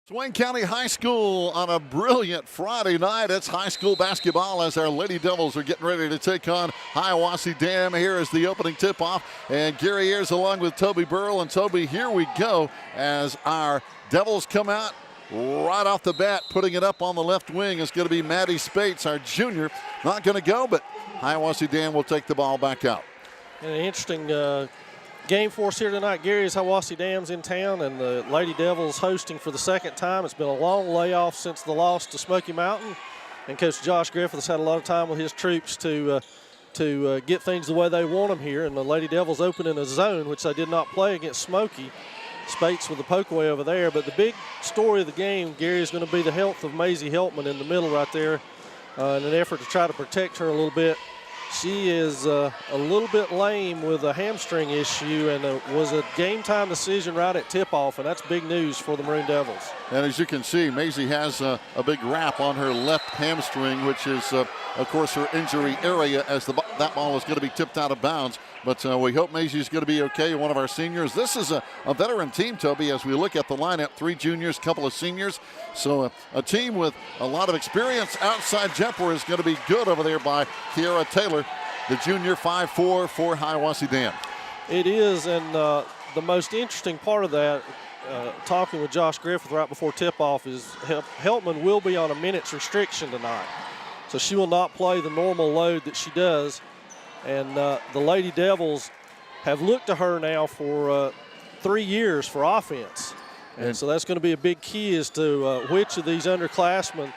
Swain County High School on a brilliant Friday night. It's high school basketball as our Lady Devils are getting ready to take on Hiwassee Dam. Here is the opening tip-off, and Gary Ayers along with Toby Burrell. And Toby, here we go as our Devils come out right off the bat. Putting it up on the left wing is going to be Maddie Spates, our junior. Not going to go, but Hiwassee Dam will take the ball back out. And an interesting game for us here tonight. Gary's Hiwassee Dam's in town, and the Lady Devils hosting for the second time. It's been a long layoff since the loss to Smoky Mountain, and Coach Josh Griffiths had a lot of time with his troops to get things the way they want them here. And the Lady Devils open in a zone, which they did not play against Smoky. Spates with the poke away over there. But the big story of the game, Gary, is going to be the health of Maisie Heltman in the middle right there in an effort to try to protect her a little bit. She is a little bit lame with a hamstring issue, and it was a game-time decision right at tip-off, and that's big news for the Maroon Devils. And as you can see, Maisie has a big wrap on her left hamstring, which is, of course, her injury area as that ball is going to be tipped out of bounds. But we hope Maisie's going to be okay, one of our seniors. This is a veteran team, Toby, as we look at the lineup. 3 juniors, couple of seniors. So a team with a lot of experience. Outside jumper is going to be good over there by Kiara Taylor, the junior, 5'4" for Hiwassee Dam. It is, and the most interesting part of that, talking with Josh Griffith right before tip-off, is Heltman will be on a minutes restriction tonight. So she will not play the normal load that she does. And the Lady Devils have looked to her now for 3 years for offense. And so that's going to be a big key as to which of these underclassmen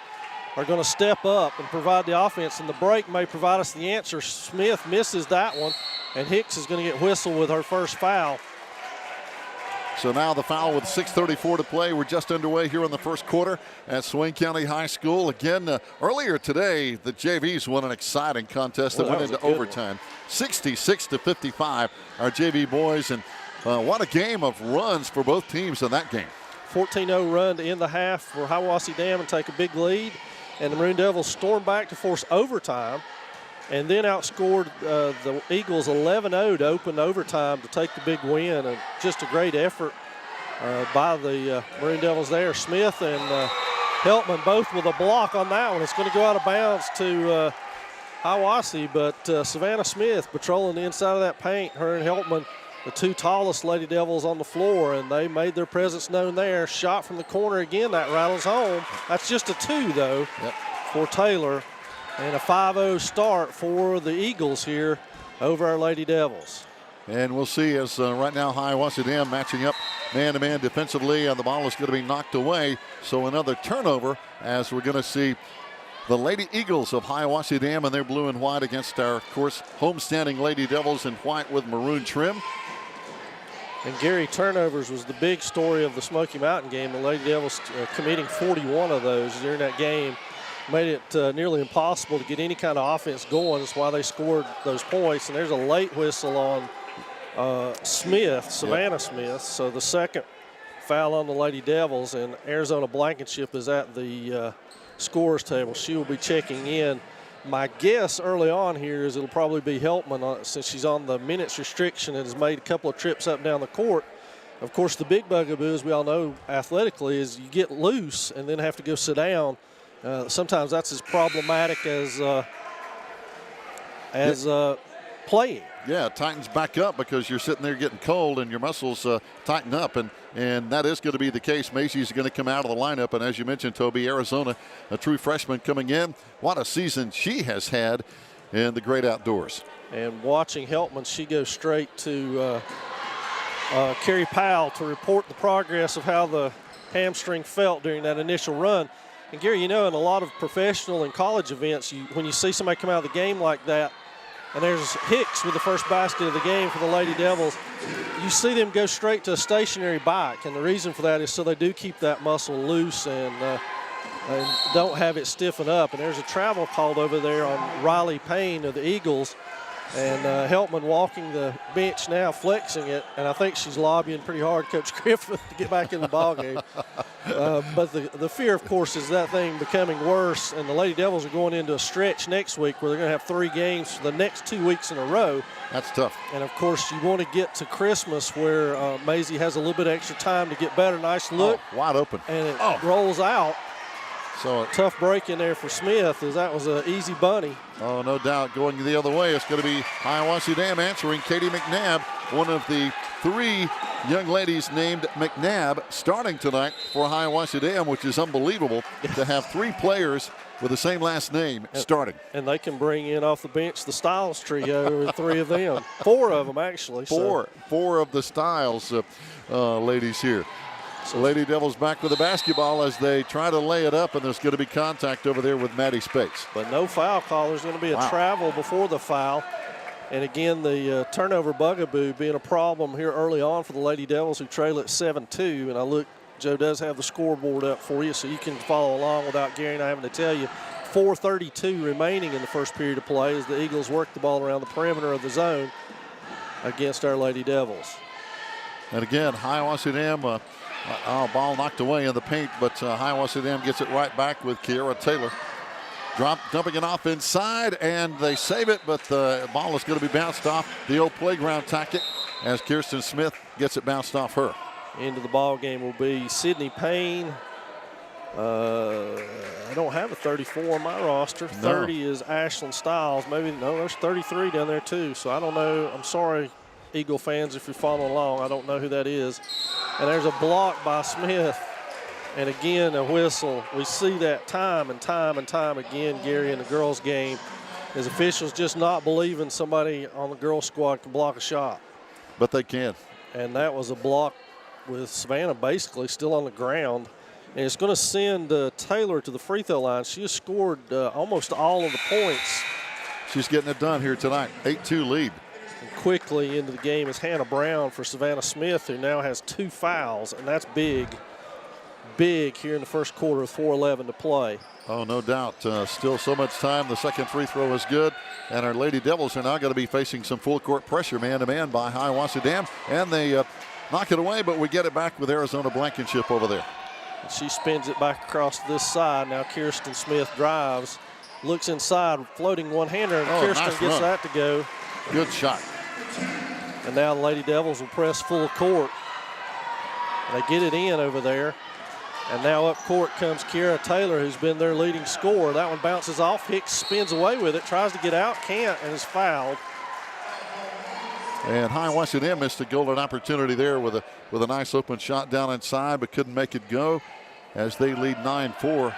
are going to step up and provide the offense. And the break may provide us the answer. Smith misses that one, and Hicks is going to get whistled with her first foul. So now the foul with 6:34 to play. We're just underway here in the first quarter at Swain County High School. Again, earlier today, the JVs won an exciting contest that went into overtime. 66-55, our JV boys. And what a game of runs for both teams in that game. 14-0 run to end the half for Hiwassee Dam and take a big lead. And the Maroon Devils stormed back to force overtime, and then outscored the Eagles 11-0 to open overtime to take the big win. And just a great effort by the Maroon Devils there. Smith and Heltman both with a block on that one. It's going to go out of bounds to Hiwassee, but Savannah Smith patrolling the inside of that paint. Her and Heltman, the 2 tallest Lady Devils on the floor, and they made their presence known there. Shot from the corner again, that rattles home. That's just a 2, though, for Taylor. And a 5-0 start for the Eagles here over our Lady Devils. And we'll see as right now Hiwassee Dam matching up man-to-man defensively, and the ball is going to be knocked away. So another turnover as we're going to see the Lady Eagles of Hiwassee Dam in their blue and white against our, of course, homestanding Lady Devils in white with maroon trim. And Gary, turnovers was the big story of the Smoky Mountain game. The Lady Devils committing 41 of those during that game. Made it nearly impossible to get any kind of offense going. That's why they scored those points. And there's a late whistle on Savannah Smith. So the second foul on the Lady Devils, and Arizona Blankenship is at the scorer's table. She will be checking in. My guess early on here is it'll probably be Heltman since she's on the minutes restriction and has made a couple of trips up and down the court. Of course, the big bugaboo, as we all know athletically, is you get loose and then have to go sit down. Sometimes that's as problematic as playing. Yeah, it tightens back up because you're sitting there getting cold and your muscles tighten up, and that is going to be the case. Maisie's going to come out of the lineup, and as you mentioned, Toby, Arizona, a true freshman coming in. What a season she has had in the great outdoors. And watching Heltman, she goes straight to Carrie Powell to report the progress of how the hamstring felt during that initial run. And Gary, you know, in a lot of professional and college events, when you see somebody come out of the game like that, and there's Hicks with the first basket of the game for the Lady Devils, you see them go straight to a stationary bike. And the reason for that is so they do keep that muscle loose and don't have it stiffen up. And there's a travel called over there on Riley Payne of the Eagles. And Heltman walking the bench now, flexing it, and I think she's lobbying pretty hard, Coach Griffith, to get back in the ballgame. But the fear, of course, is that thing becoming worse, and the Lady Devils are going into a stretch next week where they're going to have 3 games for the next 2 weeks in a row. That's tough. And, of course, you want to get to Christmas where Maisie has a little bit extra time to get better. Nice look. Oh, wide open. And it rolls out. So tough break in there for Smith, as that was an easy bunny. Oh, no doubt. Going the other way, it's going to be Hiwassee Dam answering Katie McNabb, one of the 3 young ladies named McNabb starting tonight for Hiwassee Dam, which is unbelievable to have 3 players with the same last name starting. And they can bring in off the bench the Styles trio, 3 of them. 4 of them, actually. Four of the Styles ladies here. So Lady Devils back with the basketball as they try to lay it up, and there's going to be contact over there with Maddie Spates. But no foul call. There's going to be a travel before the foul. And again, the turnover bugaboo being a problem here early on for the Lady Devils, who trail at 7-2. And Joe does have the scoreboard up for you, so you can follow along without Gary and I having to tell you. 4:32 remaining in the first period of play as the Eagles work the ball around the perimeter of the zone against our Lady Devils. And again, Hiwassee Dam, ball knocked away in the paint, but Hiwassee Dam gets it right back with Kiara Taylor. Dumping it off inside, and they save it, but the ball is going to be bounced off the old playground tactic as Kirsten Smith gets it bounced off her. Into the ball game will be Sydney Payne. I don't have a 34 on my roster. 30 is Ashlyn Stiles. Maybe, no, there's 33 down there too. So I don't know. I'm sorry, Eagle fans, if you're following along. I don't know who that is. And there's a block by Smith. And again, a whistle. We see that time and time and time again, Gary, in the girls' game, is officials just not believing somebody on the girls' squad can block a shot. But they can. And that was a block with Savannah basically still on the ground. And it's going to send Taylor to the free throw line. She has scored almost all of the points. She's getting it done here tonight. 8-2 lead. And quickly into the game is Hannah Brown for Savannah Smith, who now has 2 fouls, and that's big here in the first quarter with 4:11 to play. Oh, no doubt. Still so much time. The second free throw is good. And our Lady Devils are now going to be facing some full court pressure man-to-man by Hiwassee Dam. And they knock it away, but we get it back with Arizona Blankenship over there. She spins it back across this side. Now Kirsten Smith drives, looks inside, floating one-hander, and Kirsten nice gets run. that to go. Good shot. And now the Lady Devils will press full court. They get it in over there. And now up court comes Kiara Taylor, who's been their leading scorer. That one bounces off. Hicks spins away with it, tries to get out, can't, and is fouled. And Hiwassee Dam missed a golden opportunity there with a nice open shot down inside, but couldn't make it go as they lead 9-4.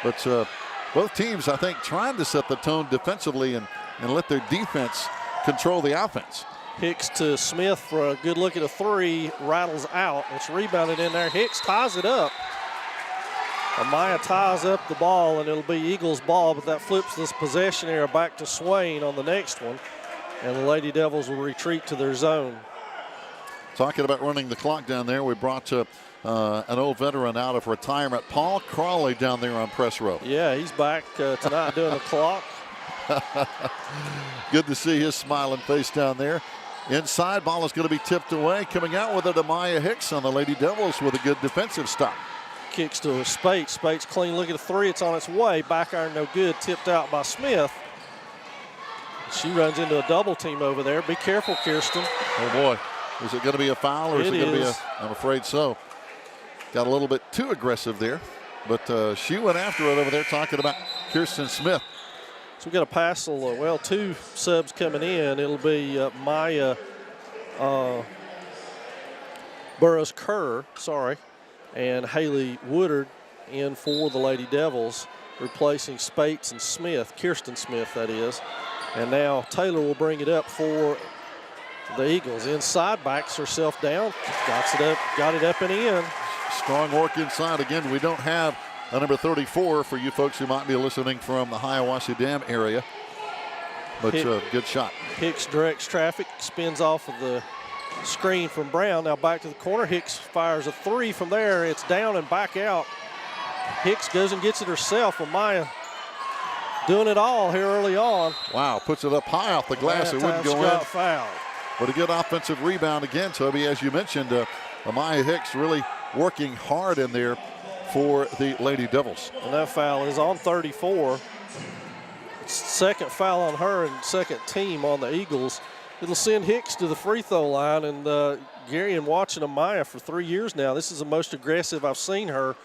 But both teams, I think, trying to set the tone defensively and let their defense control the offense. Hicks to Smith for a good look at a 3, rattles out. It's rebounded in there. Hicks ties it up. Amaya ties up the ball, and it'll be Eagles ball, but that flips this possession area back to Swain on the next one. And the Lady Devils will retreat to their zone. Talking about running the clock down there, we brought an old veteran out of retirement, Paul Crawley, down there on press row. Yeah, he's back tonight doing the clock. Good to see his smiling face down there. Inside, ball is going to be tipped away. Coming out with it, Amaya Hicks on the Lady Devils with a good defensive stop. Kicks to Spates. Spates clean look at a 3. It's on its way. Back iron no good. Tipped out by Smith. She runs into a double team over there. Be careful, Kirsten. Oh, boy. Is it going to be a foul or is it going to be a... I'm afraid so. Got a little bit too aggressive there. But she went after it over there talking about Kirsten Smith. So we got a Passel, 2 subs coming in. It'll be Maya Burroughs-Kerr, and Haley Woodard in for the Lady Devils, replacing Spates and Smith, Kirsten Smith, that is. And now Taylor will bring it up for the Eagles. Inside, backs herself down, got it up and in. Strong work inside. Again, we don't have a number 34 for you folks who might be listening from the Hiwassee Dam area. But good shot. Hicks directs traffic, spins off of the screen from Brown. Now back to the corner. Hicks fires a 3 from there. It's down and back out. Hicks goes and gets it herself. Amaya doing it all here early on. Wow, puts it up high off the glass. It wouldn't go in. Got fouled. But a good offensive rebound again, Toby. As you mentioned, Amaya Hicks really working hard in there for the Lady Devils. And that foul is on 34. Second foul on her and second team on the Eagles. It'll send Hicks to the free throw line. And Gary, and watching Amaya for 3 years now, this is the most aggressive I've seen her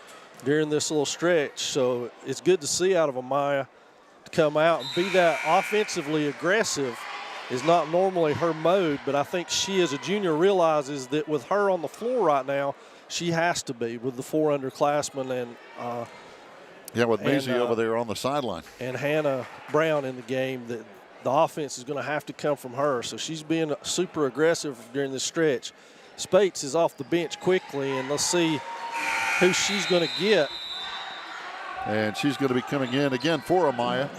during this little stretch. So it's good to see out of Amaya to come out and be that offensively aggressive. Is not normally her mode, but I think she as a junior realizes that with her on the floor right now, she has to be with the 4 underclassmen and with Maisie over there on the sideline. And Hannah Brown in the game, that the offense is going to have to come from her. So she's being super aggressive during this stretch. Spates is off the bench quickly, and let's see who she's going to get. And she's going to be coming in again for Amaya.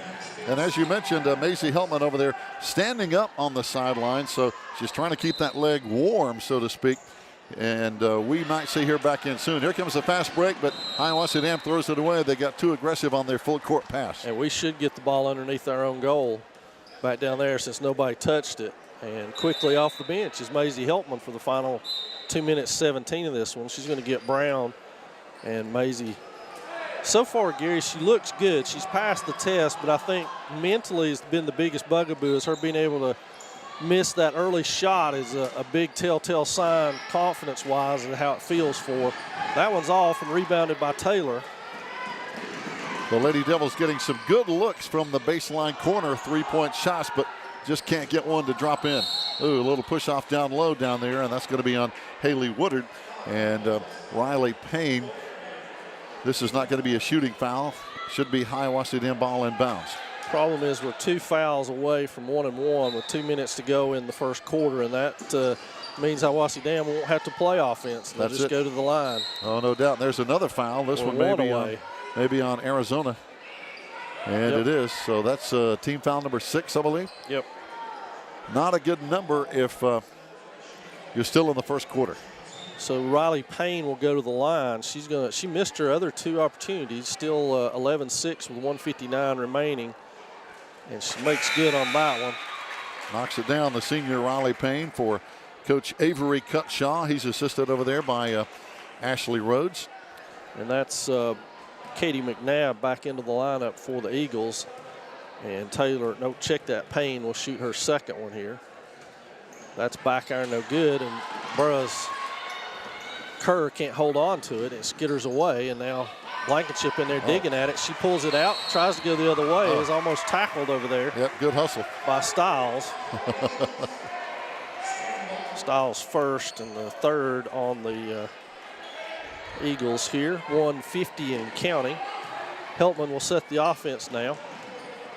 And as you mentioned, Maisie Heltman over there standing up on the sideline. So she's trying to keep that leg warm, so to speak. And we might see her back in soon. Here comes a fast break, but Hiwassee Dam throws it away. They got too aggressive on their full court pass. And we should get the ball underneath our own goal back down there since nobody touched it. And quickly off the bench is Maisie Heltman for the final 2 minutes 17 of this one. She's going to get Brown. And Maisie, so far, Gary, she looks good. She's passed the test, but I think mentally has been the biggest bugaboo is her being able to miss that early shot is a big telltale sign confidence-wise and how it feels for her. That one's off and rebounded by Taylor. The Lady Devils getting some good looks from the baseline corner, three-point shots, but just can't get one to drop in. Ooh, a little push-off down low down there, and that's going to be on Haley Woodard and Riley Payne. This is not going to be a shooting foul. Should be Hiwassee Dam ball in bounds. Problem is we're 2 fouls away from 1-1 with 2 minutes to go in the first quarter, and that means Hiwassee Dam won't have to play offense. They'll just go to the line. Oh, no doubt. There's another foul. This one maybe on Arizona. And it is. So that's team foul number 6, I believe. Yep. Not a good number if you're still in the first quarter. So Riley Payne will go to the line. She missed her other 2 opportunities. Still 11-6 with 1:59 remaining, and she makes good on that one. Knocks it down, the senior Riley Payne for Coach Avery Cutshaw. He's assisted over there by Ashley Rhodes. And that's Katie McNabb back into the lineup for the Eagles. And Taylor, check that, Payne will shoot her second one here. That's back iron, no good, and Burroughs Kerr can't hold on to it. It skitters away, and now Blankenship in there digging at it. She pulls it out, tries to go the other way, is almost tackled over there. Yep, good hustle. By Stiles. Stiles first and the third on the Eagles here. 150 and counting. Heltman will set the offense now.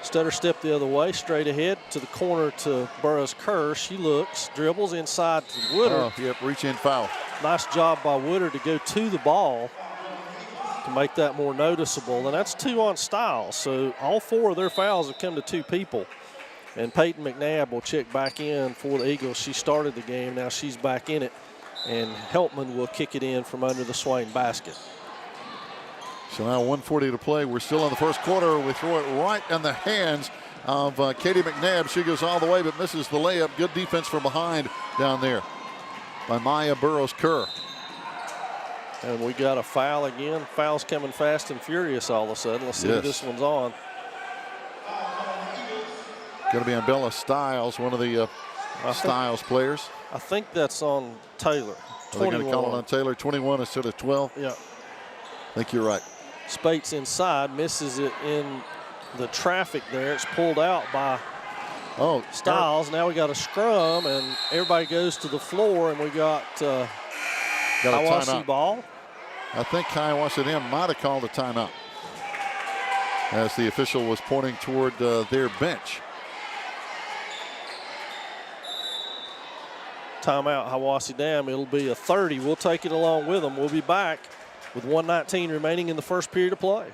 Stutter step the other way, straight ahead to the corner to Burroughs Kerr. She looks, dribbles inside to Woodard. Reach in foul. Nice job by Woodard to go to the ball to make that more noticeable. And that's 2 on Stiles. So all 4 of their fouls have come to 2 people. And Peyton McNabb will check back in for the Eagles. She started the game, now she's back in it. And Heltman will kick it in from under the Swain basket. So now 1:40 to play. We're still in the first quarter. We throw it right in the hands of Katie McNabb. She goes all the way but misses the layup. Good defense from behind down there by Maya Burroughs Kerr. And we got a foul again. Fouls coming fast and furious all of a sudden. Let's see who this one's on. Going to be on Bella Stiles, one of the Stiles players. I think that's on Taylor. They're going to call it on Taylor. 21 instead of 12. Yeah. I think you're right. Spates inside, misses it in the traffic there. It's pulled out by Stiles. Now we got a scrum, and everybody goes to the floor, and we got Hiwassee ball. I think Hiwassee Dam might have called a timeout as the official was pointing toward their bench. Timeout, Hiwassee Dam. It'll be a 30. We'll take it along with them. We'll be back with 1:19 remaining in the first period of play.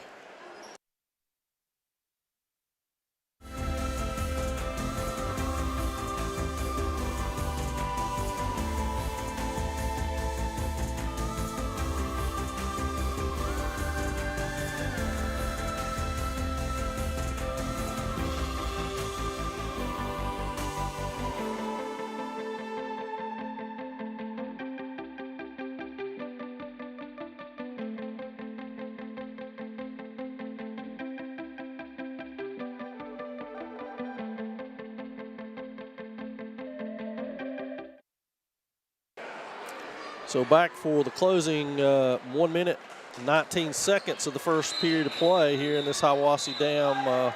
So back for the closing 1 minute, 19 seconds of the first period of play here in this Hiwassee Dam.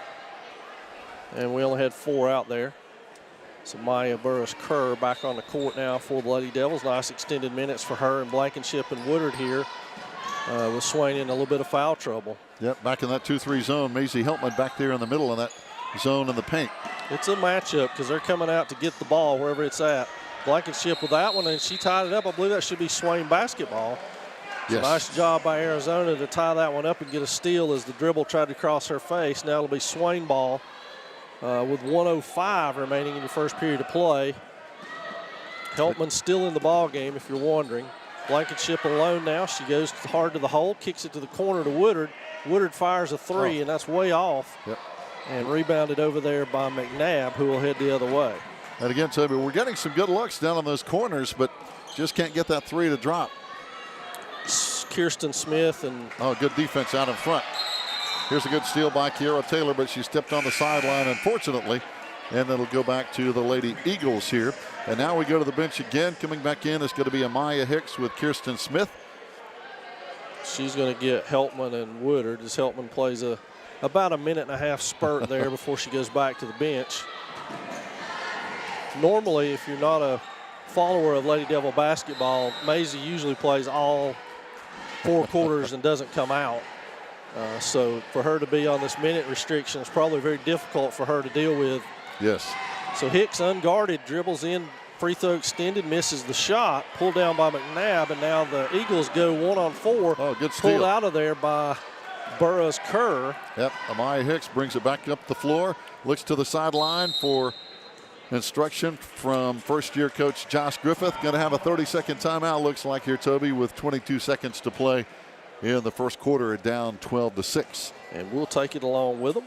And we only had 4 out there. So Maya Burris-Kerr back on the court now for the Lady Devils. Nice extended minutes for her and Blankenship and Woodard here with Swain in a little bit of foul trouble. Yep, back in that 2-3 zone. Maisie Heltman back there in the middle of that zone in the paint. It's a matchup because they're coming out to get the ball wherever it's at. Blankenship with that one, and she tied it up. I believe that should be Swain basketball. Yes. Nice job by Arizona to tie that one up and get a steal as the dribble tried to cross her face. Now it'll be Swain ball with 1:05 remaining in the first period of play. Heltman still in the ball game, if you're wondering. Blankenship alone now. She goes hard to the hole, kicks it to the corner to Woodard. Woodard fires a 3, and that's way off. Yep. And rebounded over there by McNabb, who will head the other way. And again, Toby, we're getting some good looks down on those corners, but just can't get that 3 to drop. Kirsten Smith and good defense out in front. Here's a good steal by Kiara Taylor, but she stepped on the sideline, unfortunately. And it'll go back to the Lady Eagles here. And now we go to the bench again. Coming back in is going to be Amaya Hicks with Kirsten Smith. She's going to get Heltman and Woodard as Heltman plays about a minute and a half spurt there before she goes back to the bench. Normally, if you're not a follower of Lady Devil basketball, Maisie usually plays all 4 quarters and doesn't come out. So for her to be on this minute restriction is probably very difficult for her to deal with. Yes. So Hicks unguarded, dribbles in, free throw extended, misses the shot, pulled down by McNabb, and now the Eagles go 1-on-4. Oh, good steal. Pulled out of there by Burris-Kerr. Yep, Amaya Hicks brings it back up the floor, looks to the sideline for instruction from first-year coach Josh Griffith. Going to have a 30-second timeout, looks like here, Toby, with 22 seconds to play in the first quarter, down 12-6. And we'll take it along with them.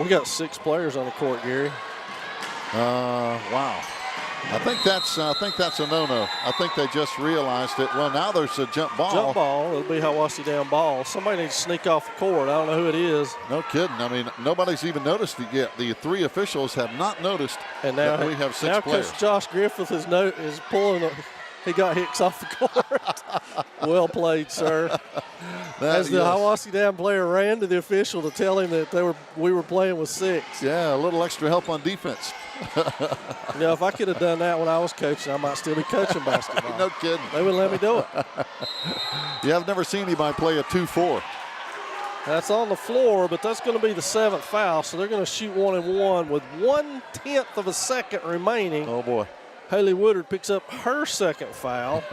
We got 6 players on the court, Gary. Wow. I think that's a no-no. I think they just realized it. Well, now there's a jump ball. Jump ball. It'll be Hiwassee down ball. Somebody needs to sneak off the court. I don't know who it is. No kidding. I mean, nobody's even noticed it yet. The 3 officials have not noticed and now, that we have 6 now players. Coach Josh Griffith is pulling. He got Hicks off the court. Well played, sir. As the Hiwassee Dam player ran to the official to tell him that we were playing with 6. Yeah, a little extra help on defense. You know, if I could have done that when I was coaching, I might still be coaching basketball. No kidding. They wouldn't let me do it. Yeah, I've never seen anybody play a 2-4. That's on the floor, but that's going to be the 7th foul, so they're going to shoot 1-and-1 with 1/10 of a second remaining. Oh, boy. Haley Woodard picks up her 2nd foul.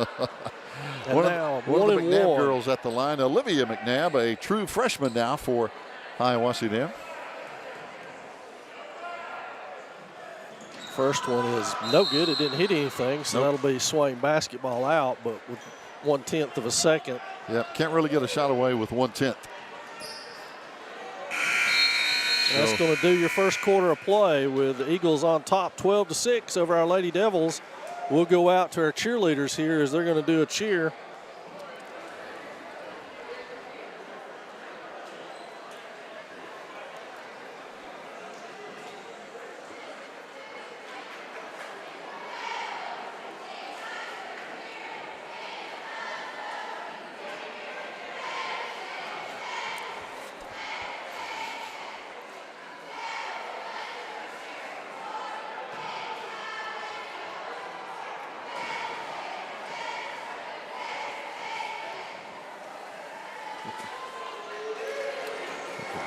And one now of the McNabb 1-and-1. girls at the line. Olivia McNabb, a true freshman now for Hiwassee Dam. First one is no good. It didn't hit anything, so that'll be Swain basketball out, but with 1/10 of a second. Yep, can't really get a shot away with 1/10. That's going to do your first quarter of play with the Eagles on top 12-6 over our Lady Devils. We'll go out to our cheerleaders here as they're going to do a cheer.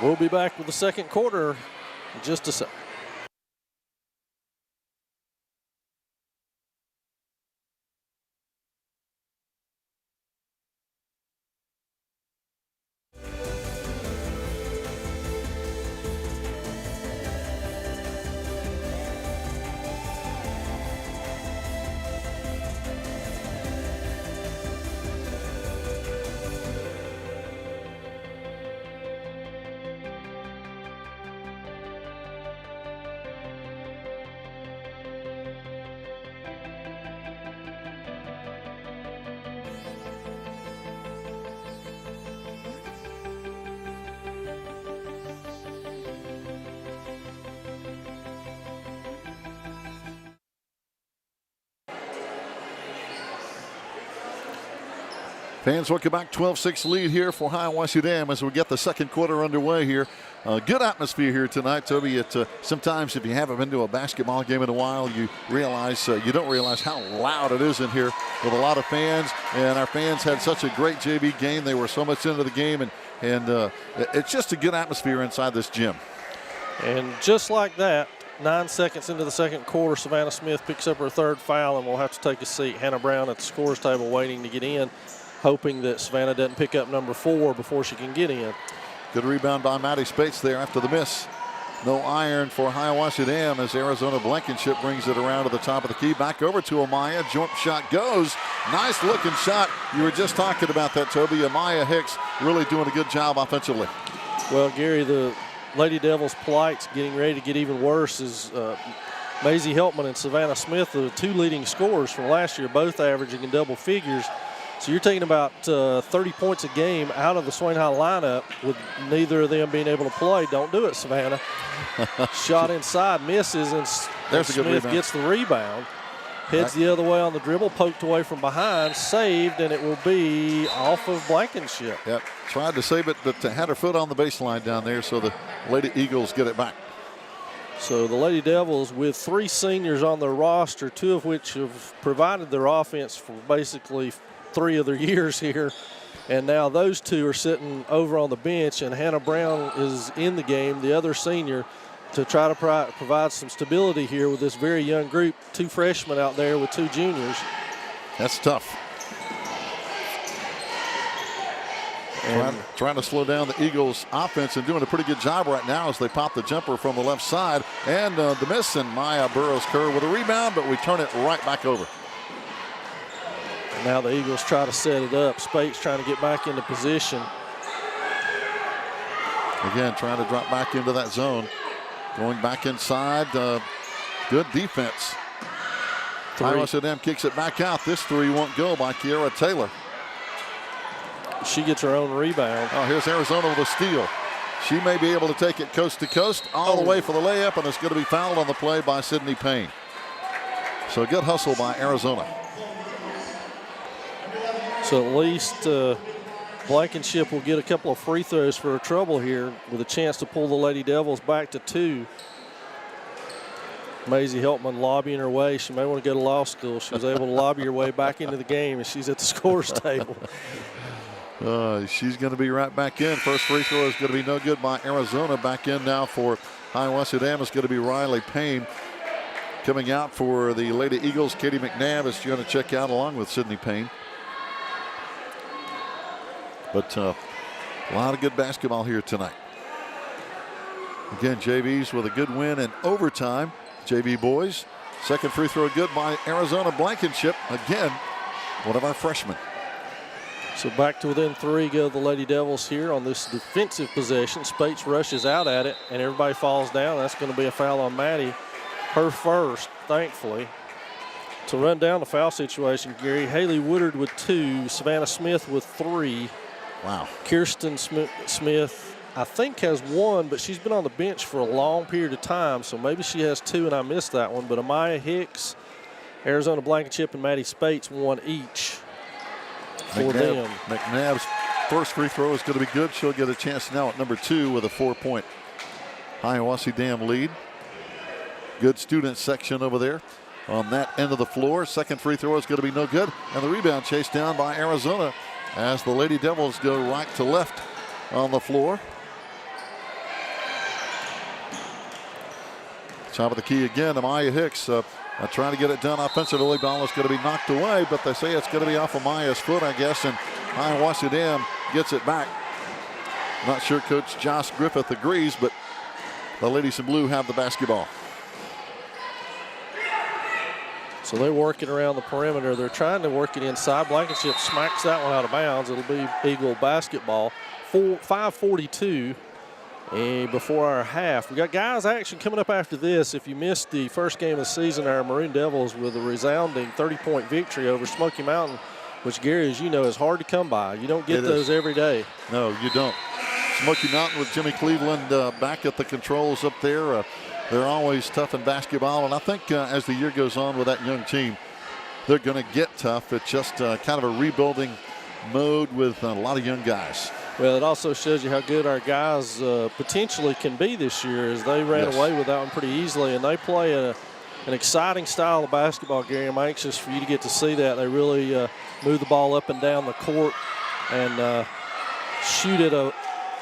We'll be back with the second quarter in just a second. Fans, welcome back. 12-6 lead here for Hiwassee Dam as we get the second quarter underway here. Good atmosphere here tonight, Toby. Sometimes if you haven't been to a basketball game in a while, you don't realize how loud it is in here with a lot of fans. And our fans had such a great JV game. They were so much into the game, and it's just a good atmosphere inside this gym. And just like that, 9 seconds into the second quarter, Savannah Smith picks up her third foul, and we'll have to take a seat. Hannah Brown at the scorer's table waiting to get in, hoping that Savannah doesn't pick up number 4 before she can get in. Good rebound by Maddie Spates there after the miss. No iron for Hiwassee Dam as Arizona Blankenship brings it around to the top of the key. Back over to Amaya. Jump shot goes. Nice looking shot. You were just talking about that, Toby. Amaya Hicks really doing a good job offensively. Well, Gary, the Lady Devils' plights getting ready to get even worse as Maisie Heltman and Savannah Smith, the 2 leading scorers from last year, both averaging in double figures. So you're taking about 30 points a game out of the Swain High lineup with neither of them being able to play. Don't do it, Savannah. Shot inside, misses, and There's a good Smith rebound. gets the rebound. Heads the other way on the dribble, poked away from behind, saved, and it will be off of Blankenship. Yep, tried to save it, but had her foot on the baseline down there, so the Lady Eagles get it back. So the Lady Devils, with 3 seniors on their roster, 2 of which have provided their offense for basically 3 of their years here, and now those 2 are sitting over on the bench, and Hannah Brown is in the game, the other senior, to try to provide some stability here with this very young group. 2 freshmen out there with 2 juniors. That's tough. And trying to slow down the Eagles' offense and doing a pretty good job right now as they pop the jumper from the left side. And the miss, and Maya Burrows-Kerr with a rebound, but we turn it right back over. now the Eagles try to set it up. Spates trying to get back into position. Again, trying to drop back into that zone. Going back inside. Good defense. Hiwassee Dam kicks it back out. This 3 won't go by Kiara Taylor. She gets her own rebound. Oh, here's Arizona with a steal. She may be able to take it coast to coast all the way for the layup, and it's going to be fouled on the play by Sydney Payne. So a good hustle by Arizona. So at least Blankenship will get a couple of free throws for her trouble here with a chance to pull the Lady Devils back to 2. Maisie Heltman lobbying her way. She may want to go to law school. She was able to lobby her way back into the game, and she's at the scorer's table. She's going to be right back in. First free throw is going to be no good by Arizona. Back in now for Hiwassee Dam is going to be Riley Payne. Coming out for the Lady Eagles, Katie McNabb is going to check out along with Sydney Payne. But a lot of good basketball here tonight. Again, JVs with a good win in overtime. JV boys. Second free throw good by Arizona Blankenship. Again, one of our freshmen. So back to within 3 go the Lady Devils here on this defensive possession. Spates rushes out at it, and everybody falls down. That's going to be a foul on Maddie. Her first, thankfully. To run down the foul situation, Gary, Haley Woodard with 2, Savannah Smith with 3. Wow. Kirsten Smith, I think, has 1, but she's been on the bench for a long period of time, so maybe she has 2 and I missed that one. But Amaya Hicks, Arizona Blankenship, and Maddie Spates 1 each for them. McNabb's first free throw is going to be good. She'll get a chance now at number 2 with a 4-point Hiwassee Dam lead. Good student section over there on that end of the floor. Second free throw is going to be no good. And the rebound chased down by Arizona as the Lady Devils go right to left on the floor. Top of the key again, Amaya Hicks trying to get it done offensively. Ball is going to be knocked away, but they say it's going to be off of Amaya's foot, I guess, and Hiwassee Dam gets it back. Not sure Coach Josh Griffith agrees, but the ladies in blue have the basketball. So they're working around the perimeter. They're trying to work it inside. Blankenship smacks that one out of bounds. It'll be Eagle basketball. 5:42 before our half. We got guys action coming up after this. If you missed the first game of the season, our Maroon Devils with a resounding 30-point victory over Smoky Mountain, which, Gary, as you know, is hard to come by. You don't get those every day. No, you don't. Smoky Mountain with Jimmy Cleveland back at the controls up there. They're always tough in basketball, and I think as the year goes on with that young team, they're going to get tough. It's just kind of a rebuilding mode with a lot of young guys. Well, it also shows you how good our guys potentially can be this year, as they ran away with that one pretty easily, and they play an exciting style of basketball, Gary. I'm anxious for you to get to see that. They really move the ball up and down the court and shoot at a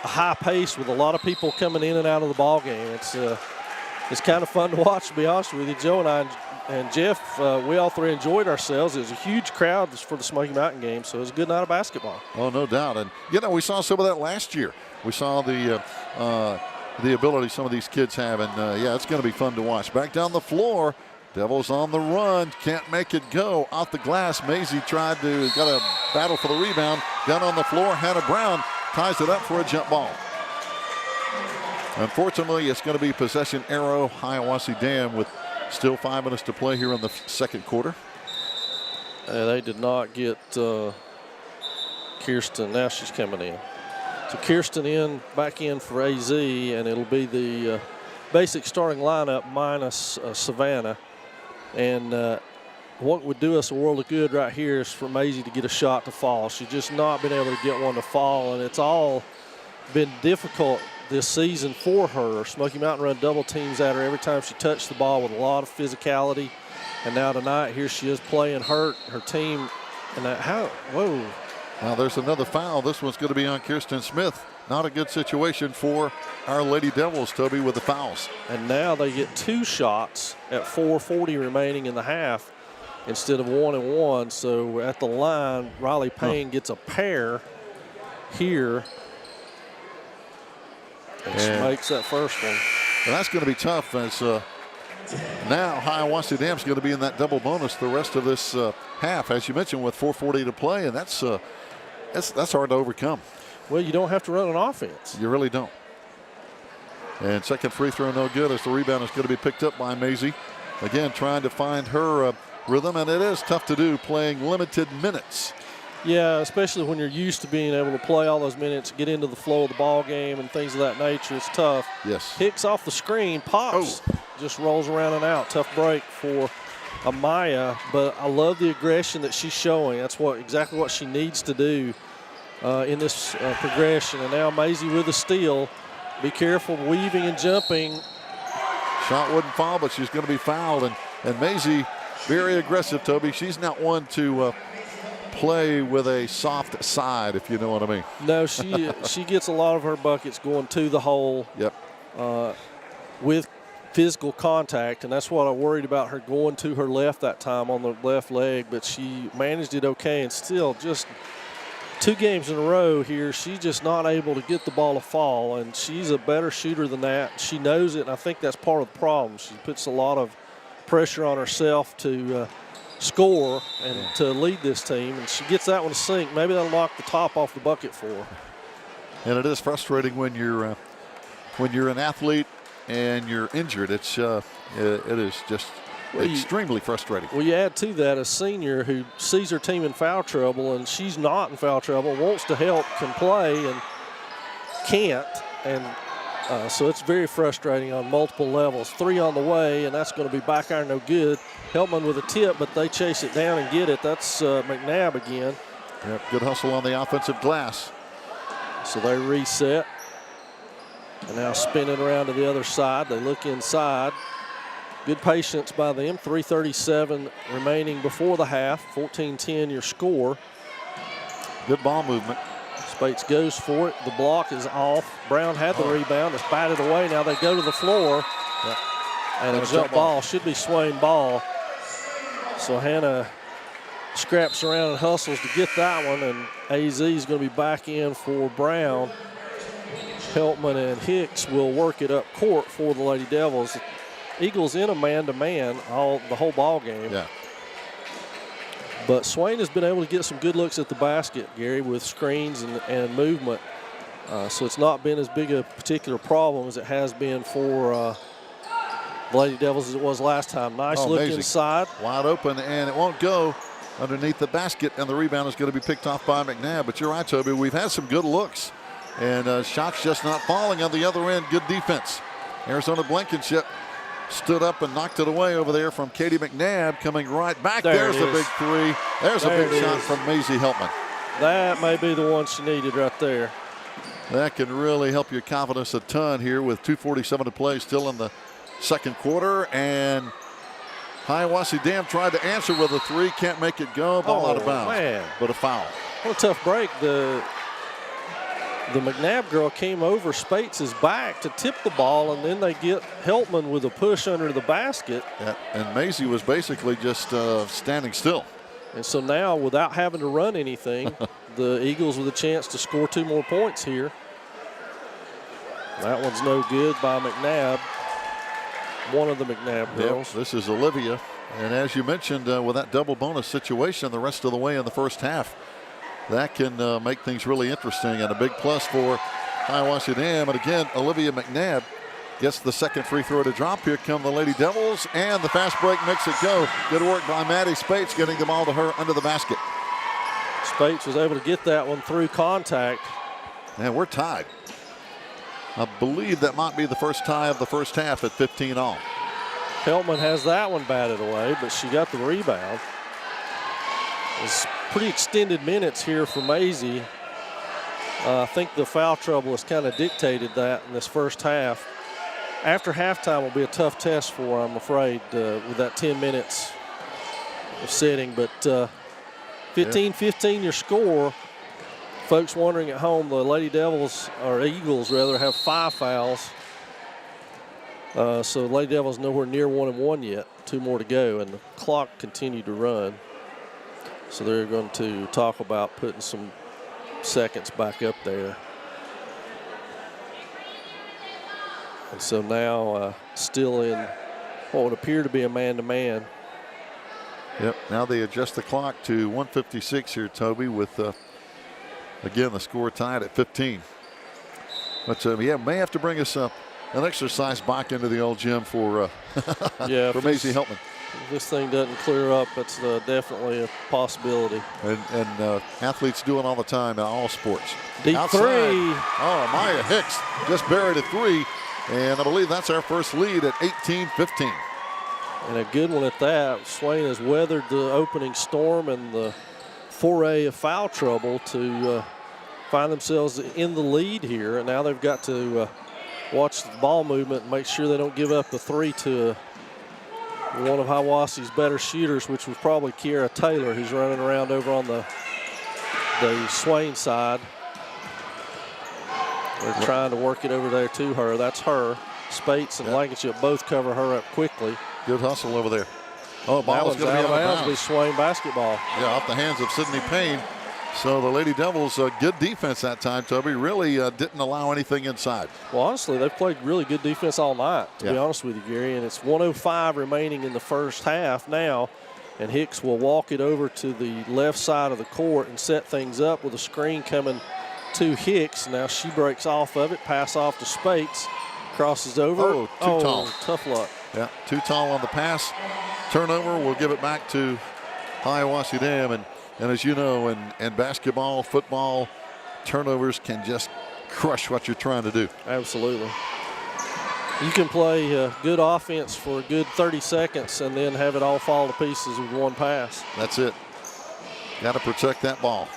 high pace with a lot of people coming in and out of the ball game. It's kind of fun to watch, to be honest with you. Joe and I and Jeff, we all three enjoyed ourselves. It was a huge crowd for the Smoky Mountain game, so it was a good night of basketball. Oh, no doubt. And, we saw some of that last year. We saw the ability some of these kids have, and, it's going to be fun to watch. Back down the floor, Devils on the run, can't make it go. Off the glass, Maisie got a battle for the rebound. Down on the floor, Hannah Brown ties it up for a jump ball. Unfortunately, it's going to be possession arrow, Hiwassee Dam, with still 5 minutes to play here in the second quarter. They did not get Kirsten. Now she's coming in. So Kirsten back in for AZ, and it'll be the basic starting lineup minus Savannah. And what would do us a world of good right here is for Maisie to get a shot to fall. She's just not been able to get one to fall, and it's all been difficult this season for her. Smoky Mountain run double teams at her every time she touched the ball with a lot of physicality. And now tonight, here she is playing her team. And whoa. Now there's another foul. This one's going to be on Kirsten Smith. Not a good situation for our Lady Devils, Toby, with the fouls. And now they get 2 shots at 4:40 remaining in the half instead of 1 and 1. So at the line, Riley Payne gets a pair here. And she makes that first one. And that's going to be tough, as now Hiwassee Dam's going to be in that double bonus the rest of this half, as you mentioned, with 4:40 to play, and that's hard to overcome. Well, you don't have to run an offense. You really don't. And second free throw no good, as the rebound is going to be picked up by Maisie. Again, trying to find her rhythm, and it is tough to do playing limited minutes. Yeah, especially when you're used to being able to play all those minutes, get into the flow of the ball game and things of that nature. It's tough. Yes. Hicks off the screen, pops, just rolls around and out. Tough break for Amaya, but I love the aggression that she's showing. That's exactly what she needs to do in this progression. And now Maisie with a steal. Be careful weaving and jumping. Shot wouldn't fall, but she's going to be fouled. And Maisie, very aggressive, Toby. She's not one to play with a soft side, if you know what I mean. No, she gets a lot of her buckets going to the hole. Yep. With physical contact, and that's what I worried about, her going to her left that time on the left leg, but she managed it okay, and still just 2 games in a row here, she's just not able to get the ball to fall, and she's a better shooter than that. She knows it, and I think that's part of the problem. She puts a lot of pressure on herself to score and to lead this team, and she gets that one to sink. Maybe that'll knock the top off the bucket for her. And it is frustrating when you're an athlete and you're injured. It is just extremely frustrating. Well, you add to that a senior who sees her team in foul trouble, and she's not in foul trouble, wants to help, can play, and can't. And so it's very frustrating on multiple levels. 3 on the way, and that's going to be back iron no good. Heltman with a tip, but they chase it down and get it. That's McNabb again. Yep, good hustle on the offensive glass. So they reset. And now spinning around to the other side. They look inside. Good patience by them. 3:37 remaining before the half. 14-10 your score. Good ball movement. Spates goes for it. The block is off. Brown had the rebound. It's batted away. Now they go to the floor. Yep. And a jump ball. Should be Swain ball. So Hannah scraps around and hustles to get that one. And AZ is going to be back in for Brown. Heltman and Hicks will work it up court for the Lady Devils. Eagles in a man-to-man the whole ball game. Yeah. But Swain has been able to get some good looks at the basket, Gary, with screens and movement. So it's not been as big a particular problem as it has been for the Lady Devils as it was last time. Nice look amazing. inside. Wide open, and it won't go underneath the basket, and the rebound is going to be picked off by McNabb. But you're right, Toby. We've had some good looks, and shots just not falling on the other end. Good defense. Arizona Blankenship stood up and knocked it away over there from Katie McNabb, coming right back. There's the big 3. There's a big shot from Maisie Heltman. That may be the one she needed right there. That can really help your confidence a ton here with 2:47 to play, still in the second quarter. And Hiwassee Dam tried to answer with a three, can't make it go. Ball out of bounds, man. But a foul. What a tough break. The McNabb girl came over Spates' back to tip the ball, and then they get Heltman with a push under the basket. Yeah, and Maisie was basically just standing still. And so now, without having to run anything, the Eagles with a chance to score 2 more points here. That one's no good by McNabb, one of the McNabb girls. Yep, this is Olivia. And as you mentioned, with that double bonus situation the rest of the way in the first half, that can make things really interesting and a big plus for Hiwassee Dam. And again, Olivia McNabb gets the second free throw to drop. Here come the Lady Devils, and the fast break makes it go. Good work by Maddie Spates getting the ball to her under the basket. Spates was able to get that one through contact. And we're tied. I believe that might be the first tie of the first half at 15 all. Heltman has that one batted away, but she got the rebound. It's pretty extended minutes here for Maisie. I think the foul trouble has kind of dictated that in this first half. After halftime will be a tough test for her, I'm afraid, with that 10 minutes of sitting. But 15-15 your score. Folks wondering at home, the Lady Devils, or Eagles rather, have 5 fouls. So Lady Devils nowhere near 1-1 yet. 2 more to go, and the clock continued to run. So they're going to talk about putting some seconds back up there. And so now still in what would appear to be a man-to-man. Yep, now they adjust the clock to 1:56 here, Toby, with again the score tied at 15. But yeah, may have to bring us an exercise back into the old gym for for Maisie Heltman. If this thing doesn't clear up, it's definitely a possibility. And athletes do it all the time in all sports. Deep Outside. three. Oh, Maya Hicks just buried a three. And I believe that's our first lead at 18-15. And a good one at that. Swain has weathered the opening storm and the foray of foul trouble to find themselves in the lead here. And now they've got to watch the ball movement and make sure they don't give up the three to one of Hiwassee's better shooters, which was probably Kiara Taylor, who's running around over on the Swain side. They're trying to work it over there to her. That's her. Spates and Blankenship both cover her up quickly. Good hustle over there. Oh, ball is going to be out of bounds. It'll be Swain basketball. Yeah, off the hands of Sydney Payne. So the Lady Devils, good defense that time, Toby. Really didn't allow anything inside. Well, honestly, they've played really good defense all night, to be honest with you, Gary. And it's 1:05 remaining in the first half now. And Hicks will walk it over to the left side of the court and set things up with a screen coming to Hicks. Now she breaks off of it, pass off to Spates, crosses over. Oh, too tall. Tough luck. Yeah, too tall on the pass. Turnover, we'll give it back to Hiwassee Dam. And as you know, in basketball, football, turnovers can just crush what you're trying to do. Absolutely. You can play good offense for a good 30 seconds and then have it all fall to pieces with one pass. That's it. Got to protect that ball.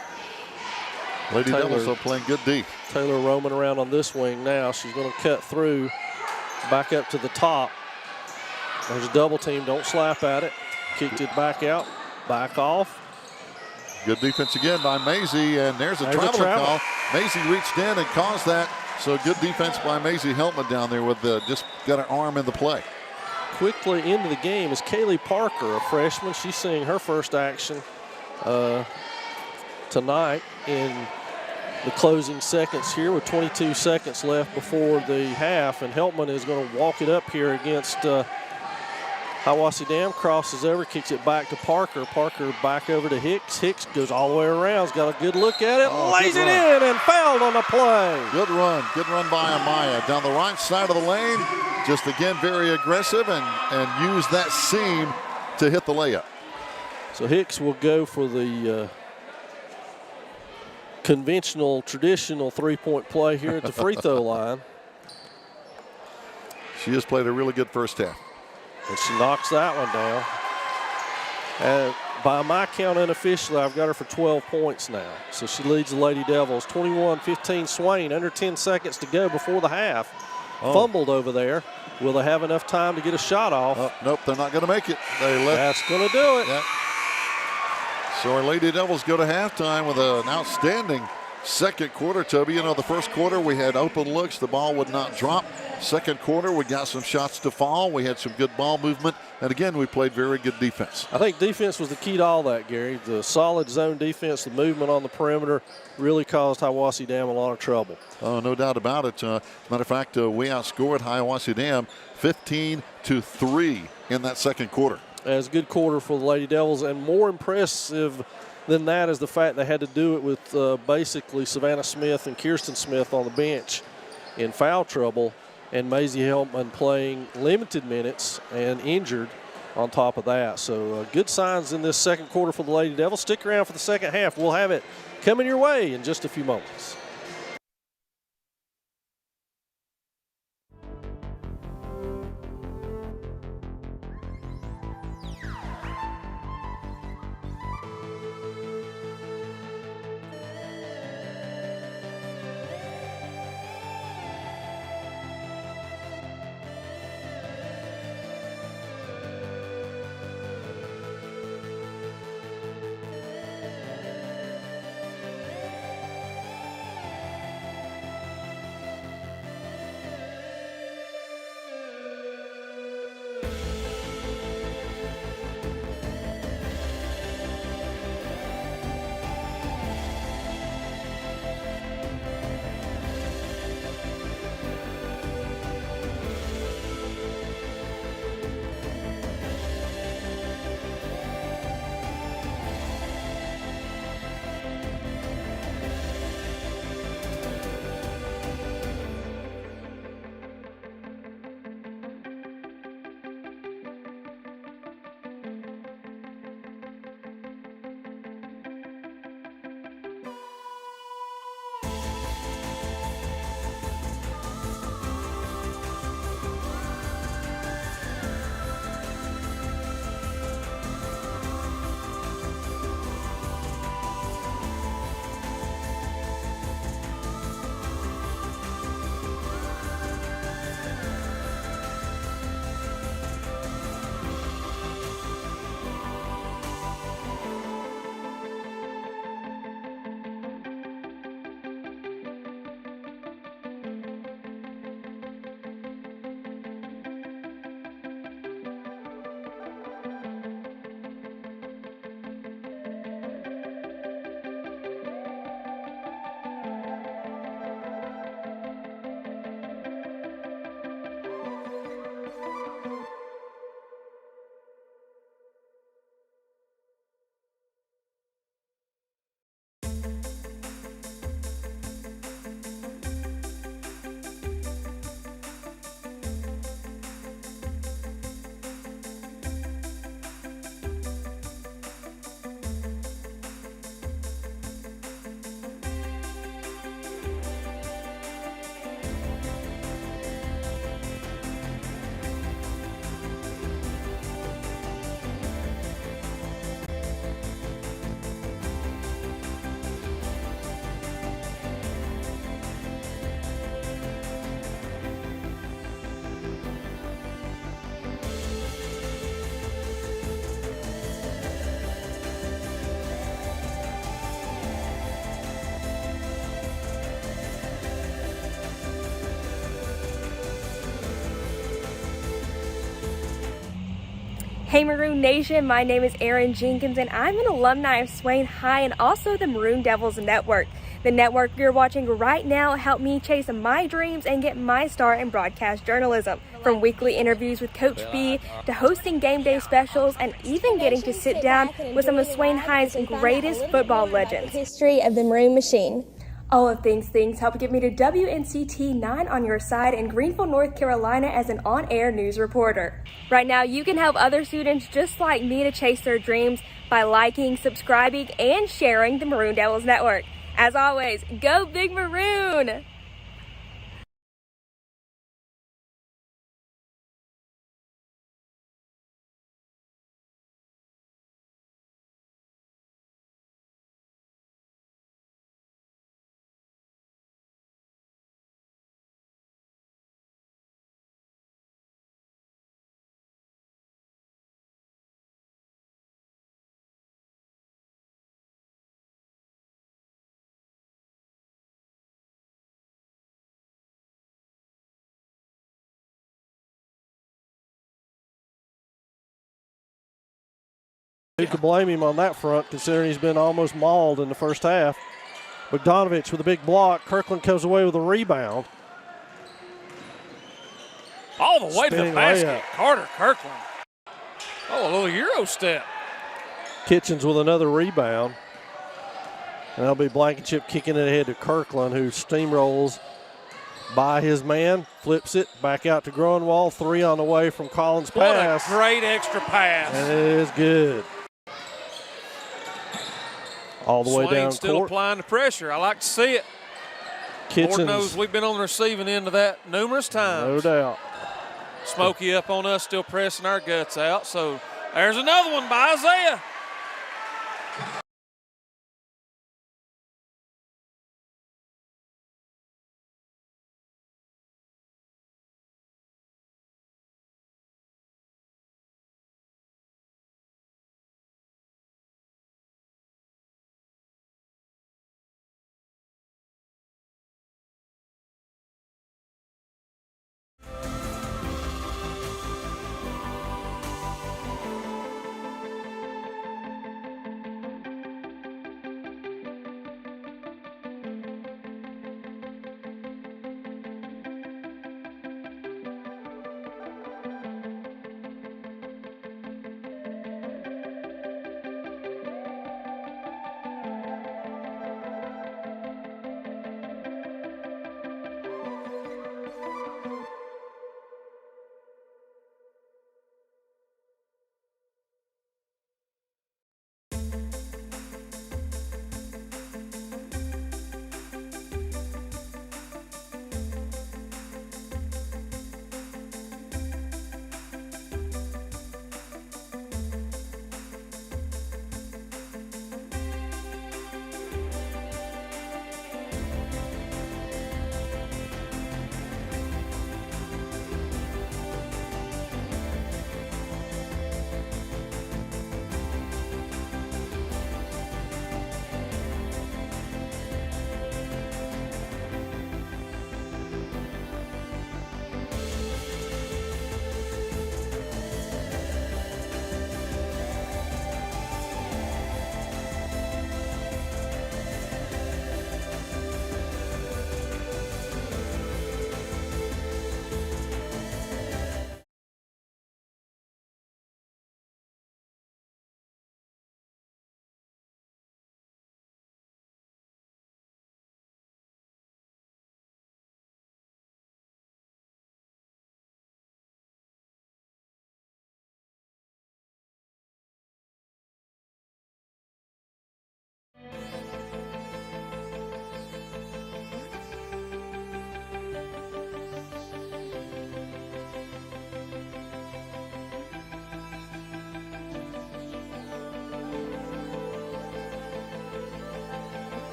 Lady Devils are playing good deep. Taylor roaming around on this wing now. She's going to cut through, back up to the top. There's a double team. Don't slap at it. Kicked it back out. Back off. Good defense again by Maisie, and there's a travel call. Maisie reached in and caused that. So good defense by Maisie Heltman down there with just got her arm in the play. Quickly into the game is Kaylee Parker, a freshman. She's seeing her first action tonight in the closing seconds here with 22 seconds left before the half. And Heltman is going to walk it up here against Hiwassee Dam, crosses over, kicks it back to Parker. Parker back over to Hicks. Hicks goes all the way around. He's got a good look at it. Lays it in and fouled on the play. Good run by Amaya down the right side of the lane. Just again very aggressive and use that seam to hit the layup. So Hicks will go for the conventional, traditional three-point play here at the free throw line. She has played a really good first half. And she knocks that one down. And By my count unofficially, I've got her for 12 points now. So she leads the Lady Devils. 21-15 Swain, under 10 seconds to go before the half. Fumbled over there. Will they have enough time to get a shot off? Nope, they're not going to make it. That's going to do it. Yeah. So our Lady Devils go to halftime with an outstanding second quarter, Toby. You know, the first quarter we had open looks. The ball would not drop. Second quarter, we got some shots to fall. We had some good ball movement. And again, we played very good defense. I think defense was the key to all that, Gary. The solid zone defense, the movement on the perimeter really caused Hiwassee Dam a lot of trouble. Oh, no doubt about it. Matter of fact, we outscored Hiwassee Dam 15-3 in that second quarter. As a good quarter for the Lady Devils, and more impressive than that is the fact they had to do it with basically Savannah Smith and Kirsten Smith on the bench in foul trouble, and Maisie Heltman playing limited minutes and injured on top of that. So good signs in this second quarter for the Lady Devils. Stick around for the second half. We'll have it coming your way in just a few moments. Hey Maroon Nation, my name is Erin Jenkins and I'm an alumni of Swain High and also the Maroon Devils Network. The network you're watching right now helped me chase my dreams and get my start in broadcast journalism. From weekly interviews with Coach B to hosting game day specials and even getting to sit down with some of Swain High's greatest football legends. History of the Maroon Machine. All of things helped get me to WNCT 9 on your side in Greenville, North Carolina as an on-air news reporter. Right now, you can help other students just like me to chase their dreams by liking, subscribing, and sharing the Maroon Devils Network. As always, go Big Maroon! Who could blame him on that front, considering he's been almost mauled in the first half. Bogdanovich with a big block. Kirkland comes away with a rebound. All the way to the Spinning basket. layup. Carter Kirkland. Oh, a little Euro step. Kitchens with another rebound. And that'll be Blankenship kicking it ahead to Kirkland, who steamrolls by his man, flips it back out to Groenwald. 3 on the way from Collins' pass. What a great extra pass. And it is good. All the way Swain down still court. applying the pressure. I like to see it. Kitchens, Lord knows we've been on the receiving end of that numerous times. no doubt. Smokey up on us, still pressing our guts out. So there's another one by Isaiah.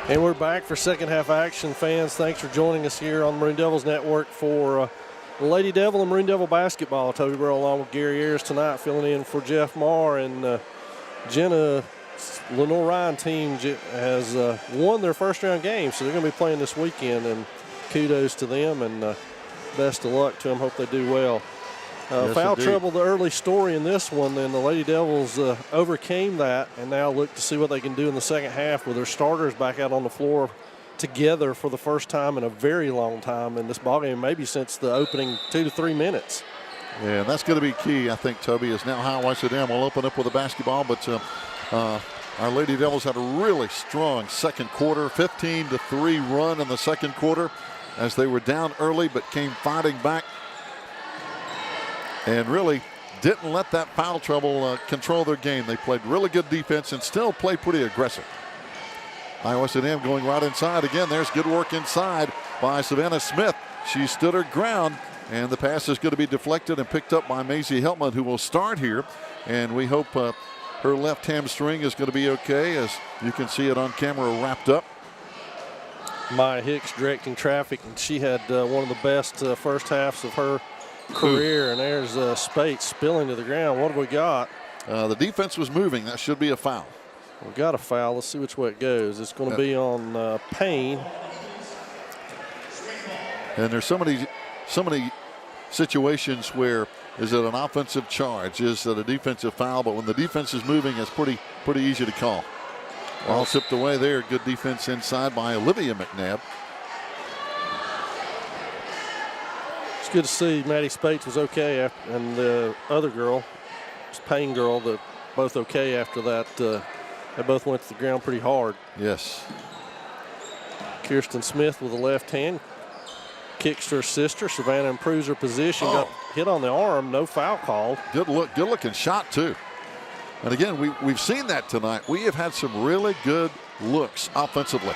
And we're back for second half action. Fans, thanks for joining us here on the Maroon Devils Network for Lady Devil and Maroon Devil basketball. Toby Burrow along with Gary Ayers tonight filling in for Jeff Marr. And Jenna Lenore Ryan team has won their first round game, so they're going to be playing this weekend, and kudos to them, and best of luck to them. Hope they do well. Yes, foul indeed. trouble, the early story in this one, then the Lady Devils overcame that and now look to see what they can do in the second half with their starters back out on the floor together for the first time in a very long time in this ballgame, maybe since the opening 2 to 3 minutes. Yeah, and that's going to be key, I think, Toby, is now Hiwassee Dam will open up with a basketball, but our Lady Devils had a really strong second quarter, 15-3 run in the second quarter as they were down early but came fighting back and really didn't let that foul trouble control their game. They played really good defense and still played pretty aggressive. Hiwassee Dam going right inside again. There's good work inside by Savannah Smith. She stood her ground, and the pass is going to be deflected and picked up by Maisie Heltman, who will start here. And we hope her left hamstring is going to be okay, as you can see it on camera wrapped up. Maya Hicks directing traffic, and she had one of the best first halves of her career. And there's Spates spilling to the ground. What have we got? The defense was moving. That should be a foul. We got a foul. Let's see which way it goes. It's going to be on Payne. And there's so many situations where is it an offensive charge? Is it a defensive foul? But when the defense is moving, it's pretty easy to call. All tipped away there. Good defense inside by Olivia McNabb. It's good to see Maddie Spates was okay, and the other girl, Payne girl, both okay after that. They both went to the ground pretty hard. Yes. Kirsten Smith with the left hand kicks to her sister. Savannah improves her position. Got hit on the arm. No foul called. Good looking shot too. And again, we've seen that tonight. We have had some really good looks offensively.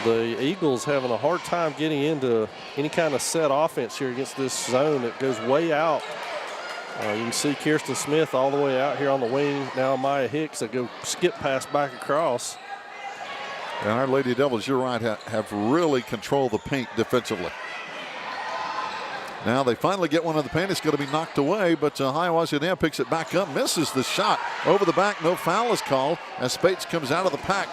The Eagles having a hard time getting into any kind of set offense here against this zone that goes way out. You can see Kirsten Smith all the way out here on the wing. Now Maya Hicks that go skip pass back across. And our Lady Devils, you're right, have really controlled the paint defensively. Now they finally get one in the paint. It's going to be knocked away, but Hiwassee Dam picks it back up, misses the shot over the back. No foul is called as Spates comes out of the pack.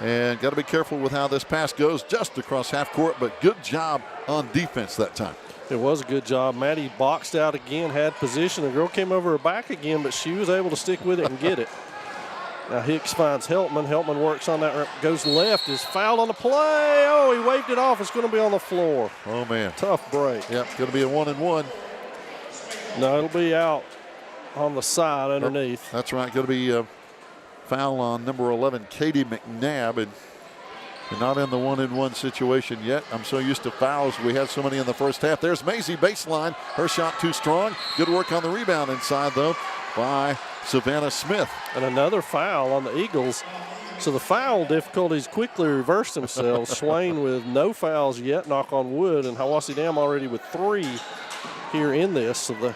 And got to be careful with how this pass goes just across half court, but good job on defense that time. It was a good job. Maddie boxed out again, had position. The girl came over her back again, but she was able to stick with it and get it. Now Hicks finds Heltman. Heltman works on that, goes left, is fouled on the play. Oh, he waved it off. It's going to be on the floor. Oh, man. Tough break. Yep, going to be a 1-and-1. No, it'll be out on the side underneath. That's right. Going to be a foul on number 11, Katie McNabb. And not in the 1-and-1 situation yet. I'm so used to fouls. We had so many in the first half. There's Maisie baseline. Her shot too strong. Good work on the rebound inside, though, by Savannah Smith. And another foul on the Eagles. So the foul difficulties quickly reversed themselves. Swain with no fouls yet, knock on wood, and Hiwassee Dam already with 3 here in this. So the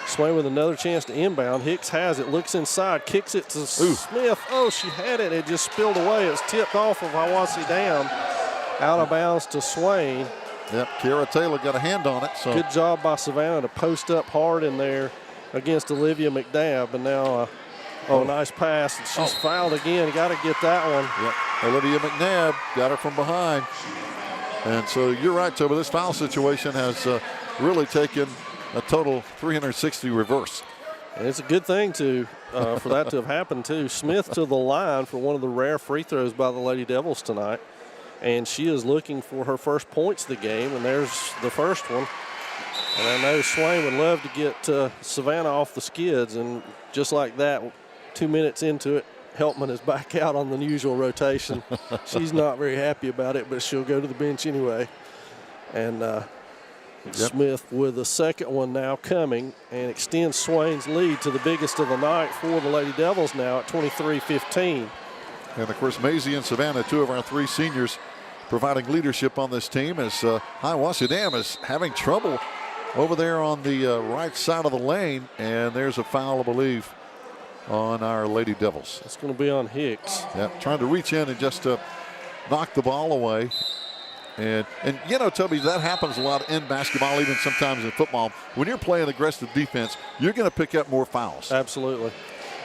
Swain with another chance to inbound. Hicks has it, looks inside, kicks it to Smith. Oh, she had it. It just spilled away. It was tipped off of Hiwassee Dam. Out of bounds to Swain. Yep, Kara Taylor got a hand on it. So good job by Savannah to post up hard in there against Olivia McNabb. And now, nice pass. And she's fouled again. Got to get that one. Yep, Olivia McNabb got her from behind. And so you're right, Toby. This foul situation has really taken a total 360 reverse. And it's a good thing for that to have happened too. Smith to the line for one of the rare free throws by the Lady Devils tonight. And she is looking for her first points of the game, and there's the first one. And I know Swain would love to get Savannah off the skids, and just like that, 2 minutes into it, Heltman is back out on the usual rotation. She's not very happy about it, but she'll go to the bench anyway. And Smith with the second one now coming and extends Swain's lead to the biggest of the night for the Lady Devils now at 23-15. And, of course, Maisie and Savannah, 2 of our 3 seniors, providing leadership on this team as Hiwassee Dam is having trouble over there on the right side of the lane. And there's a foul, I believe, on our Lady Devils. It's going to be on Hicks. Yeah, trying to reach in and just knock the ball away. And you know, Toby, that happens a lot in basketball, even sometimes in football. When you're playing aggressive defense, you're going to pick up more fouls. Absolutely.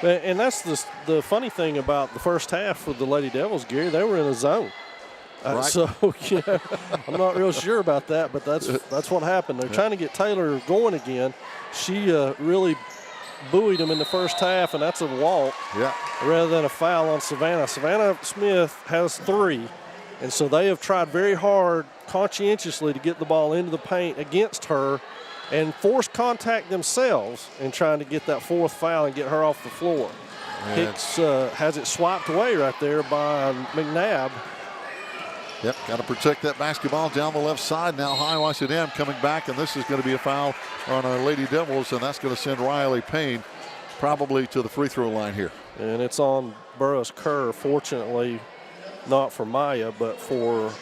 And that's the funny thing about the first half for the Lady Devils, Gary. They were in a zone. Right. So, I'm not real sure about that, but that's what happened. They're trying to get Taylor going again. She really buoyed them in the first half, and that's a walk rather than a foul on Savannah. Savannah Smith has 3, and so they have tried very hard, conscientiously, to get the ball into the paint against her and force contact themselves in trying to get that 4th foul and get her off the floor. Hicks has it swiped away right there by McNabb. Yep, got to protect that basketball down the left side. Now Hiwassee Dam coming back, and this is going to be a foul on our Lady Devils, and that's going to send Riley Payne probably to the free throw line here. And it's on Burroughs Kerr, fortunately not for Maya, but for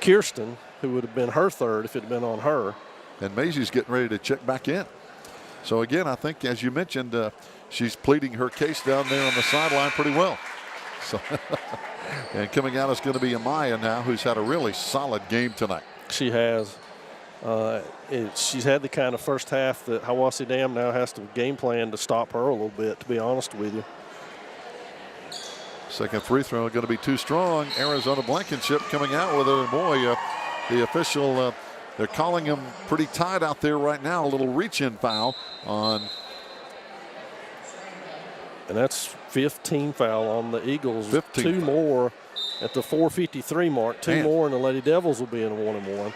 Kirsten, who would have been her 3rd if it had been on her. And Maisie's getting ready to check back in. So again, I think, as you mentioned, she's pleading her case down there on the sideline pretty well. So, and coming out is going to be Amaya now, who's had a really solid game tonight. She has. She's had the kind of first half that Hiwassee Dam now has to game plan to stop her a little bit, to be honest with you. Second free throw going to be too strong. Arizona Blankenship coming out with it. Boy, the official, they're calling him pretty tight out there right now. A little reach-in foul on. And that's 15 foul on the Eagles. 15. 2 more at the 4:53 mark. 2 more, and the Lady Devils will be in a 1-and-1.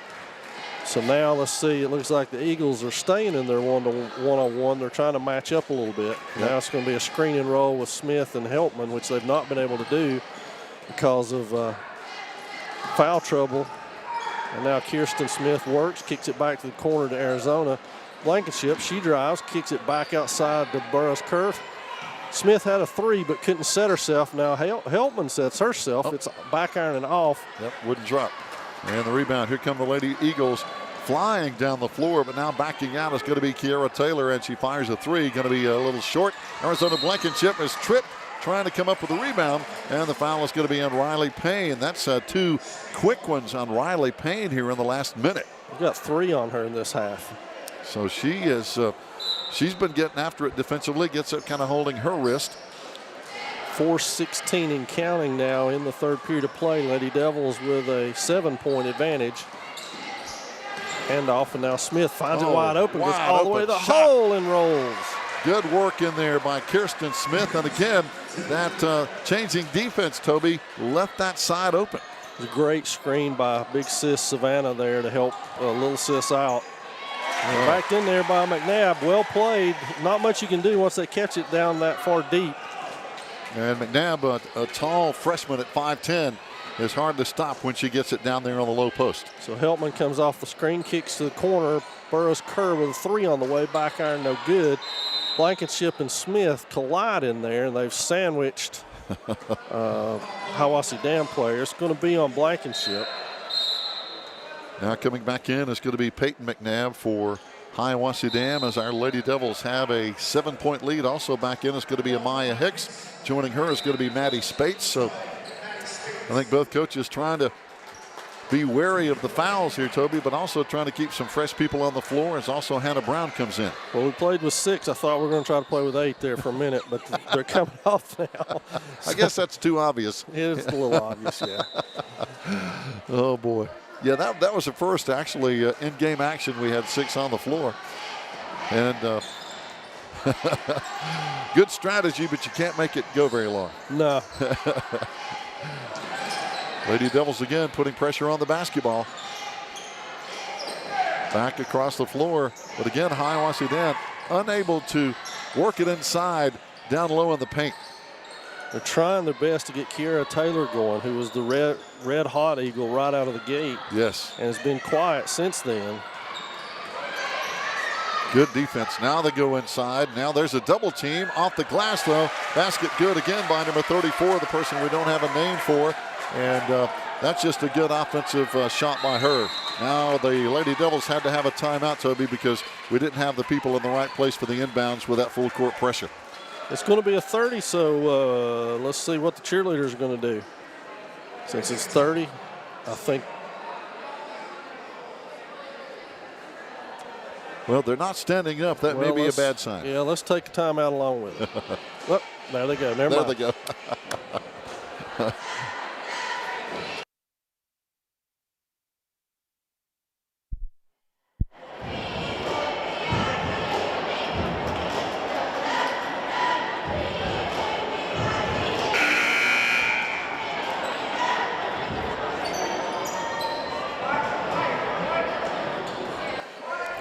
So now let's see. It looks like the Eagles are staying in their 1-on-1. They're trying to match up a little bit. Now it's going to be a screen and roll with Smith and Heltman, which they've not been able to do because of foul trouble. And now Kirsten Smith works, kicks it back to the corner to Arizona Blankenship. She drives, kicks it back outside to Burroughs Kerr. Smith had a 3 but couldn't set herself. Now Heltman sets herself. It's back ironing off. Yep, wouldn't drop. And the rebound. Here come the Lady Eagles flying down the floor, but now backing out is going to be Kiara Taylor, and she fires a 3. Going to be a little short. Arizona Blankenship is tripped, trying to come up with a rebound, and the foul is going to be on Riley Payne. That's 2 quick ones on Riley Payne here in the last minute. We've got 3 on her in this half. So she is, she's been getting after it defensively, gets it kind of holding her wrist. 4:16 and counting now in the 3rd period of play. Lady Devils with a 7-point advantage. Hand off, and now Smith finds it wide open, goes all the way to the hole and rolls. Good work in there by Kirsten Smith. And again, that changing defense, Toby, left that side open. It was a great screen by big sis Savannah there to help little sis out. And back in there by McNabb. Well played. Not much you can do once they catch it down that far deep. And McNabb, a tall freshman at 5'10", is hard to stop when she gets it down there on the low post. So Heltman comes off the screen, kicks to the corner. Burroughs Kerr with a 3 on the way. Back iron, no good. Blankenship and Smith collide in there, and they've sandwiched Hiwassee Dam players. It's going to be on Blankenship. Now coming back in is going to be Peyton McNabb for Hiwassee Dam, as our Lady Devils have a 7-point lead. Also back in is going to be Amaya Hicks. Joining her is going to be Maddie Spates. So I think both coaches trying to be wary of the fouls here, Toby, but also trying to keep some fresh people on the floor as also Hannah Brown comes in. Well, we played with 6. I thought we were going to try to play with 8 there for a minute, but they're coming off now. I guess that's too obvious. It is a little obvious, yeah. Oh, boy. Yeah, that was the first, actually, in-game action. We had 6 on the floor. And good strategy, but you can't make it go very long. No. Lady Devils again putting pressure on the basketball. Back across the floor, but again, Hiwassee Dam unable to work it inside, down low in the paint. They're trying their best to get Kiara Taylor going, who was the red hot Eagle right out of the gate. Yes. And has been quiet since then. Good defense. Now they go inside. Now there's a double team off the glass, though. Basket good again by number 34, the person we don't have a name for. And that's just a good offensive shot by her. Now the Lady Devils had to have a timeout, Toby, because we didn't have the people in the right place for the inbounds with that full court pressure. It's going to be a 30, so let's see what the cheerleaders are going to do. Since it's 30, I think Well, they're not standing up. That may be a bad sign. Yeah, let's take a timeout along with it. Well, there they go. Never mind. There they go.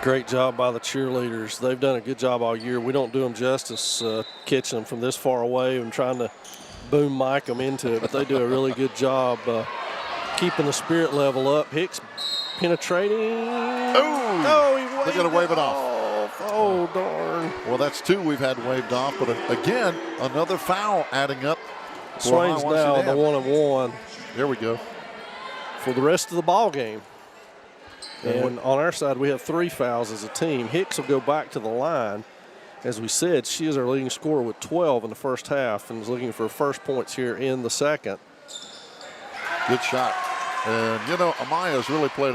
Great job by the cheerleaders. They've done a good job all year. We don't do them justice catching them from this far away and trying to boom mic them into it, but they do a really good job keeping the spirit level up. Hicks penetrating. Oh, they're going to wave it off. Oh, darn. Well, that's 2 we've had waved off, but again, another foul adding up. Swain's now on the 1-and-1. There we go. For the rest of the ball game. And on our side, we have 3 fouls as a team. Hicks will go back to the line. As we said, she is our leading scorer with 12 in the first half and is looking for first points here in the second. Good shot. And, Amaya's really played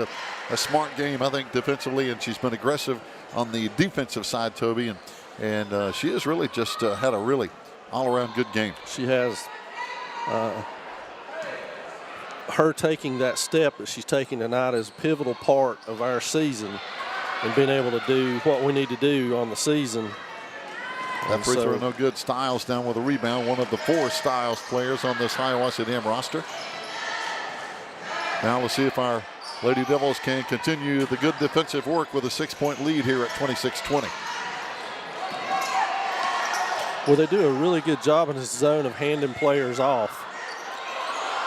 a smart game, I think, defensively, and she's been aggressive on the defensive side, Toby. And she has really just had a really all-around good game. She has. Her taking that step that she's taking tonight is a pivotal part of our season and being able to do what we need to do on the season. That free throw no good. Stiles down with a rebound, one of the 4 Stiles players on this Hiwassee Dam roster. Now let's see if our Lady Devils can continue the good defensive work with a 6-point lead here at 26-20. Well, they do a really good job in this zone of handing players off.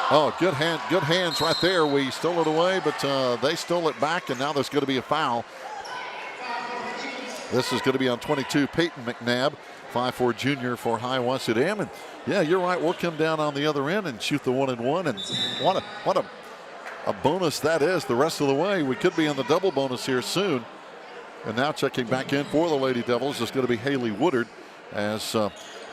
Oh, good hands right there. We stole it away, but they stole it back, and now there's going to be a foul. This is going to be on 22, Peyton McNabb, 5'4" junior for Hiwassee Dam. And yeah, you're right. We'll come down on the other end and shoot the 1-and-1. And what a bonus that is the rest of the way. We could be in the double bonus here soon. And now checking back in for the Lady Devils is going to be Haley Woodard, as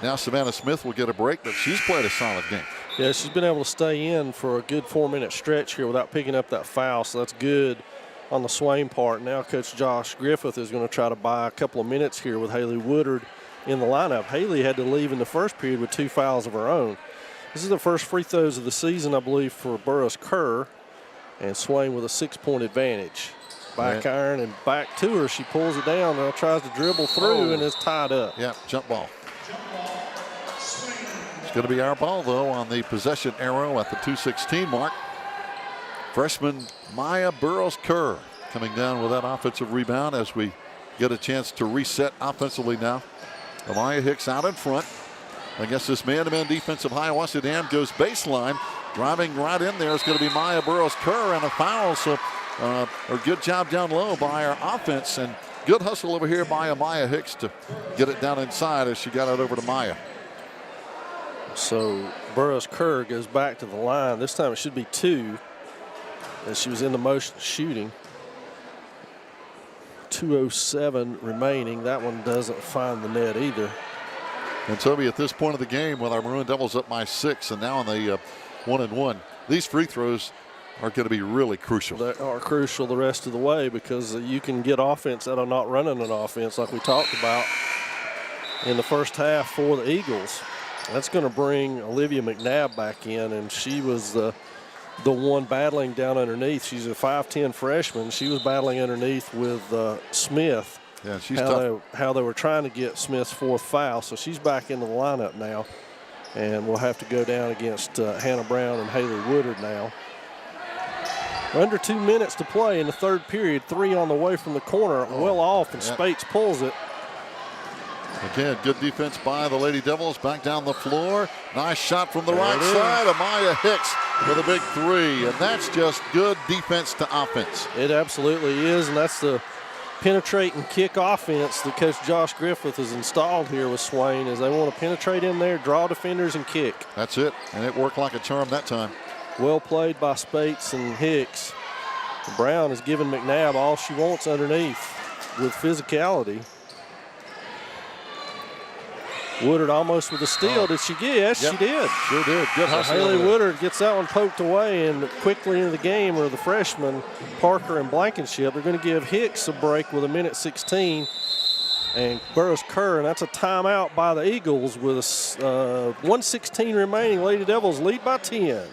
now Savannah Smith will get a break, but she's played a solid game. Yeah, she's been able to stay in for a good 4-minute stretch here without picking up that foul, so that's good on the Swain part. Now Coach Josh Griffith is going to try to buy a couple of minutes here with Haley Woodard in the lineup. Haley had to leave in the first period with 2 fouls of her own. This is the first free throws of the season, I believe, for Burroughs Kerr, and Swain with a 6-point advantage. Back iron and back to her. She pulls it down, now tries to dribble through and is tied up. Yeah, jump ball. Going to be our ball, though, on the possession arrow at the 2:16 mark. Freshman Maya Burroughs-Kerr coming down with that offensive rebound as we get a chance to reset offensively now. Amaya Hicks out in front. I guess this man-to-man defense of Hiwassee Dam goes baseline. Driving right in there is going to be Maya Burroughs-Kerr, and a foul. So a good job down low by our offense, and good hustle over here by Amaya Hicks to get it down inside as she got it over to Maya. So Burroughs Kerr goes back to the line. This time it should be 2, as she was in the motion shooting. 2:07 remaining. That one doesn't find the net either. And Toby, at this point of the game, with our Maroon Devils up by 6 and now on the 1-and-1, these free throws are going to be really crucial. They are crucial the rest of the way, because you can get offense out of not running an offense like we talked about in the first half for the Eagles. That's going to bring Olivia McNabb back in, and she was the one battling down underneath. She's a 5'10" freshman. She was battling underneath with Smith. Yeah, she's tough. How they were trying to get Smith's 4th foul. So she's back in the lineup now, and we'll have to go down against Hannah Brown and Haley Woodard now. Under 2 minutes to play in the third period. 3 on the way from the corner, well off, and Spates pulls it. Again, good defense by the Lady Devils. Back down the floor. Nice shot from the right side. Amaya Hicks with a big 3. And that's just good defense to offense. It absolutely is. And that's the penetrate and kick offense that Coach Josh Griffith has installed here with Swain, is they want to penetrate in there, draw defenders, and kick. That's it. And it worked like a charm that time. Well played by Spates and Hicks. Brown has given McNabb all she wants underneath with physicality. Woodard almost with a steal. Did she get? Yes, Yep. she did. Sure did. Good So hustle. Haley over there. Woodard gets that one poked away, and quickly into the game are the freshmen, Parker and Blankenship. They're going to give Hicks a break with 1:16, and Burroughs Kerr, and that's a timeout by the Eagles with 1:16 remaining. Lady Devils lead by 10.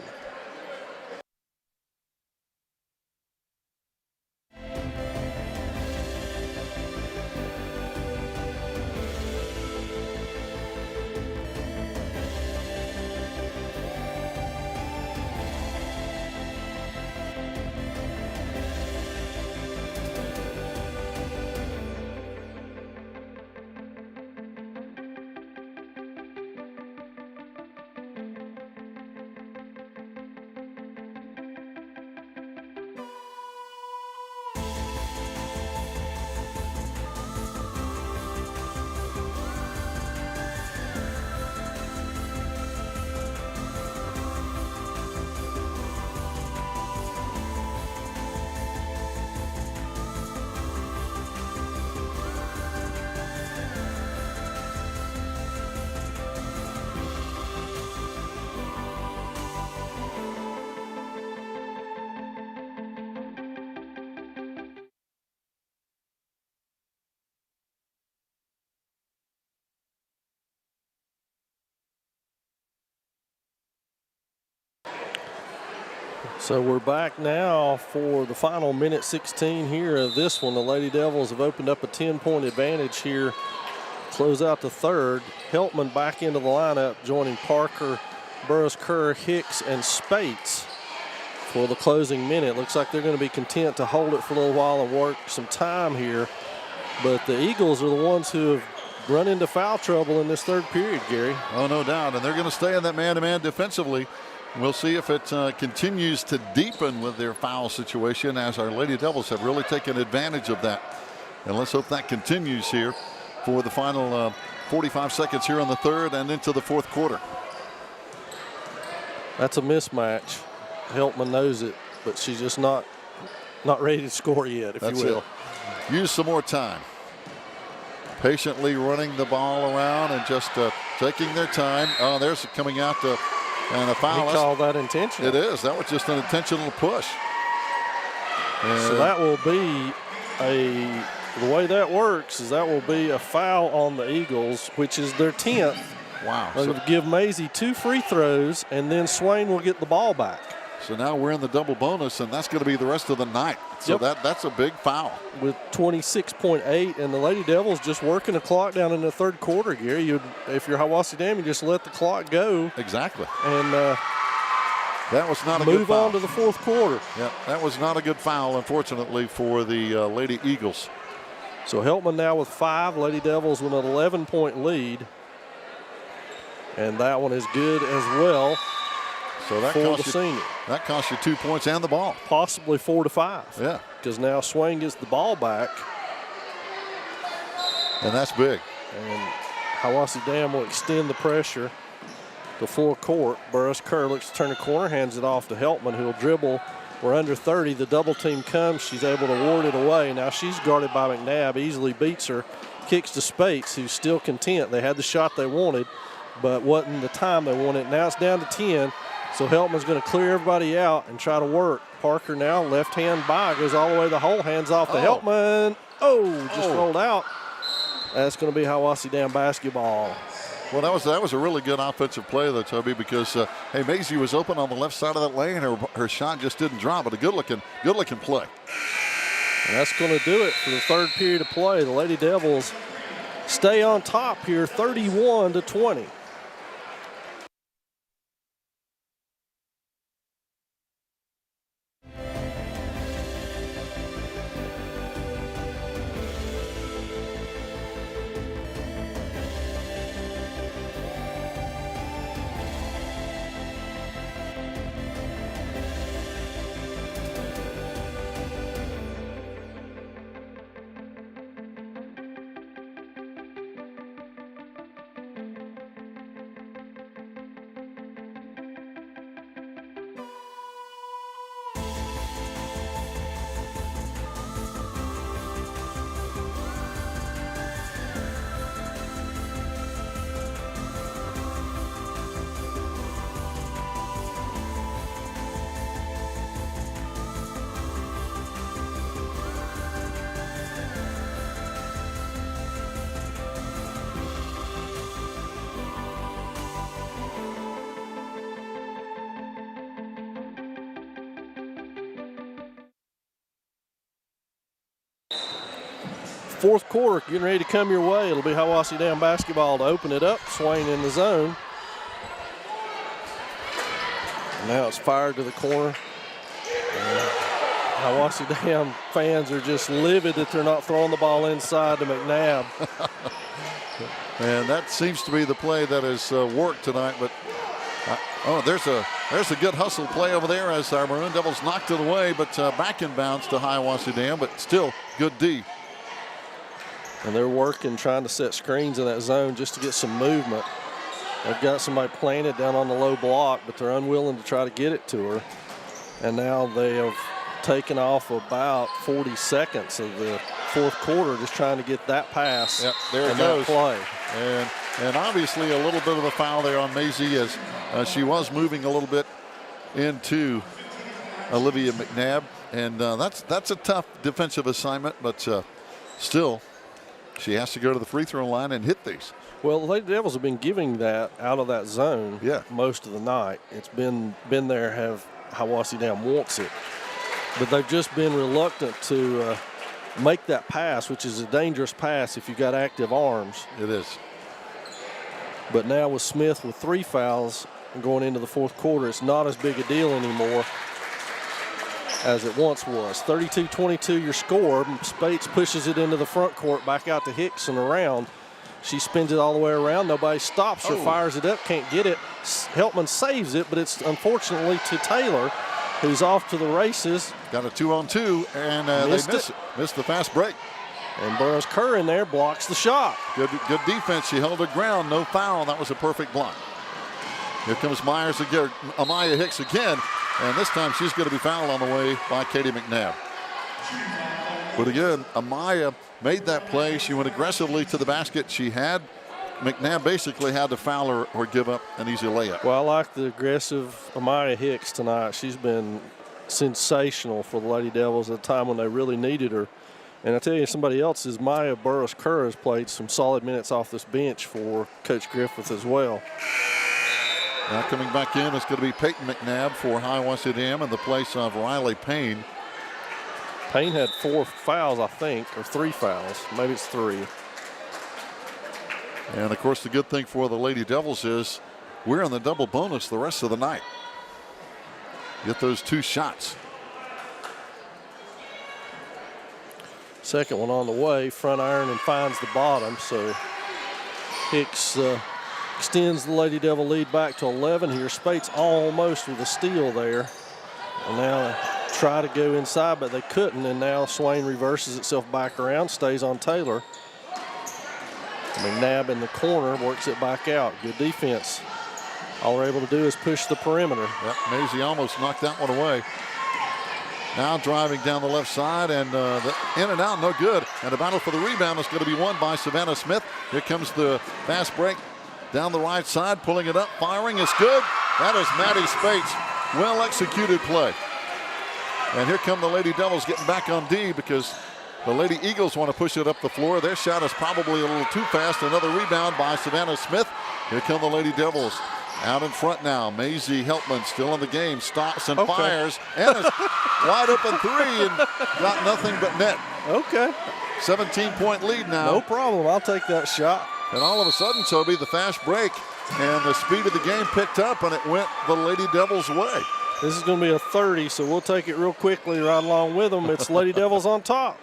So we're back now for the final 1:16 here of this one. The Lady Devils have opened up a 10-point advantage here. Close out the third. Heltman back into the lineup, joining Parker, Burroughs Kerr, Hicks, and Spates for the closing minute. Looks like they're going to be content to hold it for a little while and work some time here. But the Eagles are the ones who have run into foul trouble in this third period, Gary. Oh, no doubt. And they're going to stay in that man-to-man defensively. We'll see if it continues to deepen with their foul situation, as our Lady Devils have really taken advantage of that. And let's hope that continues here for the final 45 seconds here on the third and into the fourth quarter. That's a mismatch. Heltman knows it, but she's just not ready to score yet, if That's you will. it. Use some more time. Patiently running the ball around and just taking their time. Oh, there's coming out and a foul. He called that intentional. It is. That was just an intentional push. And So that will be the way that works is that will be a foul on the Eagles, which is their 10th. wow. They'll give Maisie 2 free throws, and then Swain will get the ball back. So now we're in the double bonus, and that's going to be the rest of the night. So Yep. that's a big foul. With 26.8, and the Lady Devils just working the clock down in the third quarter, Gary. If you're Hiwassee Dam, you just let the clock go Exactly. and That was not a good move foul. on to the fourth quarter. Yeah, that was not a good foul, unfortunately, for the Lady Eagles. So Heltman now with 5, Lady Devils with an 11-point lead. And that one is good as well So that for the cost you, senior. that cost you 2 points and the ball. Possibly 4 to 5. Yeah, Because now Swain gets the ball back, and that's big. and Hiwassee Dam will extend the pressure to full court. Burroughs Kerr looks to turn the corner, hands it off to Heltman, who will dribble. We're under 30. The double team comes. She's able to ward it away. Now she's guarded by McNabb, easily beats her. Kicks to Spates, who's still content. They had the shot they wanted, but wasn't the time they wanted. Now it's down to 10. So Heltman's going to clear everybody out and try to work. Parker now, left hand by, goes all the way to the hole, hands off to Heltman. Just rolled out. That's going to be Hiwassee Dam basketball. Well, that was a really good offensive play, though, Toby, because hey, Maisie was open on the left side of that lane. Her shot just didn't drop, but a good looking play. And that's going to do it for the third period of play. The Lady Devils stay on top here, 31-20. fourth quarter getting ready to come your way. It'll be Hiwassee Dam basketball to open it up. Swain in the zone. And now it's fired to the corner. Hiwassee Dam fans are just livid that they're not throwing the ball inside to McNabb. And that seems to be the play that has worked tonight. But there's a good hustle play over there as our Maroon Devils knocked it away, but back in bounds to Hiwassee Dam, but still good D. And they're working, trying to set screens in that zone just to get some movement. They've got somebody planted down on the low block, but they're unwilling to try to get it to her. And now they have taken off about 40 seconds of the fourth quarter just trying to get that pass. Yep, there it goes. Play. And obviously a little bit of a foul there on Maisie as she was moving a little bit into Olivia McNabb. And that's a tough defensive assignment, but still she has to go to the free throw line and hit these. Well, the Lady Devils have been giving that out of that zone most of the night. It's been there, have Hiwassee Dam wants it. But they've just been reluctant to make that pass, which is a dangerous pass if you've got active arms. It is. But now with Smith with 3 fouls going into the fourth quarter, it's not as big a deal anymore as it once was. 32-22 your score. Spates pushes it into the front court, back out to Hicks and around. She spins it all the way around. Nobody stops her, fires it up, can't get it. Heltman saves it, but it's unfortunately to Taylor, who's off to the races. Got a 2-on-2, and they missed the fast break. And Burroughs Kerr in there blocks the shot. Good defense. She held her ground. No foul. That was a perfect block. Here comes Myers again, Amaya Hicks again, and this time she's going to be fouled on the way by Katie McNabb. But again, Amaya made that play. She went aggressively to the basket. McNabb basically had to foul her or give up an easy layup. Well, I like the aggressive Amaya Hicks tonight. She's been sensational for the Lady Devils at a time when they really needed her. And I tell you, somebody else is Maya Burroughs Kerr has played some solid minutes off this bench for Coach Griffith as well. Now coming back in, it's going to be Peyton McNabb for Hiwassee Dam in the place of Riley Payne. Payne had 4 fouls, I think, or 3 fouls. Maybe it's 3. And, of course, the good thing for the Lady Devils is we're in the double bonus the rest of the night. Get those 2 shots. Second one on the way, front iron and finds the bottom. So Hicks extends the Lady Devil lead back to 11 here. Spates almost with a steal there. And now try to go inside, but they couldn't. And now Swain reverses itself back around, stays on Taylor. McNabb in the corner, works it back out. Good defense. All they're able to do is push the perimeter. Yep, Maisie almost knocked that one away. Now driving down the left side, and in and out, no good. And the battle for the rebound is going to be won by Savannah Smith. Here comes the fast break down the right side, pulling it up, firing is good. That is Maddie Spates. Well executed play. And here come the Lady Devils getting back on D because the Lady Eagles want to push it up the floor. Their shot is probably a little too fast. Another rebound by Savannah Smith. Here come the Lady Devils. Out in front now, Maisie Heltman still in the game, stops and fires, and a wide open 3 and got nothing but net. Okay. 17-point lead now. No problem, I'll take that shot. And all of a sudden, Toby, the fast break and the speed of the game picked up and it went the Lady Devils' way. This is going to be a 30, so we'll take it real quickly right along with them. It's Lady Devils on top.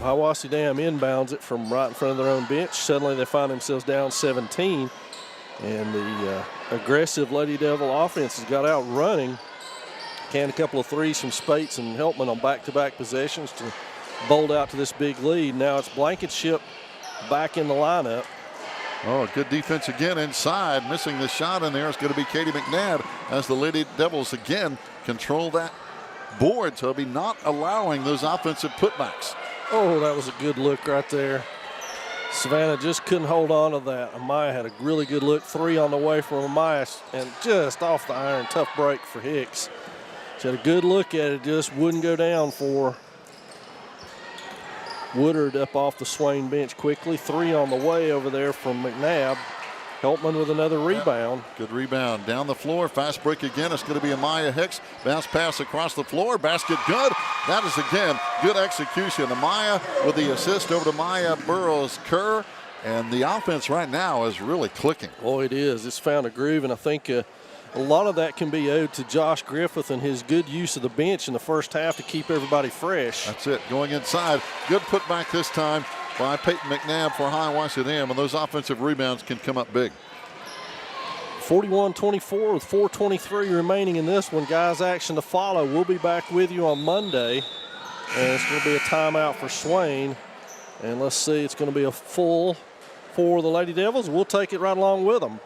Hiwassee Dam inbounds it from right in front of their own bench. Suddenly they find themselves down 17. And the aggressive Lady Devil offense has got out running. Canned a couple of threes from Spates and Heltman on back-to-back possessions to bolt out to this big lead. Now it's Blankenship back in the lineup. Oh, good defense again inside. Missing the shot in there is going to be Katie McNabb as the Lady Devils again control that board. So be not allowing those offensive putbacks. Oh, that was a good look right there. Savannah just couldn't hold on to that. Amaya had a really good look. 3 on the way from Amaya and just off the iron. Tough break for Hicks. She had a good look at it, just wouldn't go down for Woodard up off the Swain bench quickly. 3 on the way over there from McNabb. Heltman with another rebound. Good rebound. Down the floor. Fast break again. It's going to be Amaya Hicks. Bounce pass across the floor. Basket good. That is again good execution. Amaya with the assist over to Maya Burrows-Kerr. And the offense right now is really clicking. Oh, it is. It's found a groove, and I think a lot of that can be owed to Josh Griffith and his good use of the bench in the first half to keep everybody fresh. That's it. Going inside. Good putback this time by Peyton McNabb for Hiwassee Dam, and those offensive rebounds can come up big. 41-24 with 4:23 remaining in this one. Guys, action to follow. We'll be back with you on Monday, and it's going to be a timeout for Swain. And let's see, it's going to be a full for the Lady Devils. We'll take it right along with them.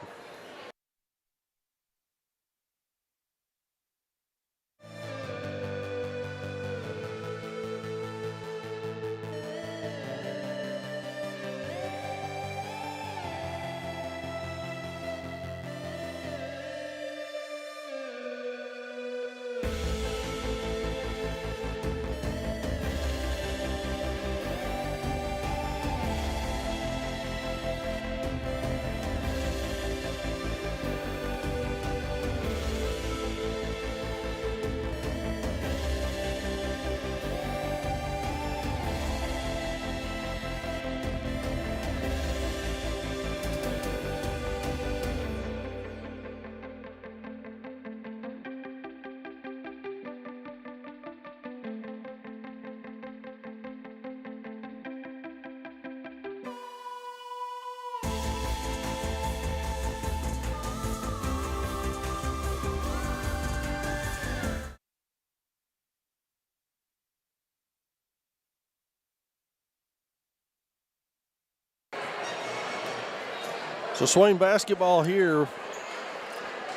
So Swain basketball here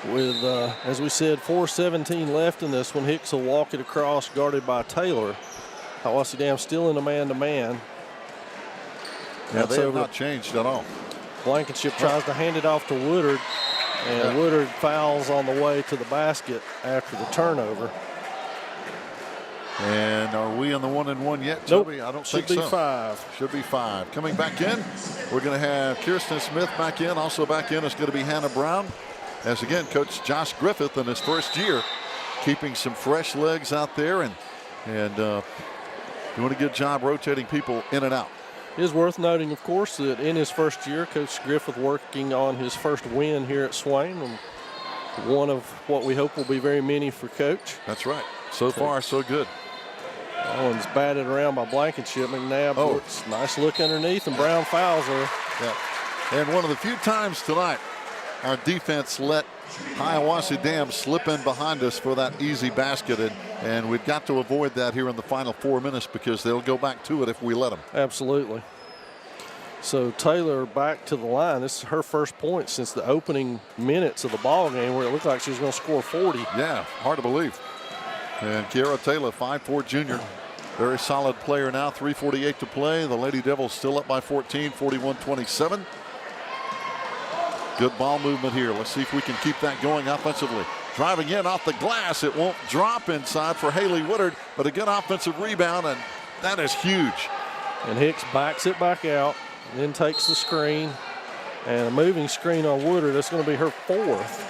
with, as we said, 4:17 left in this one. Hicks will walk it across, guarded by Taylor. Hiwassee Dam still in a man-to-man. Yeah, they have not changed at all. Blankenship tries to hand it off to Woodard, and Woodard fouls on the way to the basket after the turnover. And are we on the 1-and-1 yet, Nope. Toby? I don't think so. Should be 5. Should be 5. Coming back in, we're going to have Kirsten Smith back in. Also back in is going to be Hannah Brown. As again, Coach Josh Griffith in his first year, keeping some fresh legs out there and doing a good job rotating people in and out. It is worth noting, of course, that in his first year, Coach Griffith working on his first win here at Swain, and one of what we hope will be very many for Coach. That's right. So far, so good. That one's batted around by Blankenship. McNabb works. Nice look underneath, and Brown fouls her. Yeah. And one of the few times tonight our defense let Hiwassee Dam slip in behind us for that easy basket, and we've got to avoid that here in the final 4 minutes because they'll go back to it if we let them. Absolutely. So Taylor back to the line. This is her first point since the opening minutes of the ball game, where it looked like she was going to score 40. Yeah, hard to believe. And Kiara Taylor, 5'4" junior, very solid player now. 3:48 to play. The Lady Devils still up by 14, 41-27. Good ball movement here. Let's see if we can keep that going offensively. Driving in off the glass. It won't drop inside for Haley Woodard, but a good offensive rebound, and that is huge. And Hicks backs it back out, then takes the screen, and a moving screen on Woodard. That's going to be her 4th.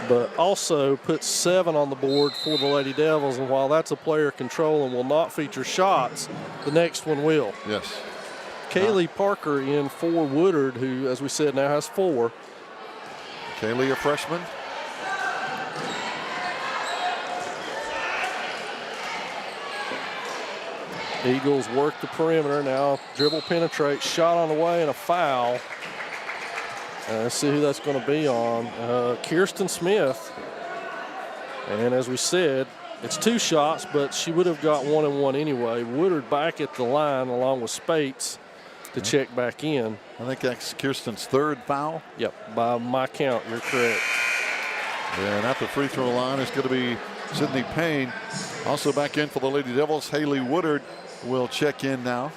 But also puts 7 on the board for the Lady Devils. And while that's a player control and will not feature shots, the next one will. Yes. Kaylee Parker in for Woodard, who, as we said, now has 4. Kaylee, a freshman. Eagles work the perimeter now. Dribble penetrates, shot on the way, and a foul. Let's see who that's going to be on. Kirsten Smith. And as we said, it's 2 shots, but she would have got 1 and 1 anyway. Woodard back at the line along with Spates to check back in. I think that's Kirsten's 3rd foul. Yep, by my count, you're correct. And at the free throw line is going to be Sydney Payne. Also back in for the Lady Devils, Haley Woodard will check in now.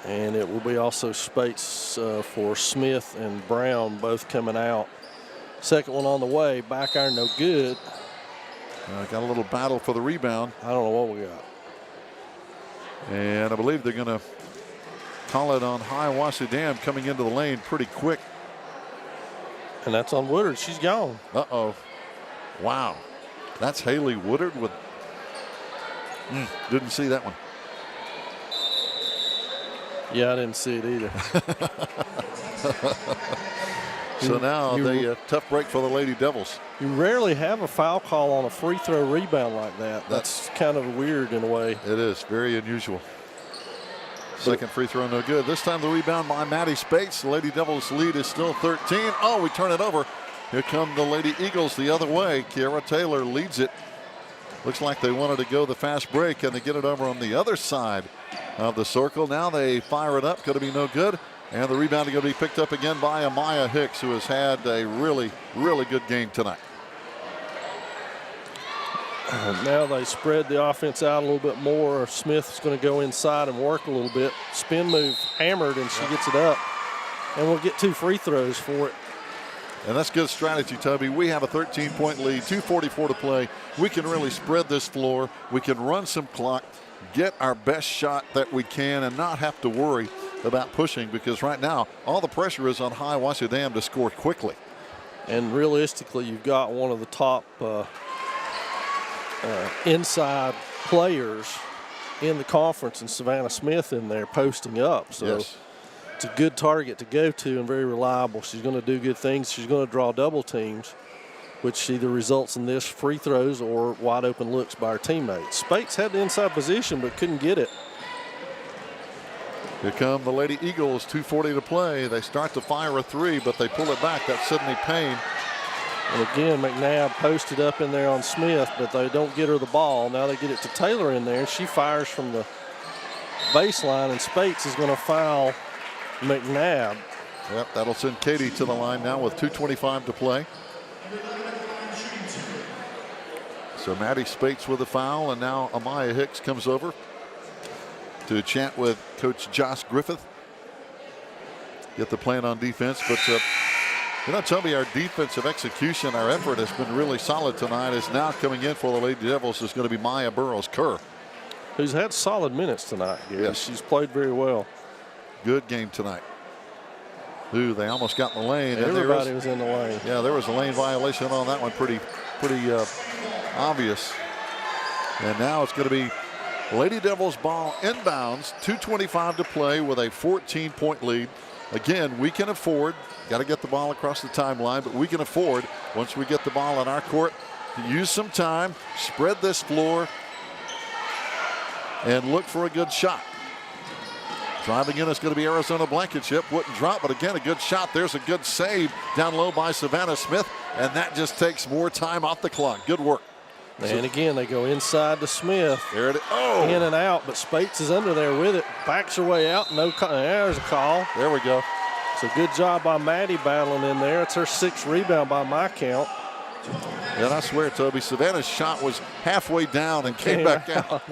And it will be also Spates for Smith and Brown both coming out. Second one on the way, back iron no good. Got a little battle for the rebound. I don't know what we got. And I believe they're going to call it on Hiwassee Dam coming into the lane pretty quick. And that's on Woodard. She's gone. Uh-oh. Wow. That's Haley Woodard with. Didn't see that one. Yeah, I didn't see it either. So now a tough break for the Lady Devils. You rarely have a foul call on a free throw rebound like that. That's kind of weird in a way. It is very unusual. Second free throw, no good. This time the rebound by Maddie Spates. The Lady Devils lead is still 13. Oh, we turn it over. Here come the Lady Eagles the other way. Kiara Taylor leads it. Looks like they wanted to go the fast break, and they get it over on the other side of the circle. Now they fire it up. Going to be no good. And the rebound is going to be picked up again by Amaya Hicks, who has had a really, really good game tonight. Now they spread the offense out a little bit more. Smith's going to go inside and work a little bit. Spin move hammered, and she gets it up. And we'll get 2 free throws for it. And that's good strategy, Toby. We have a 13-point lead, 2:44 to play. We can really spread this floor. We can run some clock, get our best shot that we can, and not have to worry about pushing, because right now all the pressure is on Hiwassee Dam to score quickly. And realistically, you've got one of the top inside players in the conference, and Savannah Smith in there posting up. So yes, it's a good target to go to and very reliable. She's going to do good things. She's going to draw double teams, which either results in this free throws or wide open looks by her teammates. Spates had the inside position but couldn't get it. Here come the Lady Eagles, 2:40 to play. They start to fire a 3, but they pull it back. That's Sydney Payne. And again, McNabb posted up in there on Smith, but they don't get her the ball. Now they get it to Taylor in there, and she fires from the baseline, and Spates is going to foul McNabb. Yep, that'll send Katie to the line now with 2:25 to play. So Maddie Spates with a foul, and now Amaya Hicks comes over to chat with Coach Josh Griffith. Get the plan on defense, but Toby, our defensive execution, our effort has been really solid tonight. Is now coming in for the Lady Devils is going to be Maya Burrows-Kerr, who's had solid minutes tonight. Yes, she's played very well. Good game tonight. Ooh, they almost got in the lane. Everybody was in the lane. Yeah, there was a lane violation on that one, pretty obvious. And now it's going to be Lady Devils ball inbounds, 2:25 to play with a 14-point lead. Again, we can afford, got to get the ball across the timeline, but we can afford, once we get the ball in our court, to use some time, spread this floor, and look for a good shot. Driving in is going to be Arizona Blankenship. Wouldn't drop, but again, a good shot. There's a good save down low by Savannah Smith, and that just takes more time off the clock. Good work. And again, they go inside to Smith. There it is. Oh! In and out, but Spates is under there with it. Backs her way out. No call. There's a call. There we go. So good job by Maddie battling in there. It's her 6th rebound by my count. And I swear, Toby, Savannah's shot was halfway down and came back out.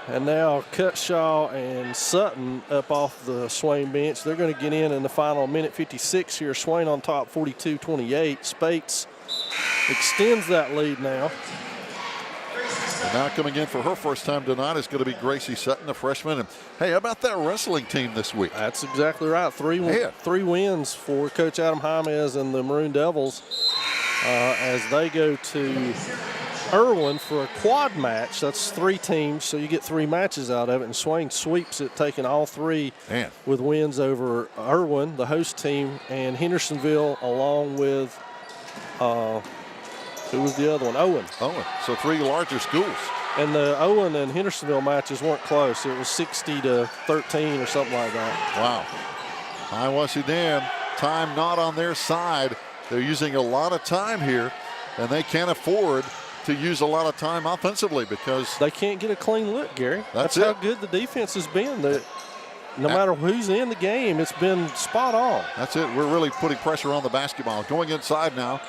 And now Cutshaw and Sutton up off the Swain bench. They're going to get in the final minute 56 here. Swain on top, 42-28. Spates extends that lead now. And now coming in for her first time tonight is going to be Gracie Sutton, a freshman. And hey, how about that wrestling team this week? That's exactly right. Three wins for Coach Adam James and the Maroon Devils as they go to Irwin for a quad match. That's 3 teams, so you get 3 matches out of it. And Swain sweeps it, taking all 3 with wins over Irwin, the host team, and Hendersonville, along with who was the other one? Owen. So 3 larger schools. And the Owen and Hendersonville matches weren't close. It was 60-13 or something like that. Wow. Hiwassee Dam, time not on their side. They're using a lot of time here and they can't afford to use a lot of time offensively because they can't get a clean look, Gary. That's how good the defense has been. That no matter who's in the game, it's been spot on. That's it. We're really putting pressure on the basketball. Going inside now.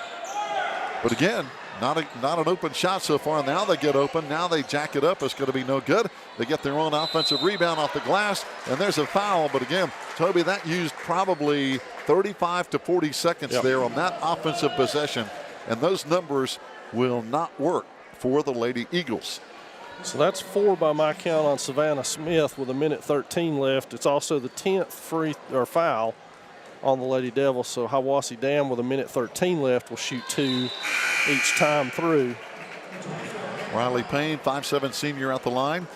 But again, not an open shot so far. Now they get open. Now they jack it up. It's going to be no good. They get their own offensive rebound off the glass, and there's a foul. But again, Toby, that used probably 35 to 40 seconds there on that offensive possession. And those numbers will not work for the Lady Eagles. So that's 4 by my count on Savannah Smith with 1:13 left. It's also the 10th foul on the Lady Devils. So Hiwassee Dam with 1:13 left will shoot 2 each time through. Riley Payne, 5'7" senior at the line.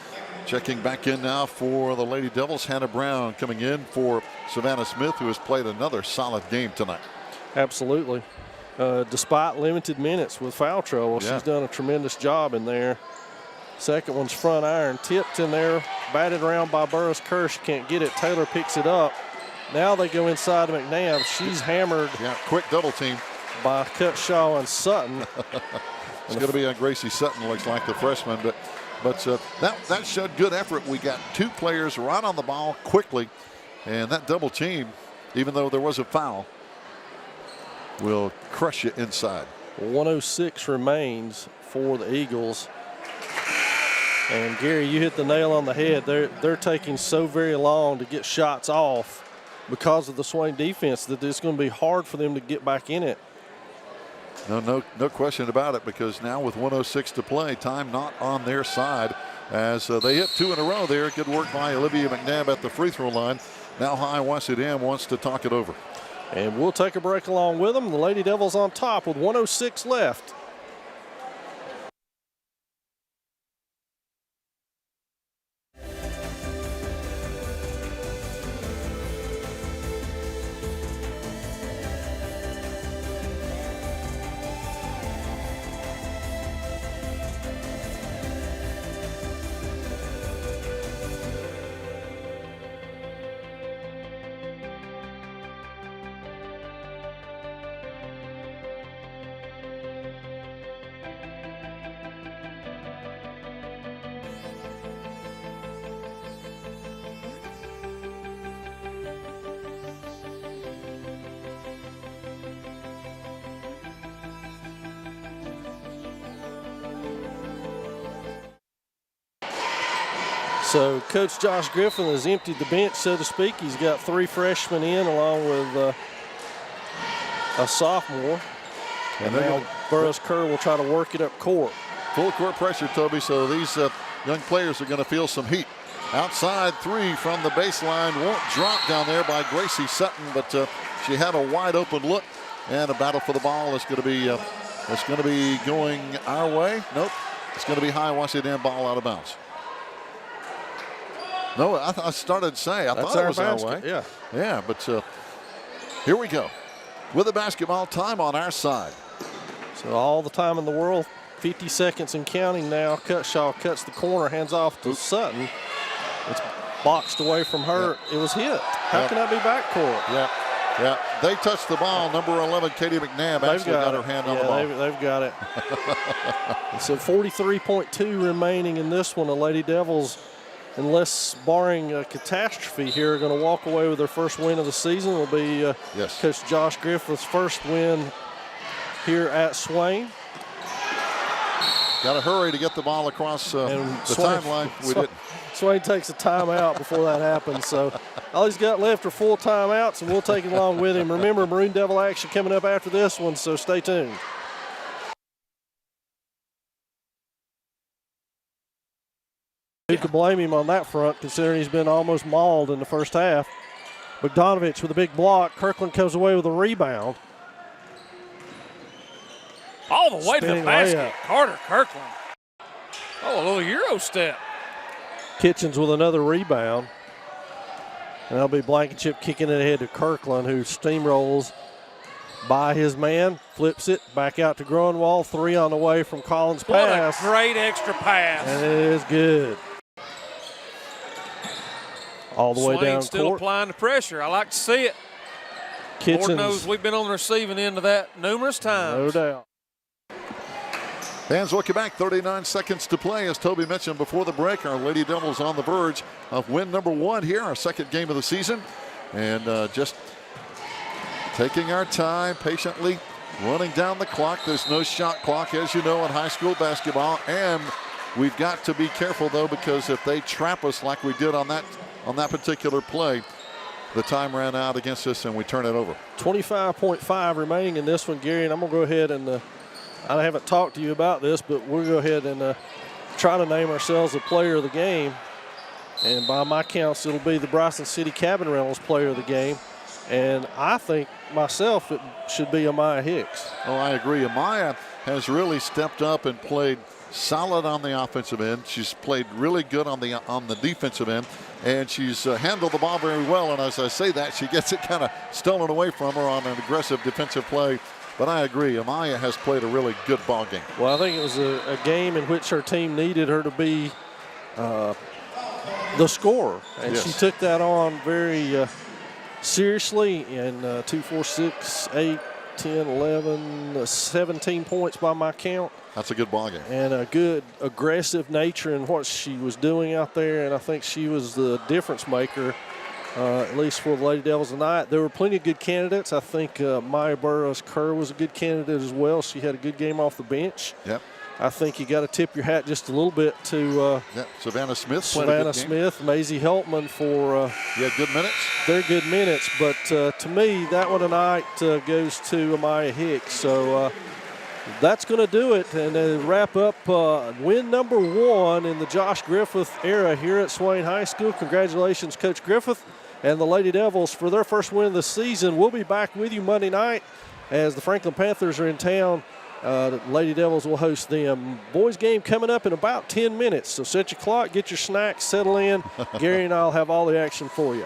Checking back in now for the Lady Devils. Hannah Brown coming in for Savannah Smith, who has played another solid game tonight. Absolutely. Despite limited minutes with foul trouble, she's done a tremendous job in there. Second one's front iron, tipped in there, batted around by Burris Kerr. She can't get it. Taylor picks it up. Now they go inside to McNabb. She's hammered. Quick double team by Cutshaw and Sutton. It's going to be on Gracie Sutton, looks like the freshman, but that showed good effort. We got 2 players right on the ball quickly, and that double team, even though there was a foul, will crush you inside. 1:06 remains for the Eagles. And Gary, you hit the nail on the head. They're taking so very long to get shots off because of the Swain defense that it's going to be hard for them to get back in it. No question about it, because now with 1:06 to play, time not on their side as they hit 2 in a row there. Good work by Olivia McNabb at the free throw line. Now Hiwassee Dam wants to talk it over. And we'll take a break along with them. The Lady Devils on top with 1:06 left. So Coach Josh Griffin has emptied the bench, so to speak. He's got 3 freshmen in along with a sophomore. And now Burris Kerr will try to work it up court. Full court pressure, Toby, so these young players are going to feel some heat. Outside 3 from the baseline, won't drop down there by Gracie Sutton, but she had a wide open look, and a battle for the ball is going to be going our way. Nope, it's going to be Hiwassee Dam ball out of bounds. No, I started to say I thought it was our way. Yeah, but here we go with the basketball, time on our side. So all the time in the world, 50 seconds and counting now. Cutshaw cuts the corner, hands off to Sutton. It's boxed away from her. It was hit. How can that be backcourt? Yeah. They touched the ball. Number 11, Katie McNabb, actually got her hand on the ball. They've got it. So 43.2 remaining in this one. The Lady Devils, unless barring a catastrophe here, are going to walk away with their first win of the season. Will be Coach Josh Griffith's first win here at Swain. Got to hurry to get the ball across the timeline. We didn't. Swain takes a timeout before that happens. So all he's got left are full timeouts, and we'll take it along with him. Remember, Maroon Devil action coming up after this one, so stay tuned. Who could blame him on that front, considering he's been almost mauled in the first half. Bogdanovich with a big block. Kirkland comes away with a rebound. All the way to the basket. Layup. Carter Kirkland. Oh, a little Euro step. Kitchens with another rebound. And that'll be Blankenship kicking it ahead to Kirkland, who steamrolls by his man, flips it back out to Groenwald. 3 on the way from Collins' pass. What a great extra pass. And it is good. All the way down court. Still applying the pressure. I like to see it. Kitchens. Lord knows we've been on the receiving end of that numerous times. No doubt. Fans, welcome back. 39 seconds to play. As Toby mentioned before the break, our Lady Devils on the verge of win number 1 here, our second game of the season. And just taking our time, patiently running down the clock. There's no shot clock, as you know, in high school basketball. And we've got to be careful, though, because if they trap us like we did on that particular play, the time ran out against us and we turn it over. 25.5 remaining in this one, Gary, and I'm going to go ahead and I haven't talked to you about this, but we'll go ahead and try to name ourselves the player of the game. And by my counts, it'll be the Bryson City Cabin Rentals player of the game. And I think myself it should be Amaya Hicks. Oh, I agree. Amaya has really stepped up and played solid on the offensive end. She's played really good on the defensive end, and she's handled the ball very well. And as I say that, she gets it kind of stolen away from her on an aggressive defensive play. But I agree, Amaya has played a really good ball game. Well, I think it was a game in which her team needed her to be the scorer, and yes, she took that on very seriously. And 2, 4, 6, 8, 10, 11, 17 points by my count. That's a good ball game. And a good aggressive nature in what she was doing out there, and I think she was the difference maker. At least for the Lady Devils tonight. There were plenty of good candidates. I think Maya Burroughs-Kerr was a good candidate as well. She had a good game off the bench. Yep. I think you got to tip your hat just a little bit to Savannah Smith. Savannah Smith, Maisie Heltman for good minutes. Their good minutes. But to me, that one tonight goes to Amaya Hicks. So that's going to do it, and wrap up win number 1 in the Josh Griffith era here at Swain High School. Congratulations, Coach Griffith and the Lady Devils for their first win of the season. We'll be back with you Monday night as the Franklin Panthers are in town. The Lady Devils will host them. Boys game coming up in about 10 minutes, so set your clock, get your snacks, settle in. Gary and I will have all the action for you.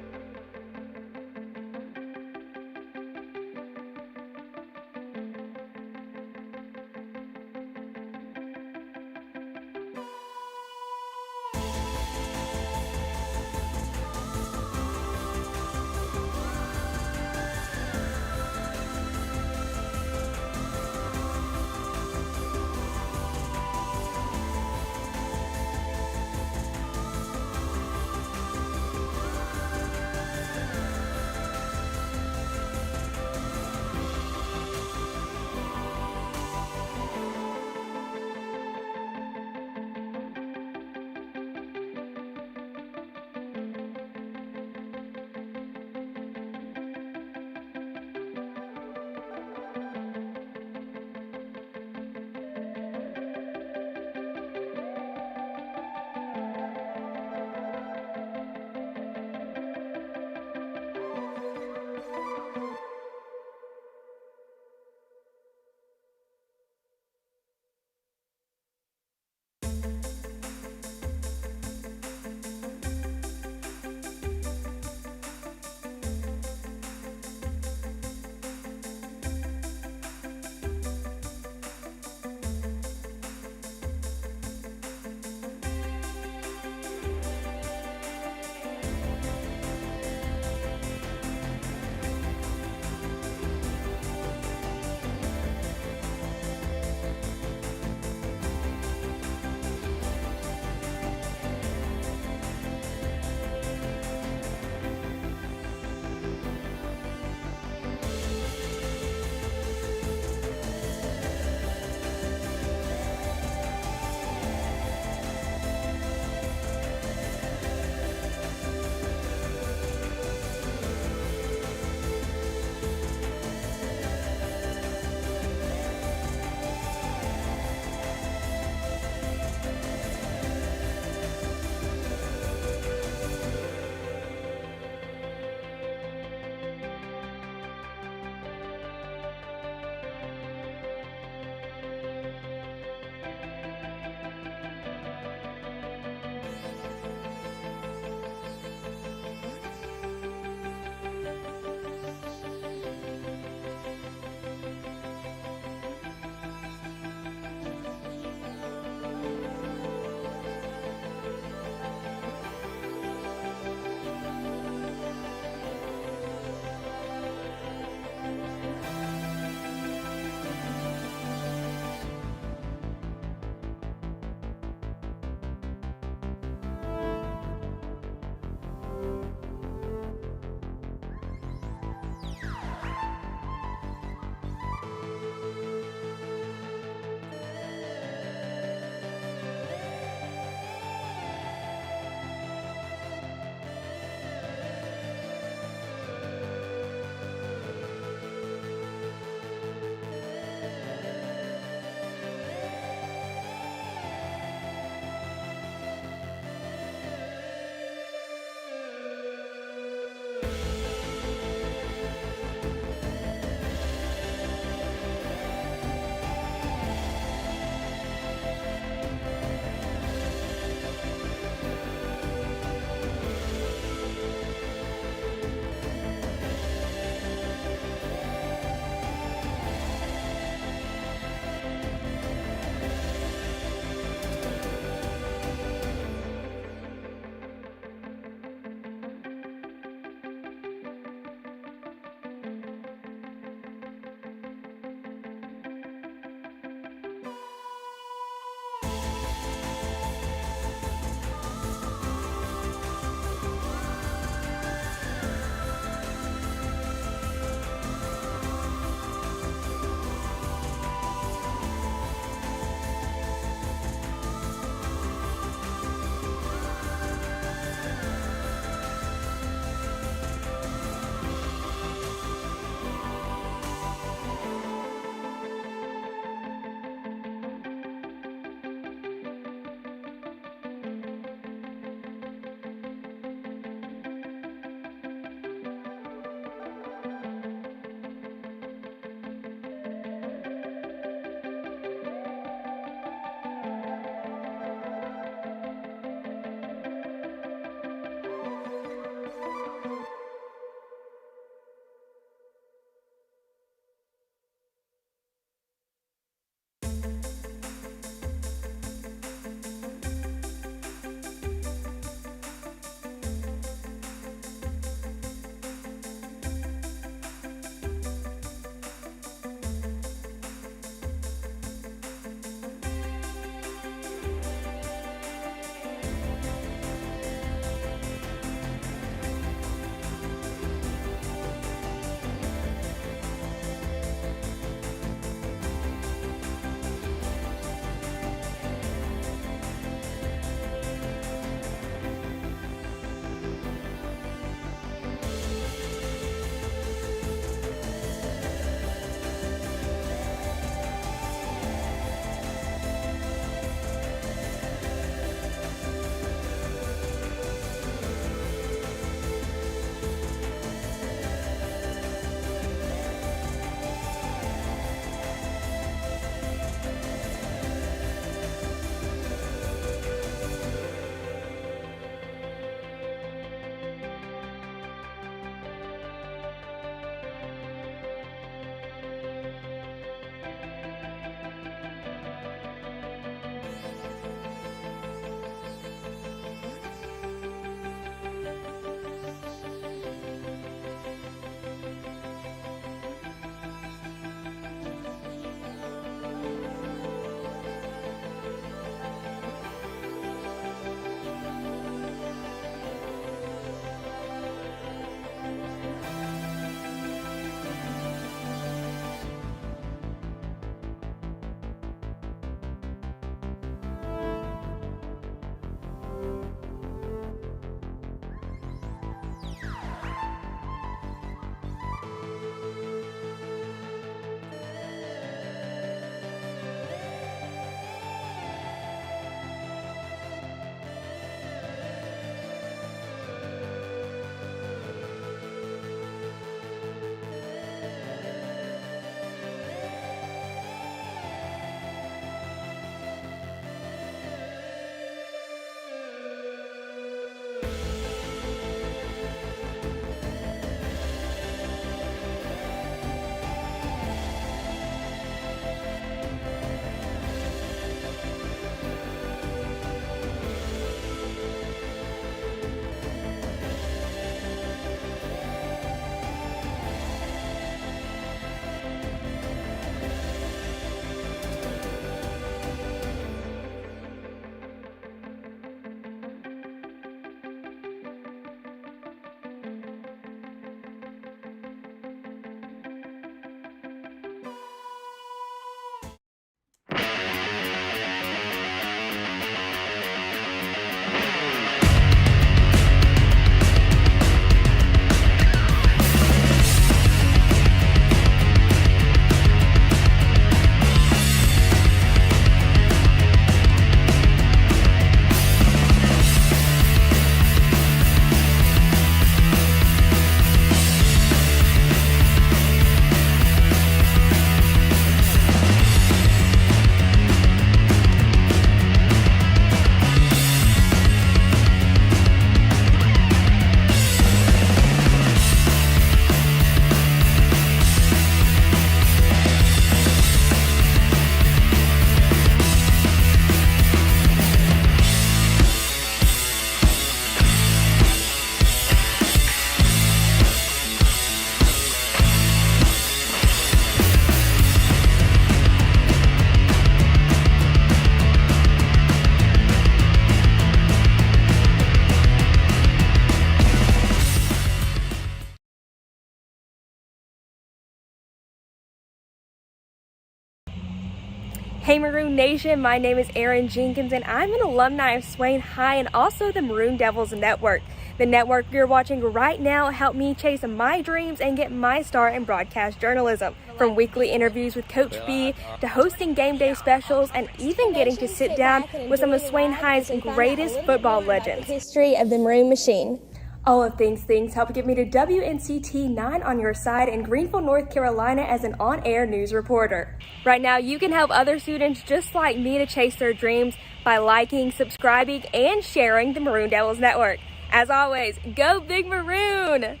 Hey Maroon Nation, my name is Erin Jenkins and I'm an alumni of Swain High and also the Maroon Devils Network. The network you're watching right now helped me chase my dreams and get my start in broadcast journalism. From weekly interviews with Coach B to hosting game day specials and even getting to sit down with some of Swain High's greatest football legends. History of the Maroon Machine. All of things help get me to WNCT 9 on your side in Greenville, North Carolina as an on-air news reporter. Right now, you can help other students just like me to chase their dreams by liking, subscribing, and sharing the Maroon Devils Network. As always, go Big Maroon!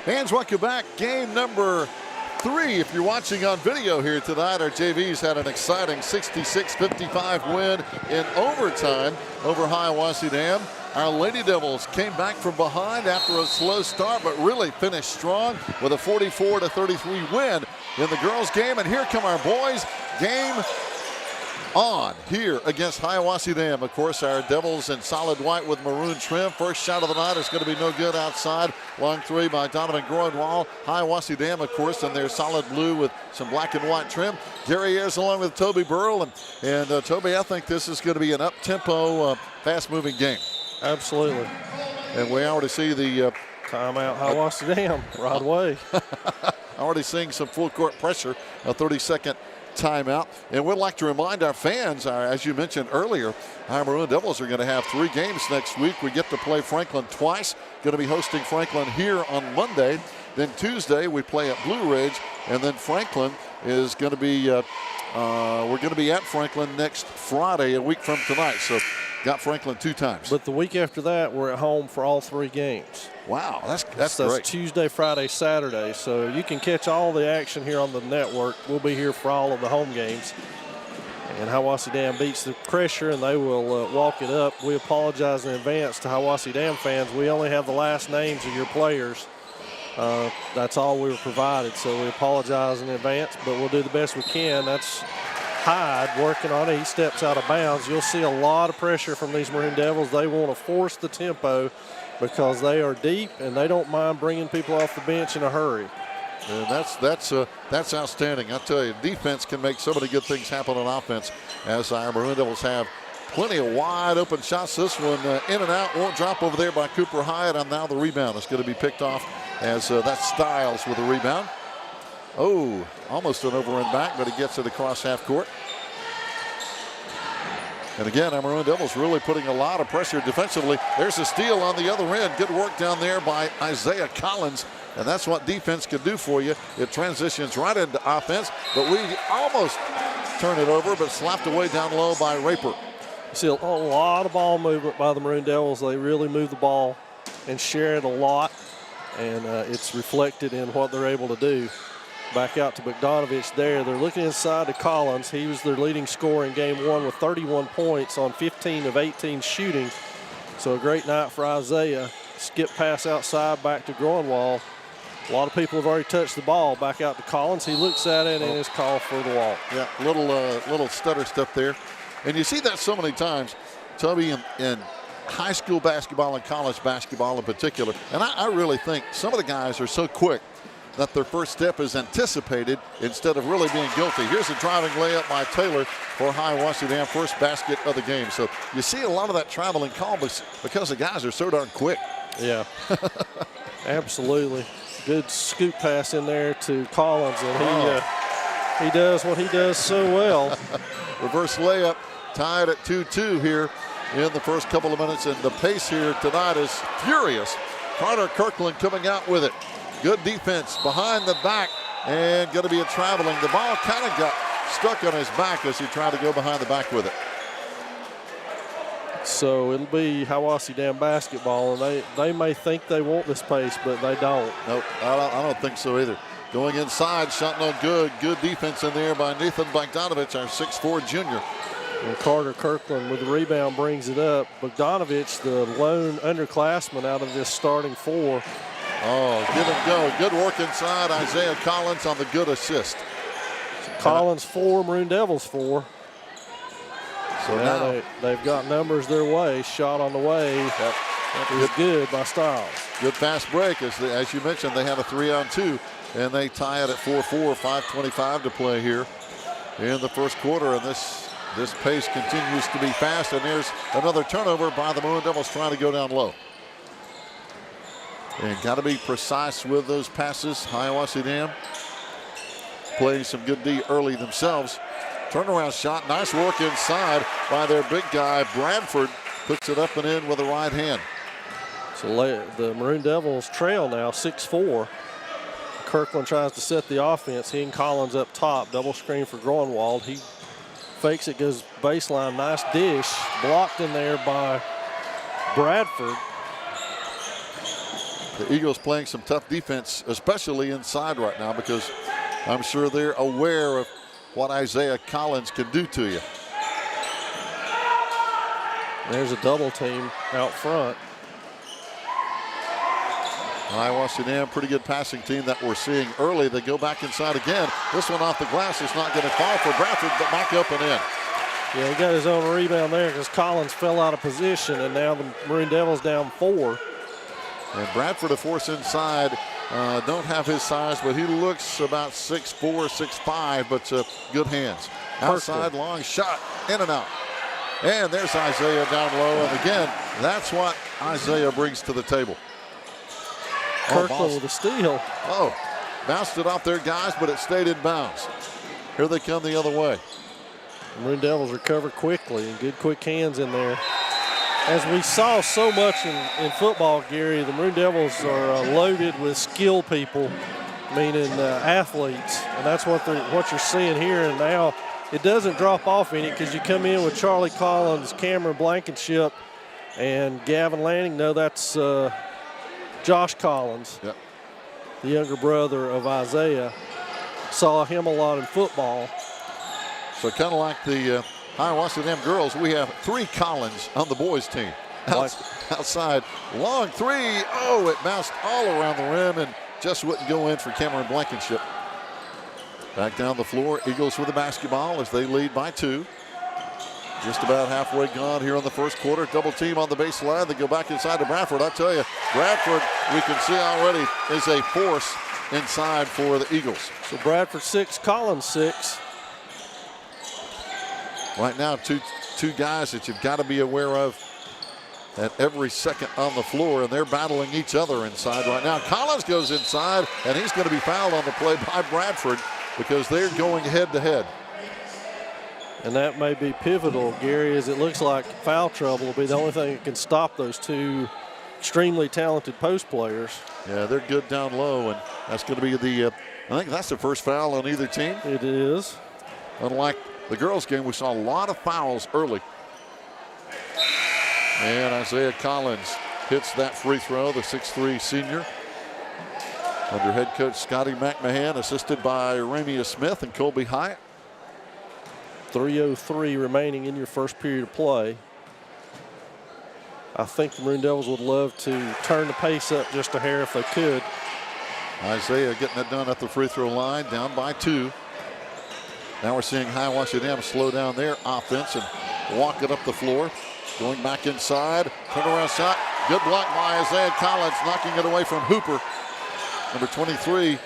Fans, welcome back. Game number 3. If you're watching on video here tonight, our JVs had an exciting 66-55 win in overtime over Hiwassee Dam. Our Lady Devils came back from behind after a slow start, but really finished strong with a 44-33 win in the girls' game. And here come our boys. Game on here against Hiwassee Dam. Of course, our Devils in solid white with maroon trim. First shot of the night is going to be no good outside. Long three by Donovan Groenwald. Hiwassee Dam, of course, in their solid blue with some black and white trim. Gary Ayers along with Toby Burrell. And Toby, I think this is going to be an up-tempo, fast-moving game. Absolutely. And we already see the timeout Hiwassee Dam right away. Already seeing some full-court pressure, a 30-second timeout. And we'd like to remind our fans, as you mentioned earlier, our Maroon Devils are going to have 3 games next week. We get to play Franklin twice. Going to be hosting Franklin here on Monday. Then Tuesday we play at Blue Ridge, and then Franklin is going to be we're going to be at Franklin next Friday, a week from tonight. So got Franklin 2 times. But the week after that, we're at home for all 3 games. Wow, that's great. Tuesday, Friday, Saturday. So you can catch all the action here on the network. We'll be here for all of the home games. And Hiwassee Dam beats the pressure, and they will walk it up. We apologize in advance to Hiwassee Dam fans. We only have the last names of your players. That's all we were provided, so we apologize in advance, but we'll do the best we can. That's Hyde working on it. He steps out of bounds. You'll see a lot of pressure from these Maroon Devils. They want to force the tempo because they are deep, and they don't mind bringing people off the bench in a hurry. And that's outstanding. I tell you, defense can make so many good things happen on offense, as our Maroon Devils have plenty of wide open shots. This one in and out, won't drop over there by Cooper Hyatt, and now the rebound is going to be picked off as that's Stiles with the rebound. Oh, almost an over and back, but he gets it across half court. And again, our Maroon Devils really putting a lot of pressure defensively. There's a steal on the other end. Good work down there by Isaiah Collins. And that's what defense can do for you. It transitions right into offense, but we almost turn it over, but slapped away down low by Raper. You see a lot of ball movement by the Maroon Devils. They really move the ball and share it a lot, and it's reflected in what they're able to do. Back out to Bogdanovich there. They're looking inside to Collins. He was their leading scorer in game 1 with 31 points on 15 of 18 shooting. So a great night for Isaiah. Skip pass outside back to Groenwald. A lot of people have already touched the ball. Back out to Collins. He looks at it and is called for the walk. Yeah, little stutter step there. And you see that so many times, Toby, in high school basketball and college basketball in particular. And I really think some of the guys are so quick that their first step is anticipated instead of really being guilty. Here's a driving layup by Taylor for Hiwassee Dam, first basket of the game. So you see a lot of that traveling call because the guys are so darn quick. Yeah, absolutely. Good scoop pass in there to Collins, and he does what he does so well. Reverse layup, tied at 2-2 here in the first couple of minutes, and the pace here tonight is furious. Carter Kirkland coming out with it. Good defense behind the back, and going to be a traveling. The ball kind of got stuck on his back as he tried to go behind the back with it. So it'll be Hiwassee Dam basketball, and they may think they want this pace, but they don't. Nope, I don't think so either. Going inside, shot no good. Good defense in there by Nathan Bogdanovich, our 6'4" junior. And Carter Kirkland with the rebound brings it up. Bogdanovich, the lone underclassman out of this starting four. Oh, give and go. Good work inside. Isaiah Collins on the good assist. Collins 4, Maroon Devils 4. So now they've got numbers their way. Shot on the way. Yep. That is good by Styles. Good fast break. As you mentioned, they had a 3-on-2, and they tie it at 4-4, 5:25 to play here in the first quarter. And this pace continues to be fast, and there's another turnover by the Maroon Devils trying to go down low. And got to be precise with those passes. Hiwassee Dam playing some good D early themselves. Turnaround shot, nice work inside by their big guy. Bradford puts it up and in with the right hand. So the Maroon Devils trail now 6-4. Kirkland tries to set the offense. He and Collins up top, double screen for Groenwald. He fakes it, goes baseline, nice dish, blocked in there by Bradford. The Eagles playing some tough defense, especially inside right now, because I'm sure they're aware of what Isaiah Collins can do to you. There's a double team out front. Hiwassee Dam, pretty good passing team that we're seeing early. They go back inside again. This one off the glass is not going to fall for Bradford, but back up and in. Yeah, he got his own rebound there because Collins fell out of position, and now the Maroon Devils down 4. And Bradford, a force inside. Don't have his size, but he looks about 6'4", 6'5", but good hands. Outside, long shot, in and out. And there's Isaiah down low, and again, that's what Isaiah brings to the table. Kirkland with a steal. Oh, bounced it off their guys, but it stayed in bounds. Here they come the other way. Maroon Devils recover quickly, and good quick hands in there. As we saw so much in football, Gary, the Maroon Devils are loaded with skill people, meaning athletes, and that's what you're seeing here. And now it doesn't drop off any because you come in with Charlie Collins, Cameron Blankenship, and Gavin Lanning. No, that's Josh Collins, yep, the younger brother of Isaiah. Saw him a lot in football. So kind of like the Hiwassee Dam girls, we have 3 Collins on the boys team. Outside, long 3. Oh, it bounced all around the rim and just wouldn't go in for Cameron Blankenship. Back down the floor, Eagles with the basketball as they lead by 2. Just about halfway gone here in the first quarter. Double team on the baseline. They go back inside to Bradford. I tell you, Bradford, we can see already, is a force inside for the Eagles. So Bradford 6, Collins 6. Right now, two guys that you've got to be aware of at every second on the floor, and they're battling each other inside right now. Collins goes inside, and he's going to be fouled on the play by Bradford because they're going head-to-head. And that may be pivotal, Gary, as it looks like foul trouble will be the only thing that can stop those 2 extremely talented post players. Yeah, they're good down low, and that's going to be the, I think that's the first foul on either team. It is. Unlike the girls' game, we saw a lot of fouls early. And Isaiah Collins hits that free throw, the 6'3" senior. Under head coach Scotty McMahon, assisted by Ramia Smith and Colby Hyatt. 3:03 remaining in your first period of play. I think the Maroon Devils would love to turn the pace up just a hair if they could. Isaiah getting it done at the free throw line, down by 2. Now we're seeing Hiwassee Dam slow down their offense and walk it up the floor. Going back inside, turnaround shot. Good block by Isaiah Collins, knocking it away from Hooper. Number 23,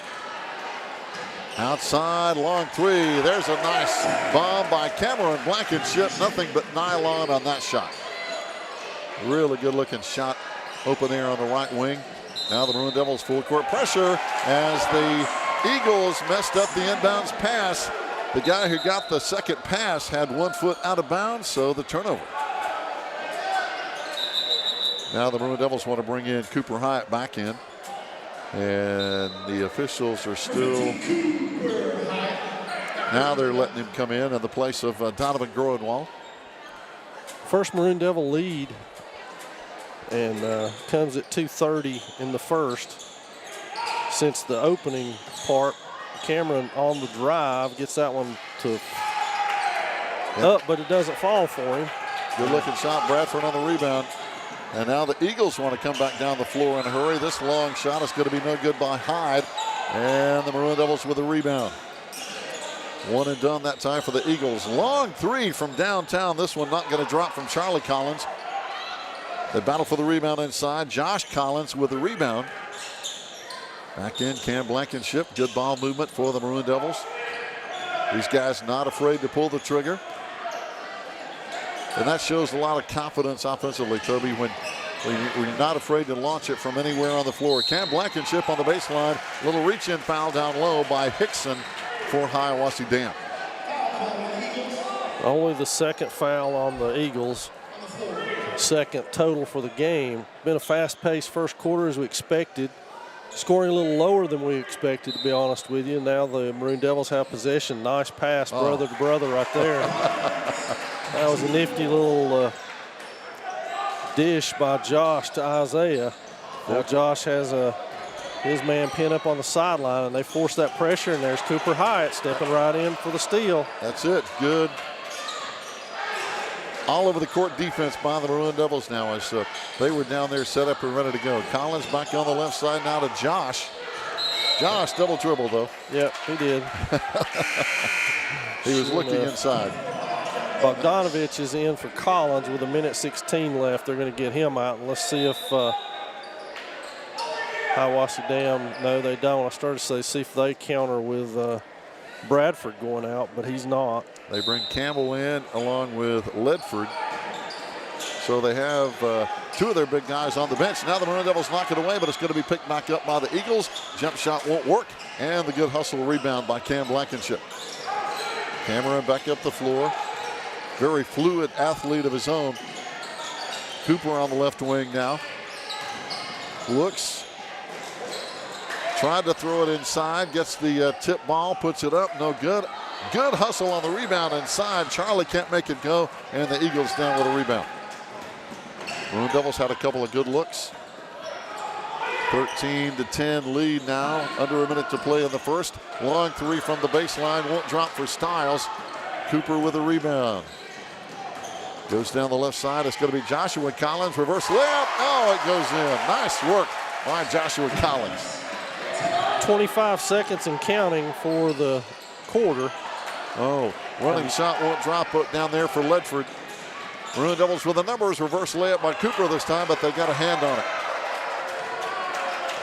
Outside, long three. There's a nice bomb by Cameron Blankenship. Nothing but nylon on that shot. Really good looking shot. Open air on the right wing. Now the Maroon Devils full court pressure as the Eagles messed up the inbounds pass. The guy who got the second pass had 1 foot out of bounds, so the turnover. Now the Maroon Devils want to bring in Cooper Hyatt back in. And the officials are still, now they're letting him come in the place of Donovan Groenwald. First Maroon Devil lead, and comes at 2:30 in the first. Since the opening part, Cameron on the drive gets that one to up, but it doesn't fall for him. Good looking shot, Bradford on the rebound. And now the Eagles want to come back down the floor in a hurry. This long shot is going to be no good by Hyde. And the Maroon Devils with a rebound. One and done that time for the Eagles. Long three from downtown. This one not going to drop from Charlie Collins. They battle for the rebound inside. Josh Collins with the rebound. Back in Cam Blankenship. Good ball movement for the Maroon Devils. These guys not afraid to pull the trigger. And that shows a lot of confidence offensively, Toby, when you're not afraid to launch it from anywhere on the floor. Cam Blankenship on the baseline. Little reach-in foul down low by Hickson for Hiwassee Dam. Only the second foul on the Eagles. Second total for the game. Been a fast-paced first quarter as we expected. Scoring a little lower than we expected, to be honest with you. Now the Maroon Devils have possession. Nice pass, brother to brother right there. That was a nifty little dish by Josh to Isaiah. Now Josh has his man pinned up on the sideline, and they force that pressure, and there's Cooper Hyatt stepping right in for the steal. That's it. Good. All over the court defense by the Maroon Devils now as they were down there set up and ready to go. Collins back on the left side now to Josh. Josh double dribble though. Yep, he did. He was looking inside. Bogdanovich is in for Collins with 1:16 left. They're going to get him out, and let's see if Hiwassee Dam. No, they don't. I started to see if they counter with Bradford going out, but he's not. They bring Campbell in along with Ledford. So they have two of their big guys on the bench. Now the Maroon Devils knock it away, but it's going to be picked back up by the Eagles. Jump shot won't work, and the good hustle rebound by Cam Blankenship. Cameron back up the floor. Very fluid athlete of his own. Cooper on the left wing now. Looks. Tried to throw it inside. Gets the tip ball. Puts it up. No good. Good hustle on the rebound inside. Charlie can't make it go. And the Eagles down with a rebound. Maroon Devils had a couple of good looks. 13-10 lead now. Under a minute to play in the first. Long three from the baseline. Won't drop for Stiles. Cooper with a rebound. Goes down the left side. It's going to be Joshua Collins. Reverse layup. Oh, it goes in. Nice work by Joshua Collins. 25 seconds and counting for the quarter. Oh, running shot won't drop down there for Ledford. Maroon Devils with the numbers. Reverse layup by Cooper this time, but they got a hand on it.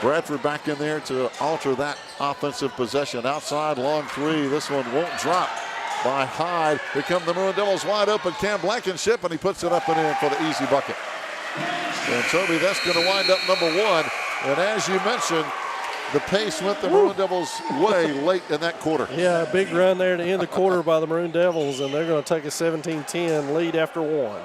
Bradford back in there to alter that offensive possession. Outside, long three. This one won't drop by Hyde. Here come the Maroon Devils wide open. Cam Blankenship, and he puts it up and in for the easy bucket. And Toby, that's going to wind up number one. And as you mentioned, the pace went the Maroon Devils' way late in that quarter. Yeah, a big run there to end the quarter by the Maroon Devils, and they're going to take a 17-10 lead after one.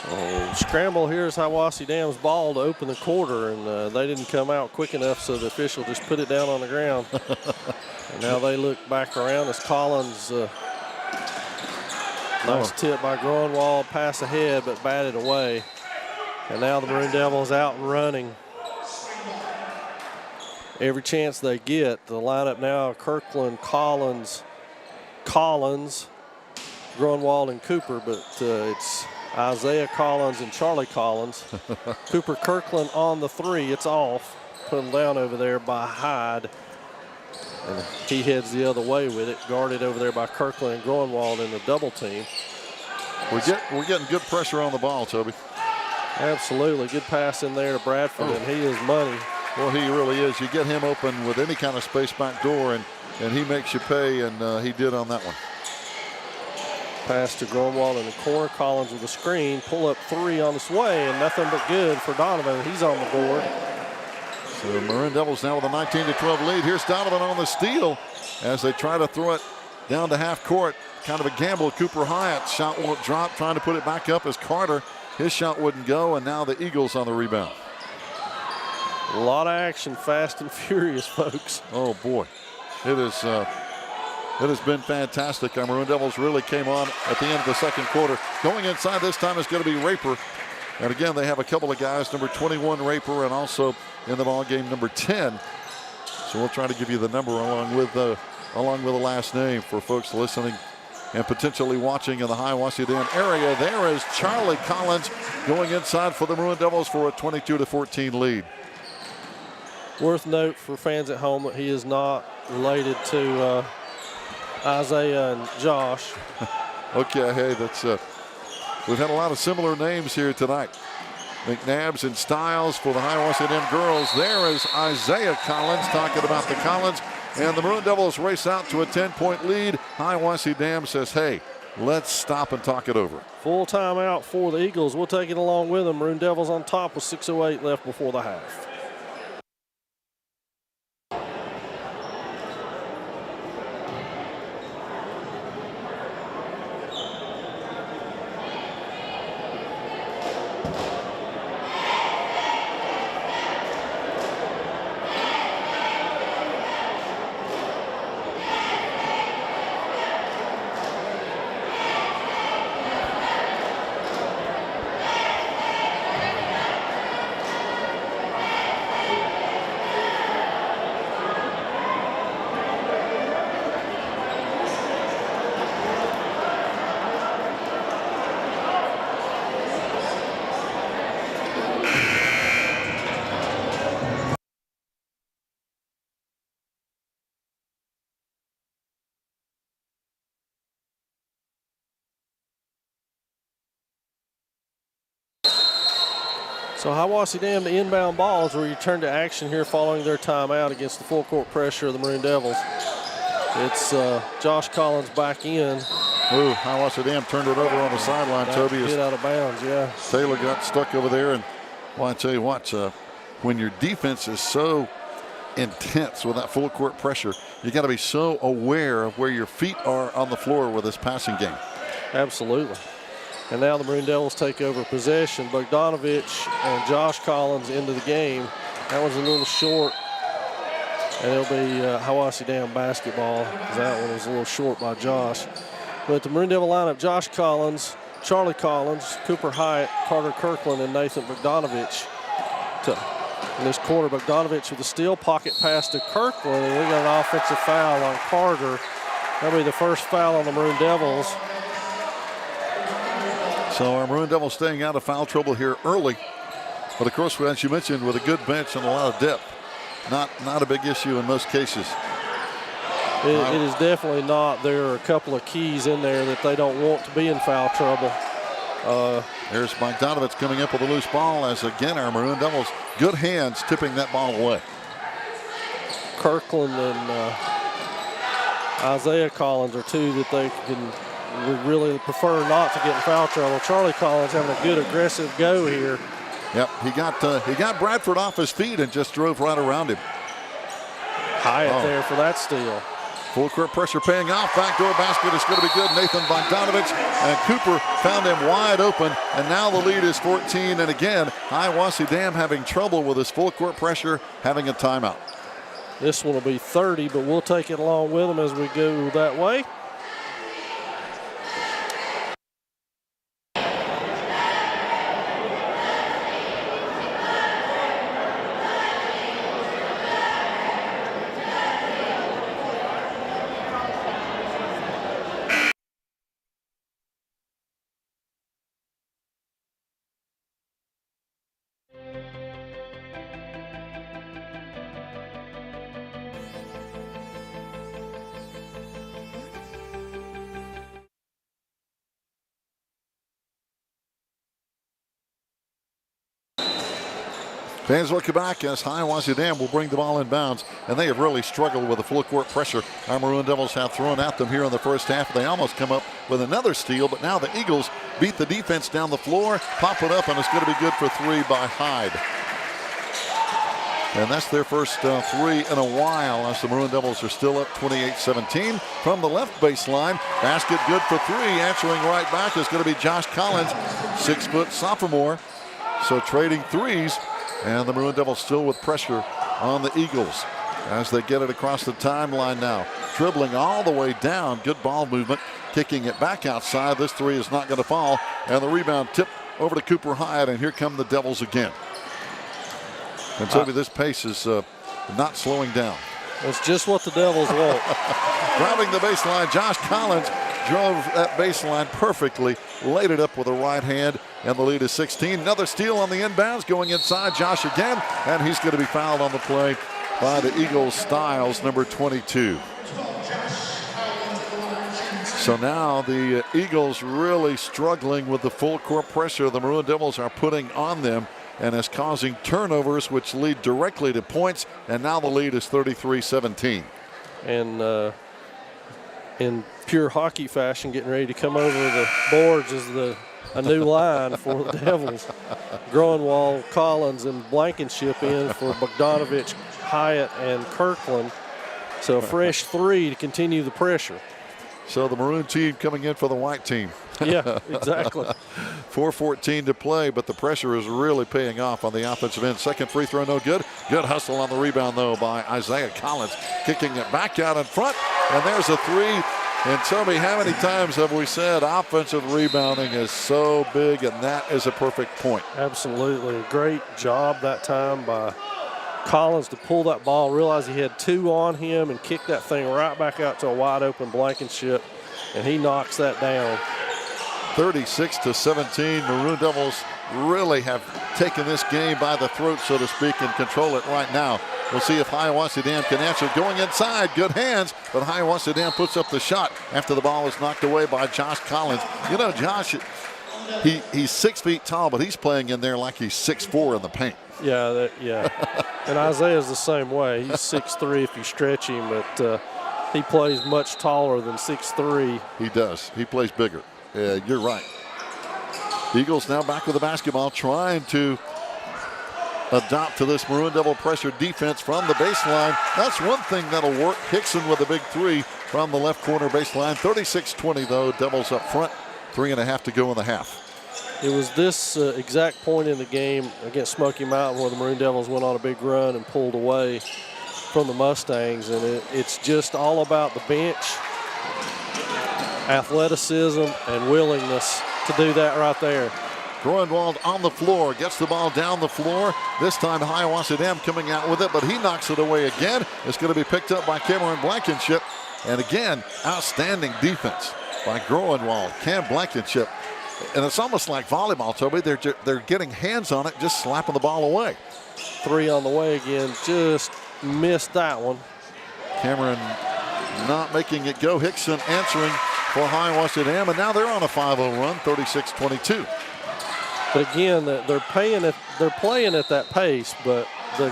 So scramble here is Hiwassee Dam's ball to open the quarter, and they didn't come out quick enough, so the official just put it down on the ground. And now they look back around as Collins, nice tip by Grunwald, pass ahead, but batted away. And now the Maroon Devils out and running. Every chance they get, the lineup now, Kirkland, Collins, Grunwald, and Cooper, but it's Isaiah Collins and Charlie Collins. Cooper Kirkland on the 3, it's off. Put him down over there by Hyde. And he heads the other way with it, guarded over there by Kirkland and Grunwald in the double team. We're getting good pressure on the ball, Toby. Absolutely, good pass in there to Bradford, and he is money. Well, he really is. You get him open with any kind of space back door, and he makes you pay, and he did on that one. Pass to Grunwald in the corner. Collins with a screen. Pull up 3 on its way, and nothing but good for Donovan. He's on the board. So Maroon Devils now with a 19-12 lead. Here's Donovan on the steal as they try to throw it down to half court. Kind of a gamble. Cooper Hyatt shot won't drop, trying to put it back up as Carter. His shot wouldn't go, and now the Eagles on the rebound. A lot of action, fast and furious, folks. Oh boy, it has been fantastic. Our Maroon Devils really came on at the end of the second quarter. Going inside this time is going to be Raper. And again, they have a couple of guys, number 21 Raper, and also in the ball game number 10. So we'll try to give you the number along with the last name for folks listening and potentially watching in the Hiwassee Dam area. There is Charlie Collins going inside for the Maroon Devils for a 22-14 lead. Worth note for fans at home that he is not related to Isaiah and Josh. Okay, hey, that's we've had a lot of similar names here tonight. McNabbs and Styles for the Hiwassee Dam girls. There is Isaiah Collins talking about the Collins, and the Maroon Devils race out to a 10-point lead. Hiwassee Dam says, hey, let's stop and talk it over. Full timeout for the Eagles. We'll take it along with them. Maroon Devils on top with 6:08 left before the half. So Hiwassee Dam to inbound balls will return to action here following their timeout against the full court pressure of the Maroon Devils. It's Josh Collins back in. Ooh, Hiwassee Dam turned it over on the sideline, Toby. Get out of bounds, yeah. Taylor got stuck over there, and well, I tell you what, when your defense is so intense with that full court pressure, you got to be so aware of where your feet are on the floor with this passing game. Absolutely. And now the Maroon Devils take over possession. Bogdanovich and Josh Collins into the game. That one's a little short. And it'll be Hiwassee Dam basketball. That one was a little short by Josh. But the Maroon Devil lineup, Josh Collins, Charlie Collins, Cooper Hyatt, Carter Kirkland, and Nathan Bogdanovich. In this quarter, Bogdanovich with a steal, pocket pass to Kirkland, and we got an offensive foul on Carter. That'll be the first foul on the Maroon Devils. So our Maroon Devils staying out of foul trouble here early. But of course, as you mentioned, with a good bench and a lot of depth, not a big issue in most cases. It is definitely not. There are a couple of keys in there that they don't want to be in foul trouble. There's Bogdanovich coming up with a loose ball as, again, our Maroon Devils, good hands tipping that ball away. Kirkland and Isaiah Collins are two that they would really prefer not to get in foul trouble. Charlie Collins having a good aggressive go here. Yep, he got Bradford off his feet and just drove right around him. Hyatt there for that steal. Full court pressure paying off. Backdoor basket is going to be good. Nathan Bogdanovich and Cooper found him wide open. And now the lead is 14. And again, Hiwassee Dam having trouble with his full court pressure, having a timeout. This one will be 30, but we'll take it along with them as we go that way. Fans looking back as Hiwassee Dam will bring the ball in bounds, and they have really struggled with the full court pressure our Maroon Devils have thrown at them here in the first half. They almost come up with another steal, but now the Eagles beat the defense down the floor, pop it up, and it's going to be good for three by Hyde. And that's their first three in a while as the Maroon Devils are still up 28-17 from the left baseline. Basket good for three. Answering right back is going to be Josh Collins, 6-foot sophomore. So trading threes. And the Maroon Devils still with pressure on the Eagles as they get it across the timeline now. Dribbling all the way down. Good ball movement. Kicking it back outside. This three is not going to fall. And the rebound tipped over to Cooper Hyatt. And here come the Devils again. And Toby, this pace is not slowing down. That's just what the Devils want. Driving the baseline, Josh Collins drove that baseline perfectly, laid it up with a right hand, and the lead is 16. Another steal on the inbounds, going inside Josh again, and he's going to be fouled on the play by the Eagles, Styles, number 22. So now the Eagles really struggling with the full court pressure the Maroon Devils are putting on them, and is causing turnovers which lead directly to points, and now the lead is 33-17. And in pure hockey fashion, getting ready to come over the boards is a new line for the Devils. Groenwald, Collins, and Blankenship in for Bogdanovich, Hyatt, and Kirkland. So a fresh three to continue the pressure. So the Maroon team coming in for the white team. Yeah, exactly. 4:14 to play, but the pressure is really paying off on the offensive end. Second free throw, no good. Good hustle on the rebound, though, by Isaiah Collins, kicking it back out in front. And there's a three. And Toby, how many times have we said offensive rebounding is so big, and that is a perfect point. Absolutely. Great job that time by Collins to pull that ball, realize he had two on him, and kick that thing right back out to a wide open Blankenship, and he knocks that down. 36-17. Maroon Devils really have taken this game by the throat, so to speak, and control it right now. We'll see if Hiwassee Dam can answer. Going inside, good hands, but Hiwassee Dam puts up the shot after the ball is knocked away by Josh Collins. You know, Josh, he's 6 feet tall, but he's playing in there like he's 6'4" in the paint. Yeah, and Isaiah's the same way. He's 6'3" if you stretch him, but he plays much taller than 6'3". He does. He plays bigger. You're right. Eagles now back with the basketball, trying to adopt to this Maroon Devil pressure defense from the baseline. That's one thing that'll work. Hickson with a big three from the left corner baseline. 36-20 though. Devils up front. 3.5 to go in the half. It was this exact point in the game against Smoky Mountain where the Maroon Devils went on a big run and pulled away from the Mustangs, and it's just all about the bench, athleticism, and willingness to do that right there. Groenwald on the floor, gets the ball down the floor. This time Hiwassee Dam coming out with it, but he knocks it away again. It's going to be picked up by Cameron Blankenship. And again, outstanding defense by Groenwald. Cam Blankenship. And it's almost like volleyball, Toby. They're getting hands on it, just slapping the ball away. Three on the way again, just missed that one. Cameron not making it go. Hickson answering for Hiwassee Dam, and now they're on a 5-0 run, 36-22. But again, they're playing at that pace, but the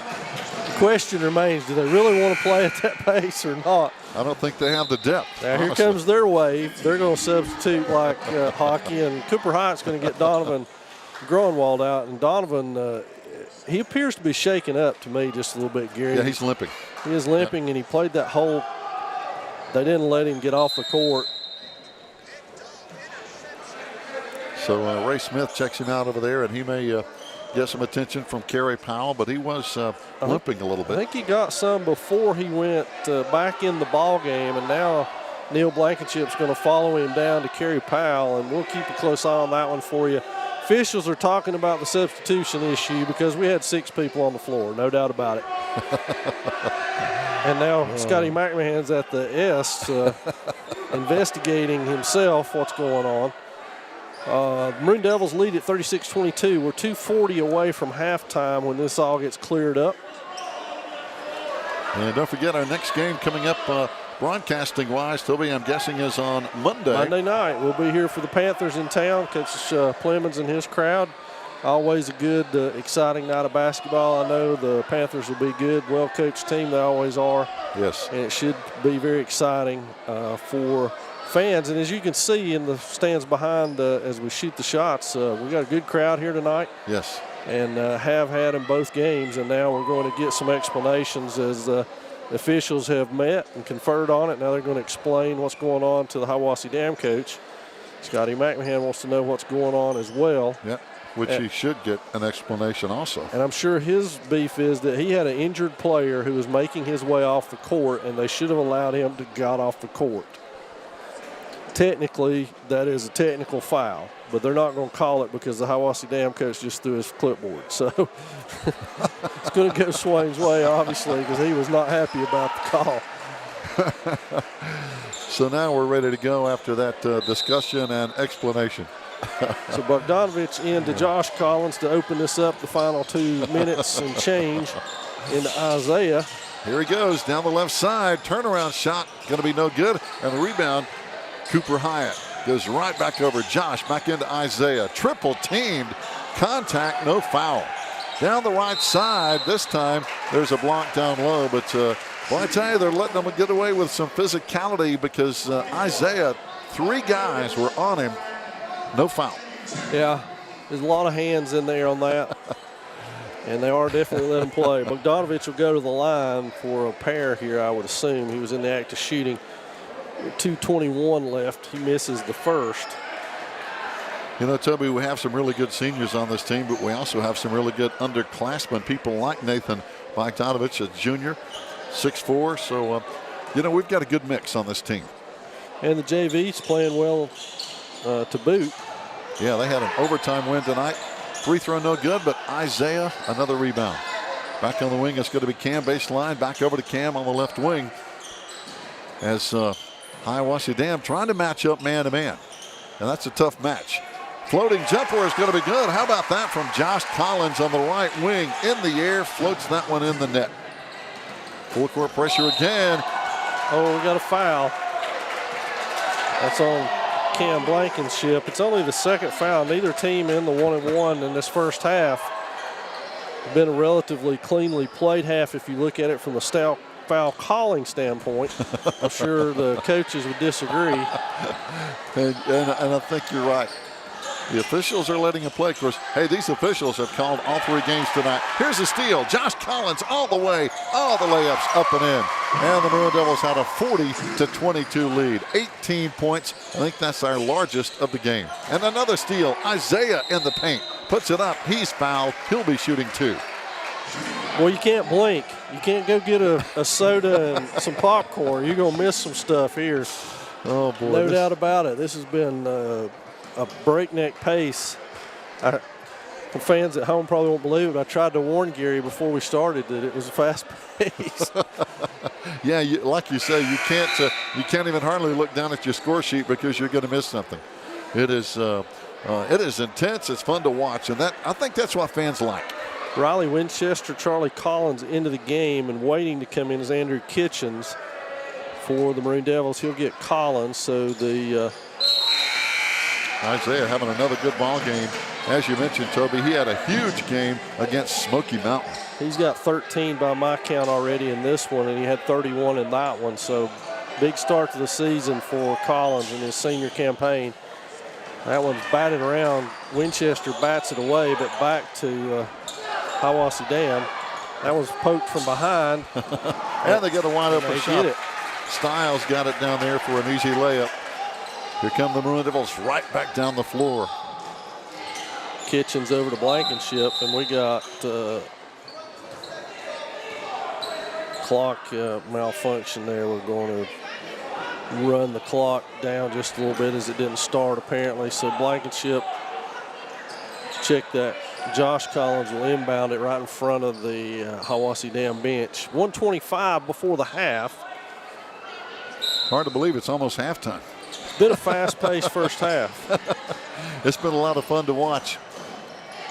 question remains, do they really want to play at that pace or not? I don't think they have the depth. Now here comes their wave. They're going to substitute like hockey, and Cooper Hyatt's going to get Donovan Groenwald out. And Donovan, he appears to be shaken up to me just a little bit, Gary. Yeah, he's limping. He is limping, and he played that whole they didn't let him get off the court. So Ray Smith checks him out over there, and he may get some attention from Kerry Powell, but he was limping a little bit. I think he got some before he went back in the ball game, and now Neil Blankenship's going to follow him down to Kerry Powell, and we'll keep a close eye on that one for you. Officials are talking about the substitution issue because we had 6 people on the floor, no doubt about it. And now Scotty McMahon's at the S investigating himself what's going on. Maroon Devils lead at 36-22. We're 2:40 away from halftime when this all gets cleared up. And don't forget our next game coming up broadcasting-wise, Toby, I'm guessing is on Monday. Monday night. We'll be here for the Panthers in town. Coach Plemons and his crowd. Always a good, exciting night of basketball. I know the Panthers will be good, well-coached team. They always are. Yes. And it should be very exciting for fans. And as you can see in the stands behind as we shoot the shots, we got a good crowd here tonight. Yes. And have had in both games. And now we're going to get some explanations as the officials have met and conferred on it. Now they're going to explain what's going on to the Hiwassee Dam coach. Scotty McMahon wants to know what's going on as well. Yep. Which he should get an explanation also. And I'm sure his beef is that he had an injured player who was making his way off the court, and they should have allowed him to get off the court. Technically, that is a technical foul, but they're not going to call it because the Hiwassee Dam coach just threw his clipboard. So it's going to go Swain's way, obviously, because he was not happy about the call. So now we're ready to go after that discussion and explanation. So Bogdanovich into Josh Collins to open this up the final 2 minutes and change into Isaiah. Here he goes down the left side. Turnaround shot going to be no good. And the rebound, Cooper Hyatt goes right back over Josh, back into Isaiah. Triple teamed, contact, no foul. Down the right side, this time there's a block down low. But well, I tell you, they're letting them get away with some physicality because Isaiah, 3 guys were on him. No foul. Yeah, there's a lot of hands in there on that. And they are definitely letting him play. Bogdanovich will go to the line for a pair here, I would assume. He was in the act of shooting. 2:21 left. He misses the first. You know, Toby, we have some really good seniors on this team, but we also have some really good underclassmen, people like Nathan Bogdanovich, a junior, 6'4". So, you know, we've got a good mix on this team. And the JV's playing well to boot. Yeah, they had an overtime win tonight. Free throw no good, but Isaiah, another rebound. Back on the wing, it's going to be Cam baseline. Back over to Cam on the left wing. As Hiwassee Dam trying to match up man-to-man. And that's a tough match. Floating jumper is going to be good. How about that from Josh Collins on the right wing? In the air, floats that one in the net. Full court pressure again. Oh, we got a foul. That's on Cam Blankenship. It's only the second foul. Neither team in the 1-and-1 in this first half. Been a relatively cleanly played half if you look at it from a foul calling standpoint. I'm sure the coaches would disagree. And I think you're right. The officials are letting it play. Of course, hey, these officials have called all 3 games tonight. Here's a steal. Josh Collins all the way. All the layups up and in. And the Maroon Devils had a 40-22 lead. 18 points. I think that's our largest of the game. And another steal. Isaiah in the paint. Puts it up. He's fouled. He'll be shooting 2. Well, you can't blink. You can't go get a soda and some popcorn. You're going to miss some stuff here. Oh, boy. No doubt about it. This has been a breakneck pace. The fans at home probably won't believe it. I tried to warn Gary before we started that it was a fast pace. Yeah, like you say, you can't even hardly look down at your score sheet because you're going to miss something. It is intense. It's fun to watch, and I think that's what fans like. Riley Winchester, Charlie Collins into the game, and waiting to come in is Andrew Kitchens for the Maroon Devils. He'll get Collins, so the Isaiah having another good ball game. As you mentioned, Toby, he had a huge game against Smoky Mountain. He's got 13 by my count already in this one, and he had 31 in that one. So big start to the season for Collins in his senior campaign. That one's batted around. Winchester bats it away, but back to Hiwassee Dam. That was poked from behind. And they get a wide open shot. Styles got it down there for an easy layup. Here come the Maroon Devils right back down the floor. Kitchens over to Blankenship, and we got clock malfunction there. We're going to run the clock down just a little bit as it didn't start apparently. So Blankenship, check that. Josh Collins will inbound it right in front of the Hiwassee Dam bench. 1:25 before the half. Hard to believe it's almost halftime. Been a fast-paced first half. It's been a lot of fun to watch.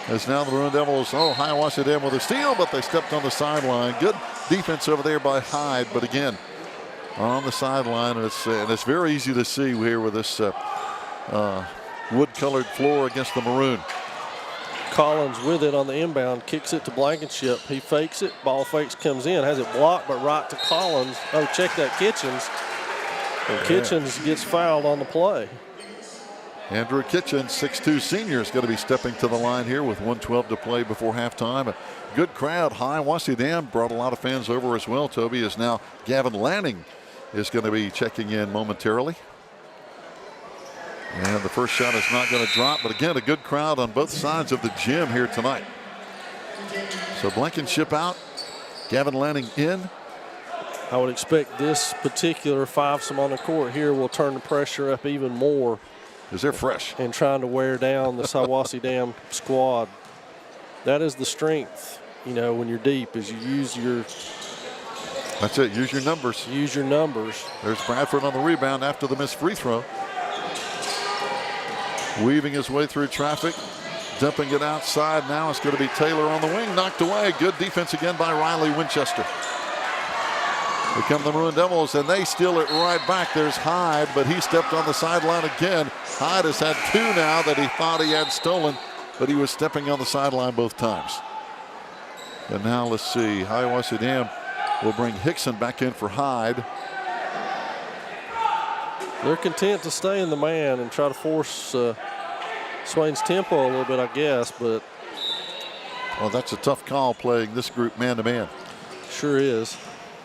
As now the Maroon Devils, Hiwassee Dam with a steal, but they stepped on the sideline. Good defense over there by Hyde, but again, on the sideline, and it's very easy to see here with this wood-colored floor against the Maroon. Collins with it on the inbound, kicks it to Blankenship. He fakes it, ball fakes, comes in, has it blocked, but right to Collins. Oh, check that, Kitchens. And Kitchens gets fouled on the play. Andrew Kitchens, 6'2" senior, is going to be stepping to the line here with 1:12 to play before halftime. A good crowd. Hiwassee Dam brought a lot of fans over as well. Toby is now Gavin Lanning is going to be checking in momentarily. And the first shot is not going to drop, but again, a good crowd on both sides of the gym here tonight. So Blankenship out, Gavin Lanning in. I would expect this particular fivesome on the court here will turn the pressure up even more. Because they're fresh. And trying to wear down this Hiwassee Dam squad. That is the strength, when you're deep, is you use your... That's it, use your numbers. Use your numbers. There's Bradford on the rebound after the missed free throw. Weaving his way through traffic, dumping it outside. Now it's going to be Taylor on the wing, knocked away. Good defense again by Riley Winchester. Here come the Maroon Devils, and they steal it right back. There's Hyde, but he stepped on the sideline again. Hyde has had two now that he thought he had stolen, but he was stepping on the sideline both times. And now let's see, Hiwassee Dam will bring Hickson back in for Hyde. They're content to stay in the man and try to force Swain's tempo a little bit, I guess, but... Well, that's a tough call playing this group man-to-man. Sure is.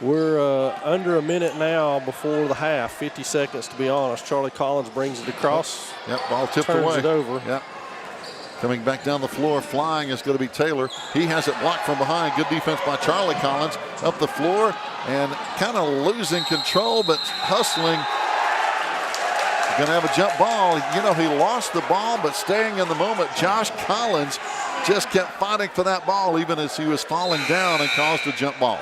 We're under a minute now before the half, 50 seconds to be honest. Charlie Collins brings it across. Yep, ball tipped turns away. It over. Yep. Coming back down the floor, flying is going to be Taylor. He has it blocked from behind. Good defense by Charlie Collins. Up the floor and kind of losing control, but hustling. Going to have a jump ball. He lost the ball, but staying in the moment. Josh Collins just kept fighting for that ball even as he was falling down and caused a jump ball.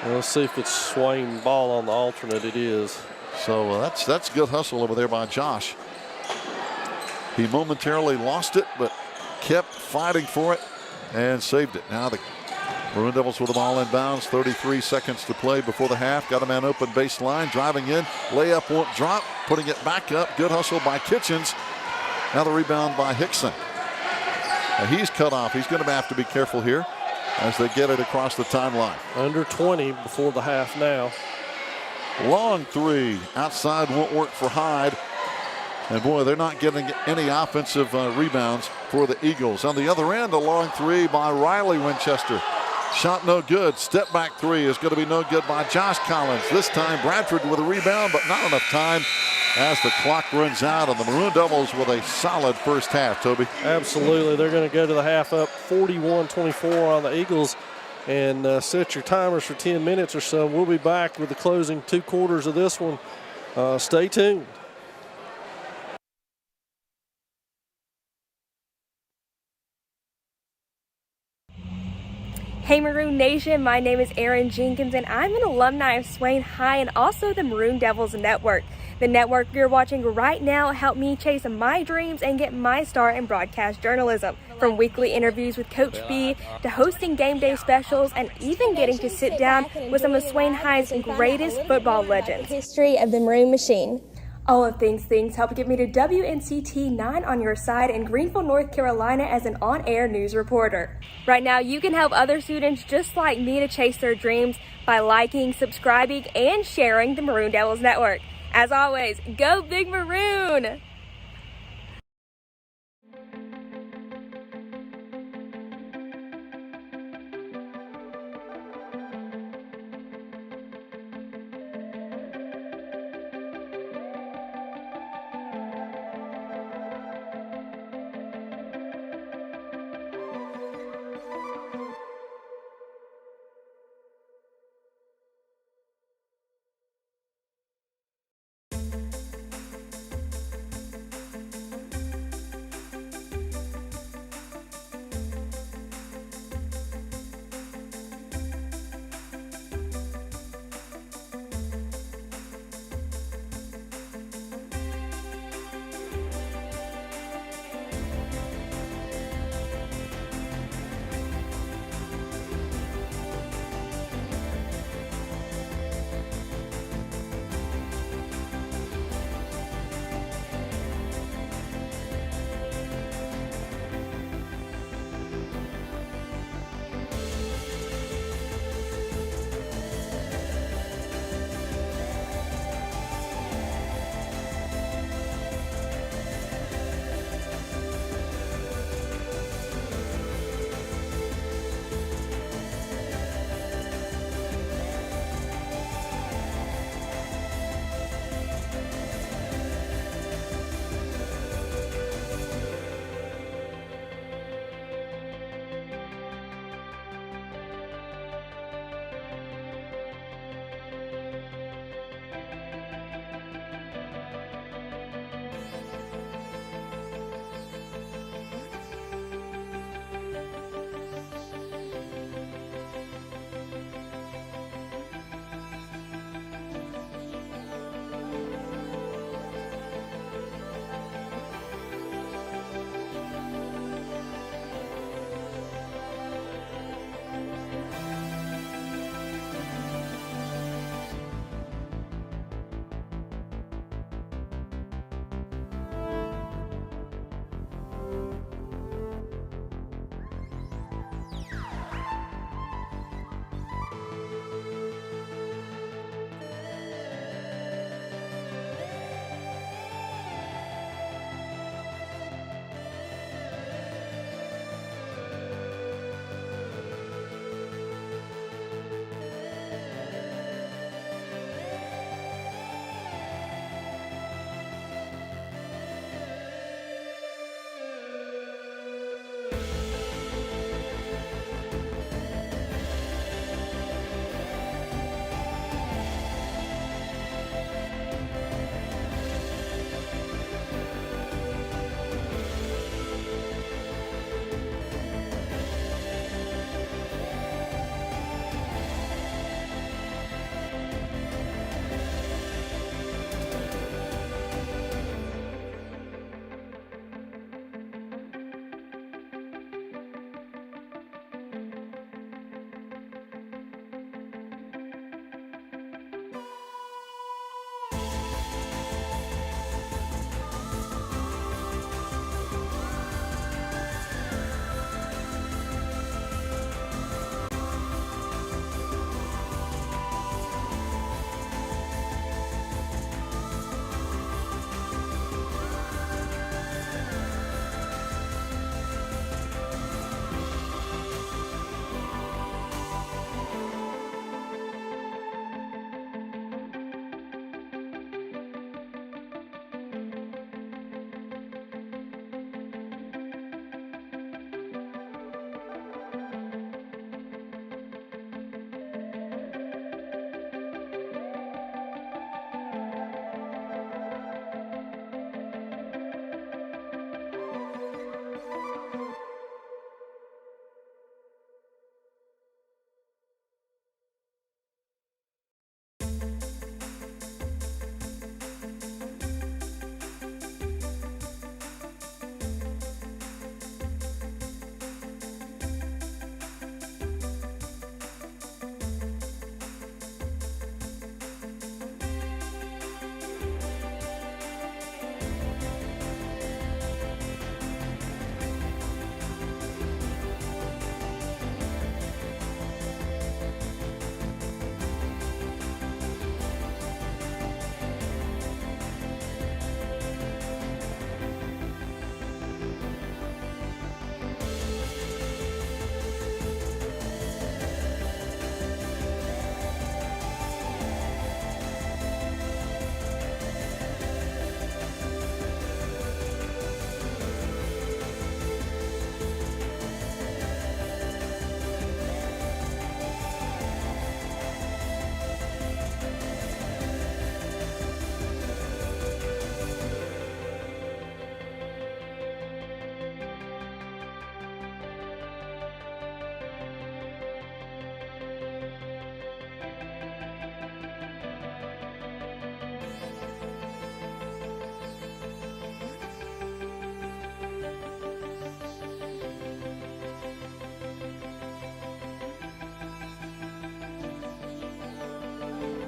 Well, let's see if it's Swain ball on the alternate. It is. So that's good hustle over there by Josh. He momentarily lost it, but kept fighting for it and saved it. Now the Maroon Devils with the ball inbounds. 33 seconds to play before the half. Got a man open baseline, driving in. Layup won't drop, putting it back up. Good hustle by Kitchens. Now the rebound by Hickson. Now he's cut off. He's going to have to be careful here as they get it across the timeline. Under 20 before the half now. Long three. Outside won't work for Hyde. And boy, they're not getting any offensive rebounds for the Eagles. On the other end, a long three by Riley Winchester. Shot no good. Step back three is going to be no good by Josh Collins. This time Bradford with a rebound, but not enough time as the clock runs out. And the Maroon Devils with a solid first half, Toby. Absolutely. They're going to go to the half up 41-24 on the Eagles. And set your timers for 10 minutes or so. We'll be back with the closing two quarters of this one. Stay tuned. Hey Maroon Nation, my name is Erin Jenkins and I'm an alumni of Swain High and also the Maroon Devils Network. The network you're watching right now helped me chase my dreams and get my start in broadcast journalism. From weekly interviews with Coach B to hosting game day specials and even getting to sit down with some of Swain High's greatest football legends. History of the Maroon Machine. All of things helped get me to WNCT 9 on your side in Greenville, North Carolina as an on-air news reporter. Right now, you can help other students just like me to chase their dreams by liking, subscribing, and sharing the Maroon Devils Network. As always, go Big Maroon!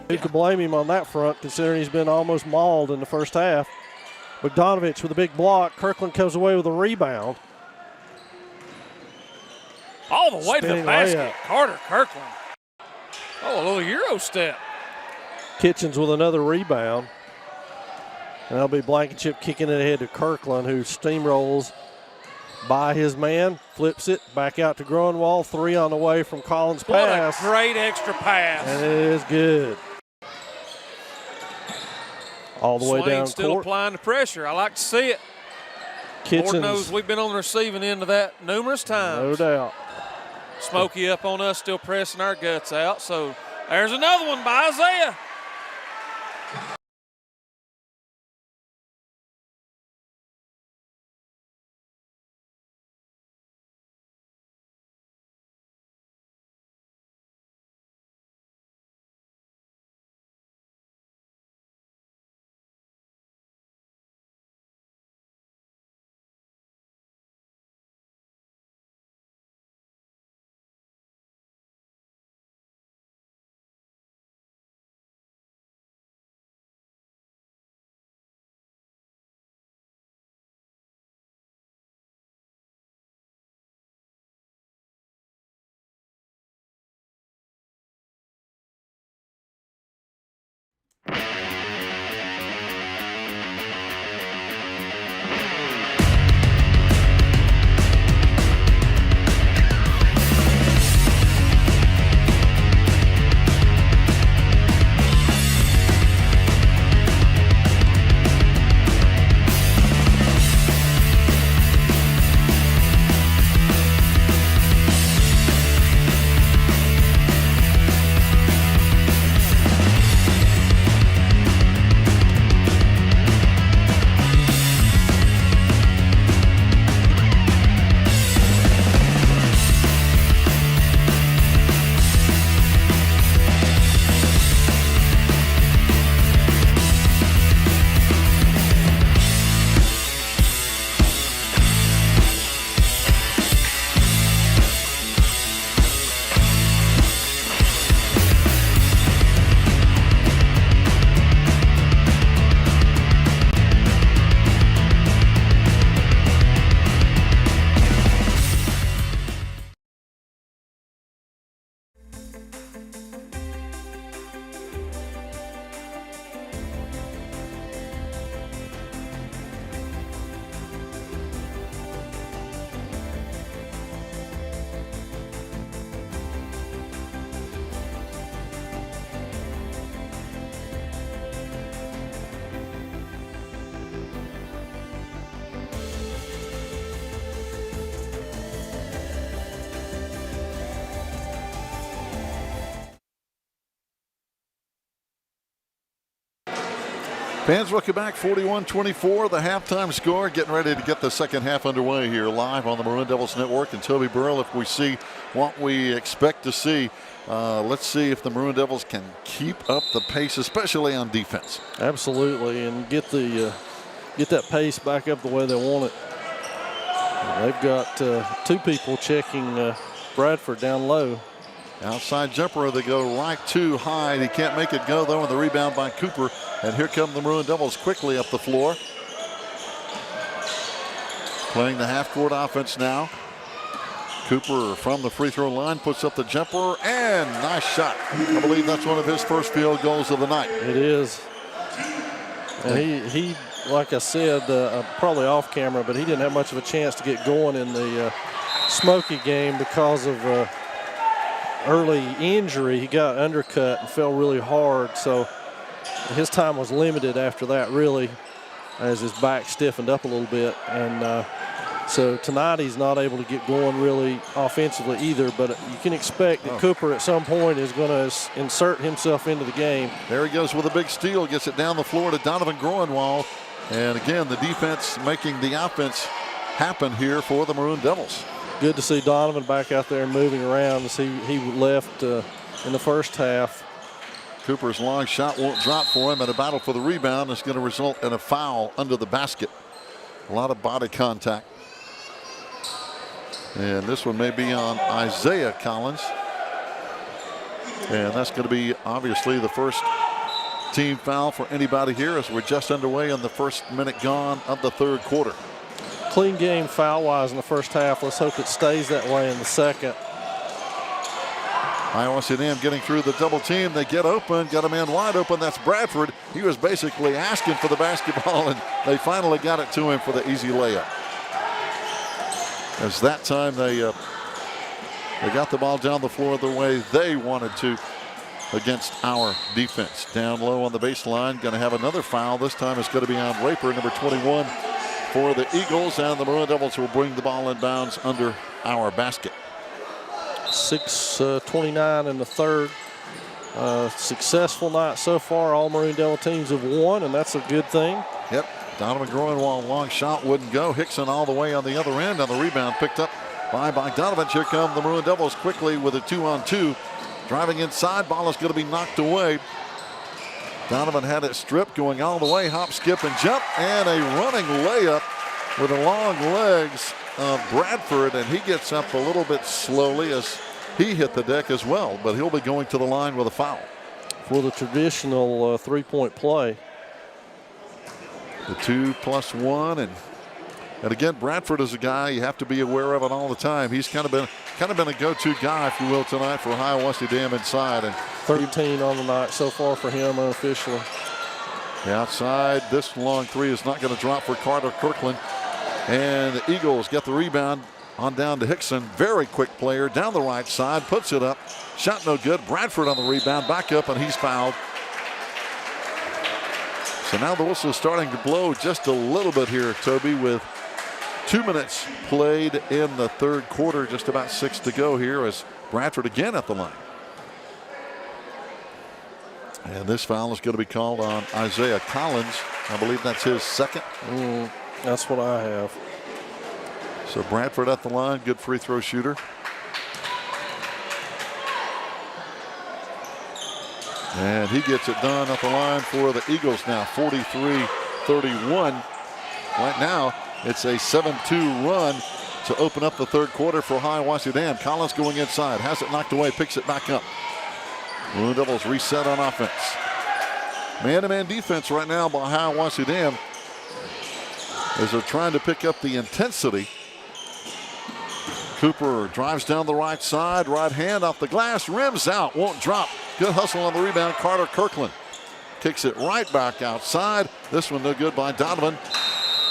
Who could blame him on that front, considering he's been almost mauled in the first half. Bogdanovich with a big block. Kirkland comes away with a rebound. All the way to the Spinning basket. layup. Carter Kirkland. Oh, a little Euro step. Kitchens with another rebound. And that'll be Blankenship kicking it ahead to Kirkland, who steamrolls by his man, flips it back out to Groenwald. 3 on the way from Collins' pass. What a great extra pass. And it is good. All the way Swain down still court. applying the pressure. I like to see it. Kitchens, Lord knows we've been on the receiving end of that numerous times. no doubt. Smokey up on us, still pressing our guts out. So there's another one by Isaiah. Fans, welcome back. 41-24, the halftime score. Getting ready to get the second half underway here live on the Maroon Devils Network. And Toby Burrell, if we see what we expect to see, let's see if the Maroon Devils can keep up the pace, especially on defense. Absolutely, and get that pace back up the way they want it. They've got 2 people checking Bradford down low. Outside jumper, they go right to Hyde. He can't make it go, though, and the rebound by Cooper. And here come the Maroon Devils quickly up the floor. Playing the half-court offense now. Cooper from the free throw line puts up the jumper, and nice shot. I believe that's one of his first field goals of the night. It is. And he like I said, probably off camera, but he didn't have much of a chance to get going in the Smoky game because of early injury. He got undercut and fell really hard, so his time was limited after that, really, as his back stiffened up a little bit. And so tonight he's not able to get going really offensively either, but you can expect that Cooper at some point is going to insert himself into the game. There he goes with a big steal, gets it down the floor to Donovan Groenwald. And again, the defense making the offense happen here for the Maroon Devils. Good to see Donovan back out there and moving around, as he left in the first half. Cooper's long shot won't drop for him, and a battle for the rebound is going to result in a foul under the basket. A lot of body contact. And this one may be on Isaiah Collins. And that's going to be obviously the first team foul for anybody here as we're just underway in the first minute gone of the third quarter. Clean game foul-wise in the first half. Let's hope it stays that way in the second. Hiwassee Dam getting through the double team. They get open, got a man wide open. That's Bradford. He was basically asking for the basketball, and they finally got it to him for the easy layup. As that time they got the ball down the floor the way they wanted to against our defense. Down low on the baseline, going to have another foul. This time it's going to be on Raper, number 21 for the Eagles, and the Maroon Devils will bring the ball in bounds under our basket. 6:29 in the third. Successful night so far. All Maroon Devil teams have won, and that's a good thing. Yep. Donovan Groenwald, long shot wouldn't go. Hickson all the way on the other end on the rebound, picked up by Donovan. Here come the Maroon Devils quickly with a 2-on-2. Driving inside, ball is going to be knocked away. Donovan had it stripped, going all the way, hop, skip, and jump, and a running layup with the long legs of Bradford, and he gets up a little bit slowly as he hit the deck as well, but he'll be going to the line with a foul. For the traditional three-point play. The 2+1, and again, Bradford is a guy you have to be aware of it all the time. He's kind of been a go-to guy, if you will, tonight for Hiwassee Dam inside. And 13 on the night so far for him unofficially. The outside, this long three is not going to drop for Carter Kirkland. And the Eagles get the rebound on down to Hickson. Very quick player down the right side, puts it up. Shot no good. Bradford on the rebound, back up, and he's fouled. So now the whistle is starting to blow just a little bit here, Toby, with 2 minutes played in the third quarter, just about 6 to go here as Bradford again at the line. And this foul is going to be called on Isaiah Collins. I believe that's his second. That's what I have. So Bradford at the line, good free throw shooter. And he gets it done at the line for the Eagles now, 43-31. Right now, it's a 7-2 run to open up the third quarter for Hiwassee Dam. Collins going inside, has it knocked away, picks it back up. Maroon Devils reset on offense. Man-to-man defense right now by Hiwassee Dam as they're trying to pick up the intensity. Cooper drives down the right side, right hand off the glass, rims out, won't drop. Good hustle on the rebound, Carter Kirkland. Kicks it right back outside. This one no good by Donovan.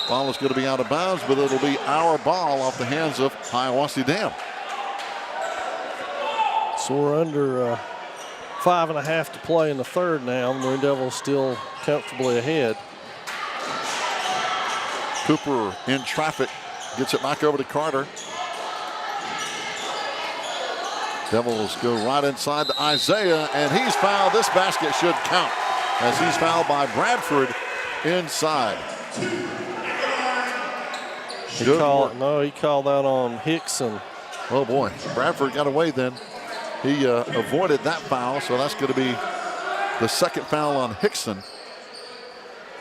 Ball is going to be out of bounds, but it'll be our ball off the hands of Hiwassee Dam. So we're under 5.5 to play in the third now. Maroon Devils still comfortably ahead. Cooper in traffic, gets it back over to Carter. Devils go right inside to Isaiah, and he's fouled. This basket should count as he's fouled by Bradford inside. He called out on Hickson. Oh boy, Bradford got away then. He avoided that foul, so that's going to be the second foul on Hickson.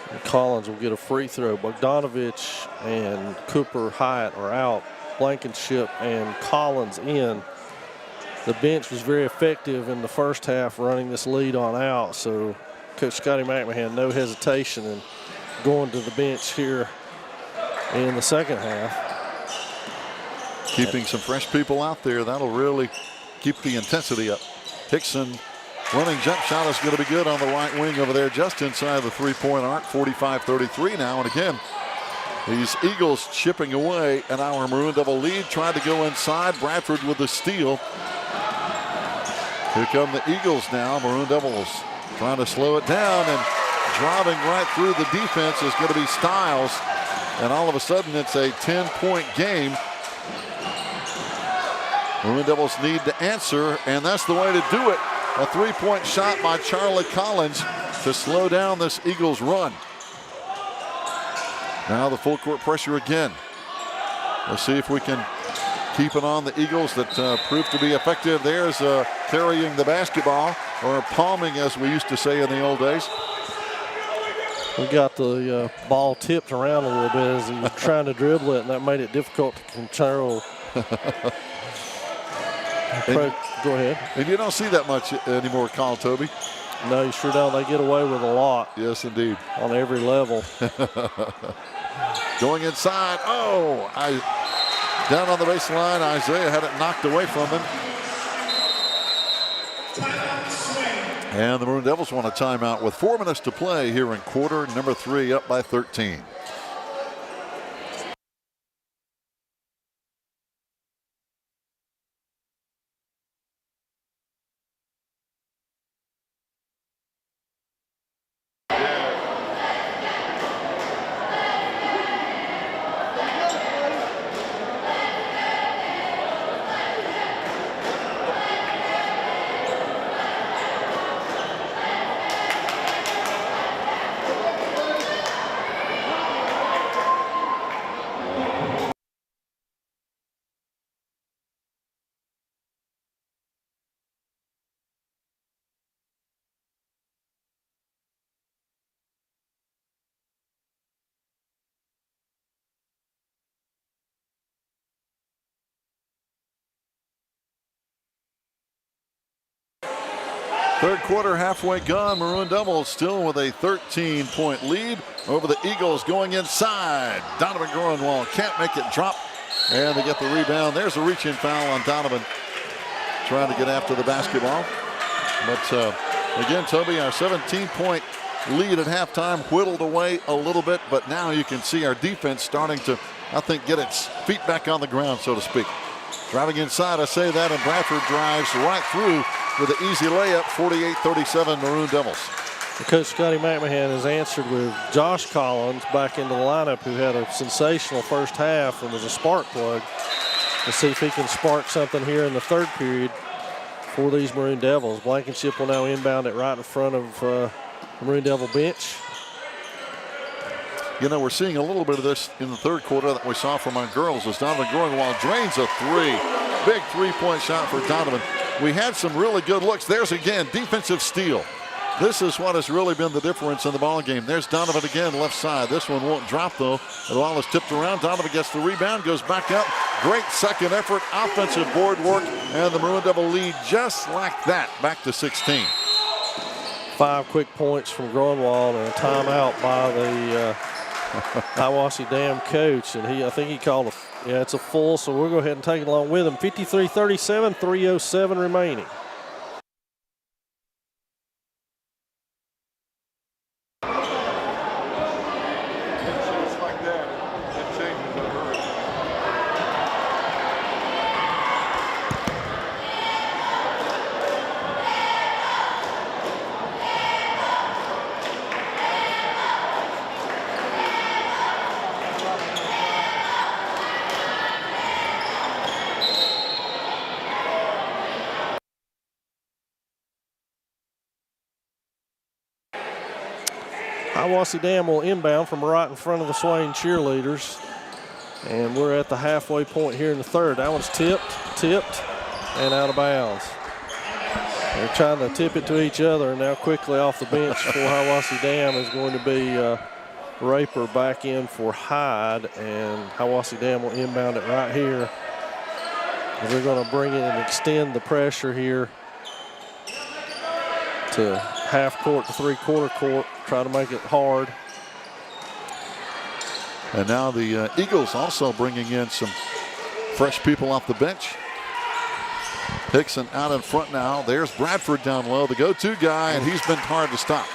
And Collins will get a free throw. Bogdanovich and Cooper Hyatt are out. Blankenship and Collins in. The bench was very effective in the first half running this lead on out, so Coach Scotty McMahon, no hesitation in going to the bench here in the second half. Keeping some fresh people out there, that'll really keep the intensity up. Hickson running jump shot is going to be good on the right wing over there, just inside the three-point arc, 45-33 now. And again, these Eagles chipping away at our Maroon Devil lead. Tried to go inside, Bradford with the steal. Here come the Eagles now. Maroon Devils trying to slow it down, and driving right through the defense is going to be Stiles. And all of a sudden, it's a 10-point game. Maroon Devils need to answer, and that's the way to do it. A three-point shot by Charlie Collins to slow down this Eagles run. Now the full court pressure again. Let's see if we can keep it on the Eagles that proved to be effective. There's carrying the basketball, or palming as we used to say in the old days. We got the ball tipped around a little bit as he was trying to dribble it, and that made it difficult to control. Go ahead. And you don't see that much anymore, Toby. No, you sure don't. They get away with a lot. Yes, indeed. On every level. Going inside. Oh, down on the baseline. Isaiah had it knocked away from him. And the Maroon Devils want a timeout with 4 minutes to play here in quarter number 3, up by 13. Third quarter halfway gone. Maroon Devils still with a 13-point lead over the Eagles going inside. Donovan Groenwald can't make it drop. And they get the rebound. There's a reach-in foul on Donovan trying to get after the basketball. But again, Toby, our 17-point lead at halftime whittled away a little bit. But now you can see our defense starting to, I think, get its feet back on the ground, so to speak. Driving inside, I say that, and Bradford drives right through with an easy layup, 48-37 Maroon Devils. Coach Scotty McMahon has answered with Josh Collins back into the lineup, who had a sensational first half and was a spark plug. Let's see if he can spark something here in the third period for these Maroon Devils. Blankenship will now inbound it right in front of the Maroon Devil bench. You know, we're seeing a little bit of this in the third quarter that we saw from our girls as Donovan Groenwald drains a three. Big three-point shot for Donovan. We had some really good looks. There's again defensive steal. This is what has really been the difference in the ball game. There's Donovan again, left side. This one won't drop though. The ball is tipped around. Donovan gets the rebound, goes back up. Great second effort, offensive board work, and the Maroon Devil lead just like that, back to 16. 5 quick points from Groenwald and a timeout by the Hiwassee Dam coach, and I think he called it's a full, so we'll go ahead and take it along with him. 53-37, 3:07 remaining. Hiwassee Dam will inbound from right in front of the Swain cheerleaders. And we're at the halfway point here in the third. That one's tipped, and out of bounds. They're trying to tip it to each other. Now quickly off the bench for Hiwassee Dam is going to be Raper back in for Hyde. And Hiwassee Dam will inbound it right here. And they're going to bring it and extend the pressure here to half court to three-quarter court, try to make it hard. And now the Eagles also bringing in some fresh people off the bench. Hickson out in front now. There's Bradford down low, the go-to guy, and he's been hard to stop.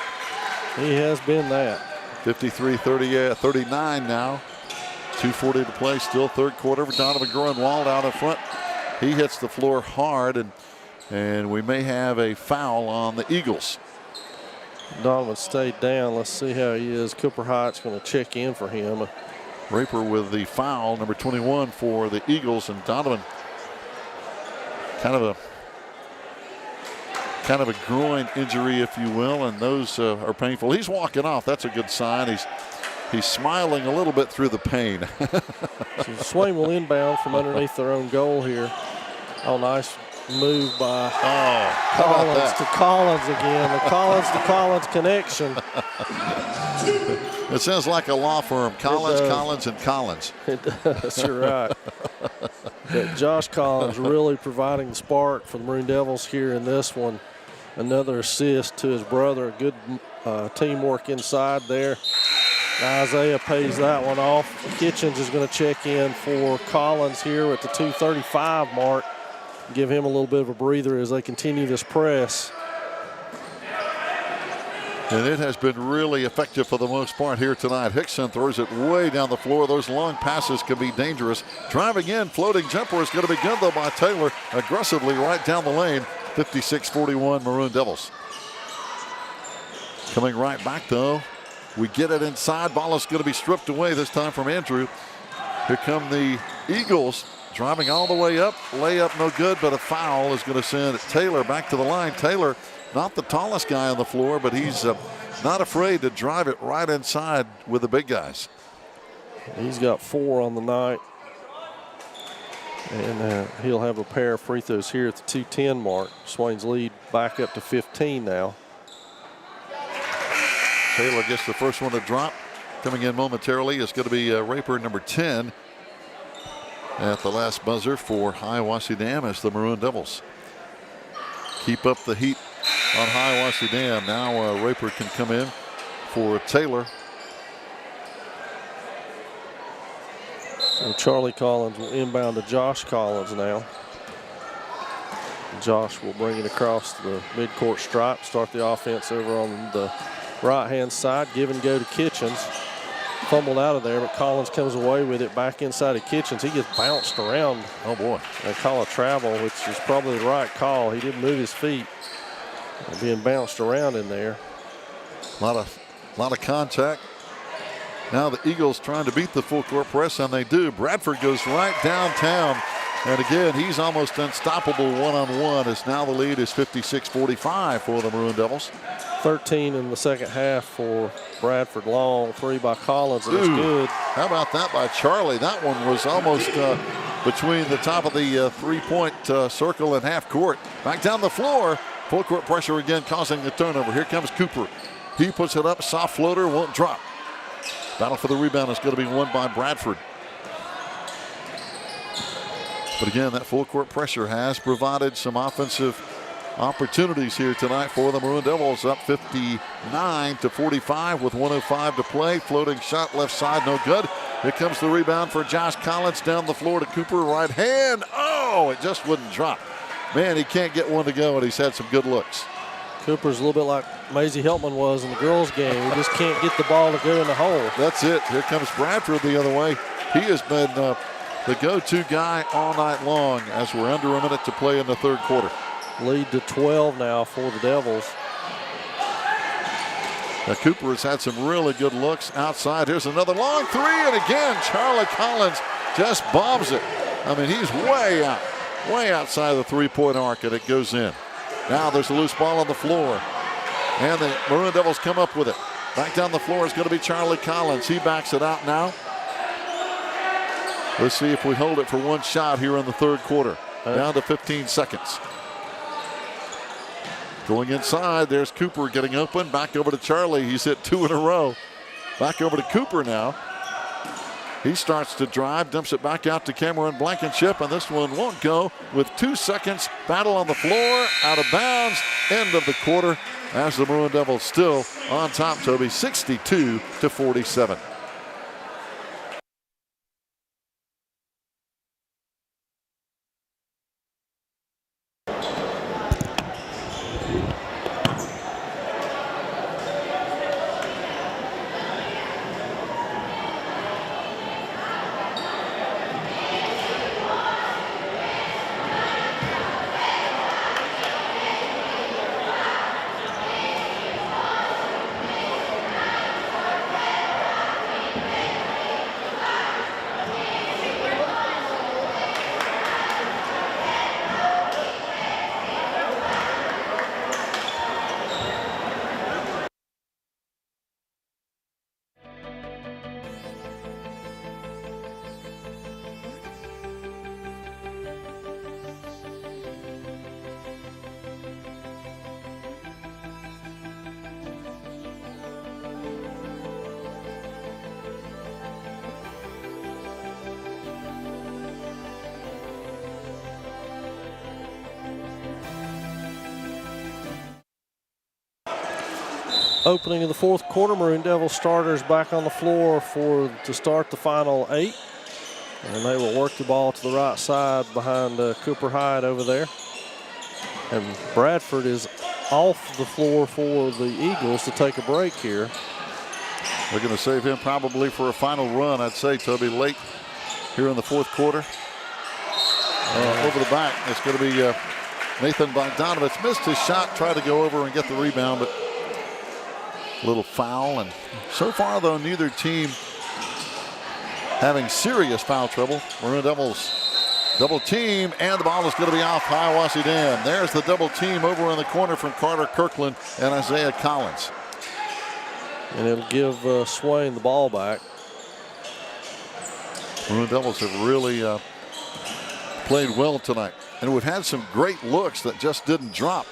He has been that. 53-39 now. 2:40 to play, still third quarter for Donovan Groenwald out in front. He hits the floor hard, and we may have a foul on the Eagles. Donovan stayed down. Let's see how he is. Cooper Hight's going to check in for him. Raper with the foul, number 21 for the Eagles, and Donovan kind of a groin injury, if you will, and those are painful. He's walking off. That's a good sign. He's smiling a little bit through the pain. So Swain will inbound from underneath their own goal here. Oh, nice move by Collins to Collins again. The Collins to Collins connection. It sounds like a law firm. Collins, and Collins. It does. You're right. But Josh Collins really providing the spark for the Maroon Devils here in this one. Another assist to his brother. Good teamwork inside there. Isaiah pays that one off. Kitchens is going to check in for Collins here at the 2:35 mark. Give him a little bit of a breather as they continue this press. And it has been really effective for the most part here tonight. Hickson throws it way down the floor. Those long passes can be dangerous. Driving in, floating jumper is going to be good though by Taylor. Aggressively right down the lane. 56-41 Maroon Devils. Coming right back though. We get it inside. Ball is going to be stripped away this time from Andrew. Here come the Eagles. Driving all the way up. Layup no good, but a foul is going to send Taylor back to the line. Taylor, not the tallest guy on the floor, but he's not afraid to drive it right inside with the big guys. He's got 4 on the night. And he'll have a pair of free throws here at the 2:10 mark. Swain's lead back up to 15 now. Taylor gets the first one to drop. Coming in momentarily is going to be Raper number 10 at the last buzzer for Hiwassee Dam as the Maroon Devils keep up the heat on Hiwassee Dam. Now Raper can come in for Taylor. So Charlie Collins will inbound to Josh Collins now. Josh will bring it across the midcourt stripe, start the offense over on the right-hand side. Give and go to Kitchens. Fumbled out of there, but Collins comes away with it back inside of Kitchens. He gets bounced around. Oh, boy. They call a travel, which is probably the right call. He didn't move his feet. Being bounced around in there. A lot of contact. Now the Eagles trying to beat the full court press, and they do. Bradford goes right downtown. And again, he's almost unstoppable one-on-one as now the lead is 56-45 for the Maroon Devils. 13 in the second half for Bradford. Long 3 by Collins, and it's good. How about that by Charlie? That one was almost between the top of the three-point circle and half court. Back down the floor. Full court pressure again causing the turnover. Here comes Cooper. He puts it up. Soft floater, won't drop. Battle for the rebound is going to be won by Bradford. But again, that full court pressure has provided some offensive opportunities here tonight for the Maroon Devils. Up 59-45 with 1:05 to play. Floating shot left side, no good. Here comes the rebound for Josh Collins down the floor to Cooper. Right hand. Oh, it just wouldn't drop. Man, he can't get one to go, and he's had some good looks. Cooper's a little bit like Maisie Heltman was in the girls' game. He just can't get the ball to go in the hole. That's it. Here comes Bradford the other way. He has been the go-to guy all night long as we're under a minute to play in the third quarter. Lead to 12 now for the Devils. Now Cooper has had some really good looks outside. Here's another long 3, and again, Charlie Collins just bombs it. I mean, he's way outside the three-point arc, and it goes in. Now there's a loose ball on the floor, and the Maroon Devils come up with it. Back down the floor is going to be Charlie Collins. He backs it out now. Let's see if we hold it for one shot here in the third quarter. Down to 15 seconds. Going inside, there's Cooper getting open. Back over to Charlie. He's hit 2 in a row. Back over to Cooper now. He starts to drive, dumps it back out to Cameron Blankenship, and this one won't go with 2 seconds. Battle on the floor, out of bounds, end of the quarter, as the Maroon Devils still on top, Toby, 62-47. Opening of the fourth quarter, Maroon Devil starters back on the floor to start the final 8. And they will work the ball to the right side behind Cooper Hyde over there. And Bradford is off the floor for the Eagles to take a break here. They're going to save him probably for a final run, I'd say, Toby, late here in the fourth quarter. Over the back, it's going to be Nathan Bogdanovich. Missed his shot, tried to go over and get the rebound, but a little foul. And so far, though, neither team having serious foul trouble. Maroon Devils double team, and the ball is going to be off Hiwassee Dam. There's the double team over in the corner from Carter Kirkland and Isaiah Collins. And it'll give Swain the ball back. Maroon Devils have really played well tonight. And we've had some great looks that just didn't drop.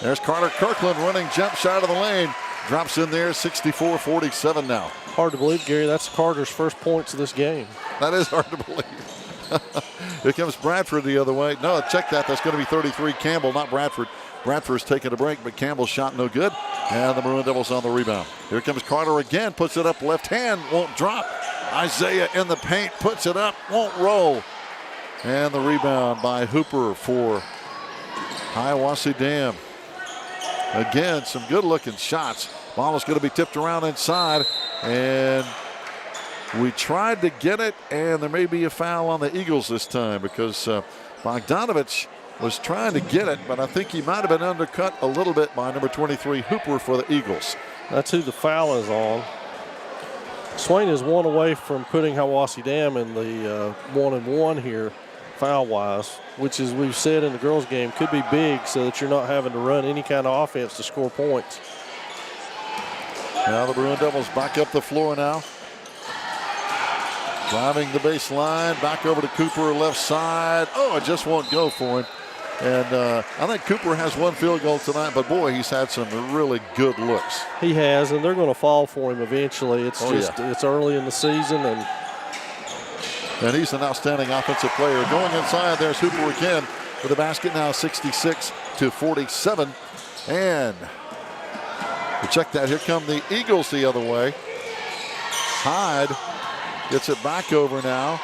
There's Carter Kirkland running jump shot of the lane. Drops in there, 64-47 now. Hard to believe, Gary, that's Carter's first points of this game. That is hard to believe. Here comes Bradford the other way. No, check that. That's going to be 33. Campbell, not Bradford. Bradford's taking a break, but Campbell's shot no good. And the Maroon Devils on the rebound. Here comes Carter again. Puts it up left hand. Won't drop. Isaiah in the paint. Puts it up. Won't roll. And the rebound by Hooper for Hiwassee Dam. Again, some good-looking shots. Ball is going to be tipped around inside. And we tried to get it, and there may be a foul on the Eagles this time because Bogdanovich was trying to get it, but I think he might have been undercut a little bit by number 23, Hooper, for the Eagles. That's who the foul is on. Swain is one away from putting Hiwassee Dam in the 1-and-1 here, foul-wise, which, as we've said in the girls' game, could be big so that you're not having to run any kind of offense to score points. Now the Maroon Devils back up the floor now. Driving the baseline, back over to Cooper, left side. Oh, it just won't go for him. And I think Cooper has one field goal tonight, but boy, he's had some really good looks. He has, and they're going to fall for him eventually. It's it's early in the season, and he's an outstanding offensive player. Going inside, there's Hooper again for the basket now, 66-47. And to check that, here come the Eagles the other way. Hyde gets it back over now.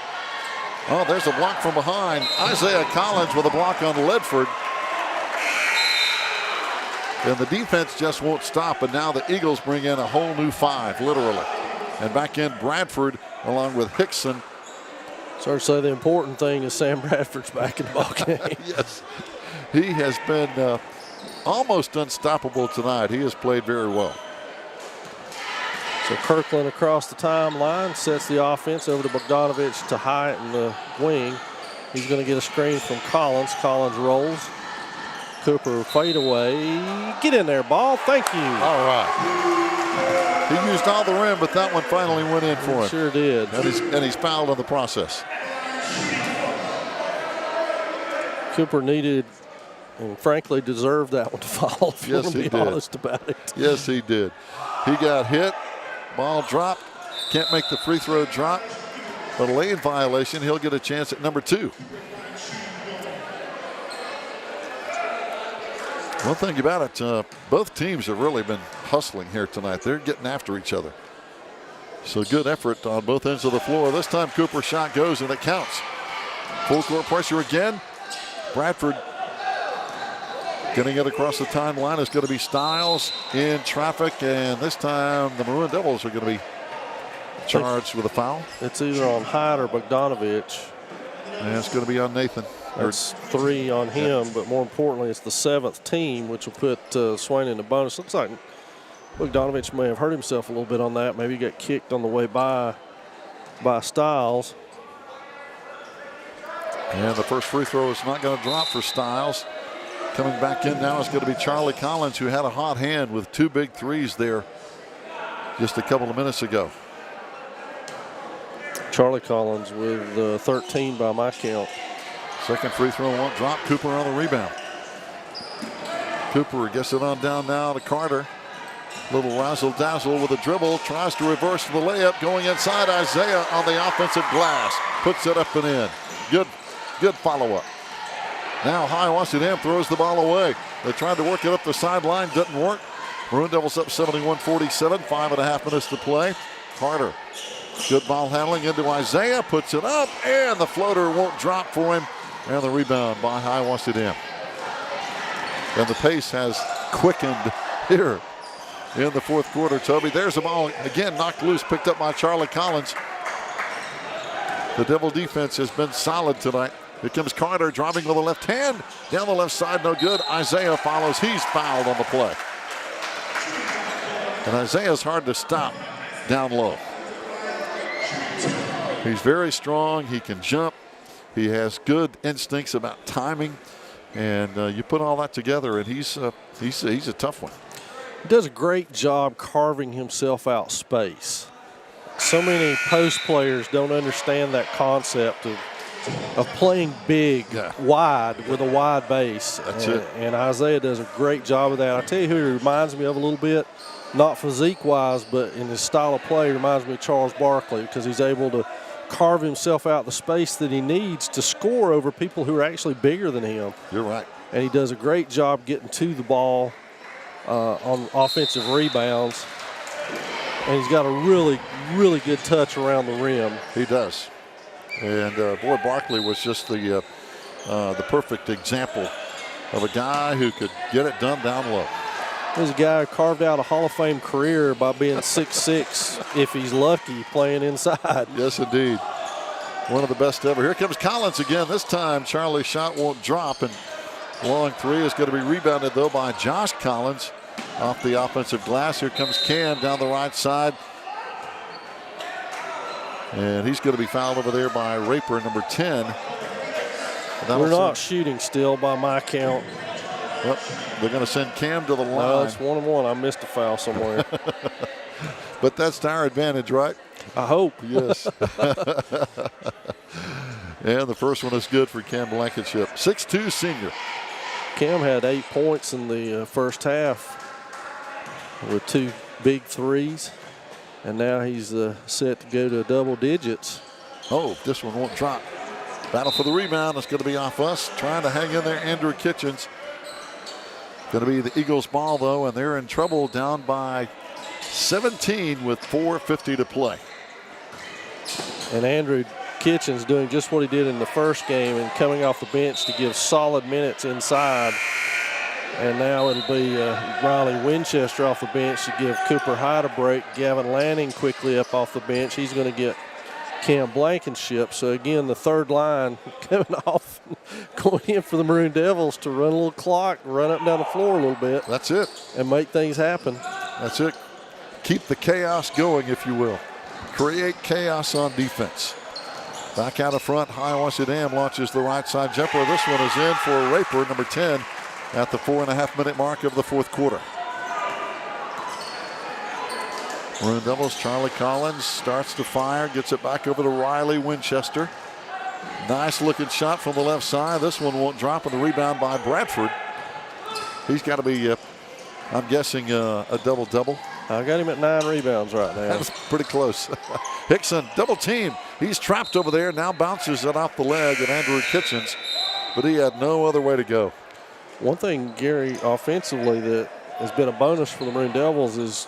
Oh, there's a block from behind. Isaiah Collins with a block on Ledford. And the defense just won't stop. And now the Eagles bring in a whole new 5, literally. And back in Bradford along with Hickson. So to say the important thing is Sam Bradford's back in the ball game. Yes. He has been almost unstoppable tonight. He has played very well. So Kirkland across the timeline sets the offense over to Bogdanovich to Hyatt in the wing. He's going to get a screen from Collins. Collins rolls. Cooper fade away. Get in there, ball. Thank you. All right. He used all the rim, but that one finally went in for him. Sure did. And he's fouled in the process. Cooper needed and frankly deserved that one to fall, if you want to be honest about it. Yes, he did. He got hit. Ball dropped. Can't make the free throw drop. But a lane violation. He'll get a chance at number 2. One thing about it, both teams have really been hustling here tonight. They're getting after each other. So good effort on both ends of the floor. This time Cooper's shot goes and it counts. Full court pressure again. Bradford getting it across the timeline is going to be Stiles in traffic, and this time the Maroon Devils are going to be charged with a foul. It's either on Hyde or Bogdanovich. And it's going to be on Nathan. That's 3 on him, but more importantly, it's the 7th team, which will put Swain in the bonus. Looks like Bogdanovich may have hurt himself a little bit on that. Maybe he got kicked on the way by Stiles. And the first free throw is not going to drop for Stiles. Coming back in now is going to be Charlie Collins, who had a hot hand with 2 big threes there just a couple of minutes ago. Charlie Collins with 13 by my count. Second free throw won't drop. Cooper on the rebound. Cooper gets it on down now to Carter. Little razzle-dazzle with a dribble. Tries to reverse the layup. Going inside, Isaiah on the offensive glass. Puts it up and in. Good follow-up. Now Hiwassee Dam throws the ball away. They tried to work it up the sideline. Didn't work. Maroon Devils up 71-47, 5.5 minutes to play. Carter, good ball handling into Isaiah, puts it up, and the floater won't drop for him. And the rebound by Hiwassee Dam. And the pace has quickened here in the fourth quarter, Toby. There's the ball again, knocked loose, picked up by Charlie Collins. The Devil defense has been solid tonight. Here comes Carter driving with the left hand. Down the left side, no good. Isaiah follows. He's fouled on the play. And Isaiah's hard to stop down low. He's very strong. He can jump. He has good instincts about timing. And you put all that together, and he's a tough one. He does a great job carving himself out space. So many post players don't understand that concept of playing big, wide, with a wide base. That's it. And Isaiah does a great job of that. I'll tell you who he reminds me of a little bit, not physique-wise, but in his style of play, reminds me of Charles Barkley, because he's able to carve himself out the space that he needs to score over people who are actually bigger than him. You're right. And he does a great job getting to the ball on offensive rebounds. And he's got a really, really good touch around the rim. He does. And boy, Barkley was just the perfect example of a guy who could get it done down low. There's a guy who carved out a Hall of Fame career by being 6'6", if he's lucky, playing inside. Yes, indeed. One of the best ever. Here comes Collins again. This time, Charlie's shot won't drop, and long three is going to be rebounded, though, by Josh Collins off the offensive glass. Here comes Cam down the right side. And he's going to be fouled over there by Raper, number 10. We're not shooting still by my count. Well, they're going to send Cam to the line. No, it's 1-1. I missed a foul somewhere. But that's to our advantage, right? I hope. Yes. And the first one is good for Cam Blankenship. 6'2" senior. Cam had 8 points in the first half with 2 big threes. And now he's set to go to double digits. Oh, this one won't drop. Battle for the rebound. It's going to be off us. Trying to hang in there, Andrew Kitchens. Going to be the Eagles' ball, though, and they're in trouble, down by 17 with 4:50 to play. And Andrew Kitchens doing just what he did in the first game and coming off the bench to give solid minutes inside. And now it'll be Riley Winchester off the bench to give Cooper Hyde a break. Gavin Lanning quickly up off the bench. He's going to get Cam Blankenship. So again, the third line coming off, going in for the Maroon Devils to run a little clock, run up and down the floor a little bit. That's it. And make things happen. That's it. Keep the chaos going, if you will. Create chaos on defense. Back out of front, Hiwassee Dam launches the right side jumper. This one is in for Raper, number 10, at the 4.5-minute mark of the fourth quarter. Maroon Devils, Charlie Collins starts to fire, gets it back over to Riley Winchester. Nice looking shot from the left side. This one won't drop, and the rebound by Bradford. He's got to be, I'm guessing, a double-double. I got him at 9 rebounds right now. That's pretty close. Hickson, double team. He's trapped over there. Now bounces it off the leg at Andrew Kitchens, but he had no other way to go. One thing, Gary, offensively that has been a bonus for the Maroon Devils is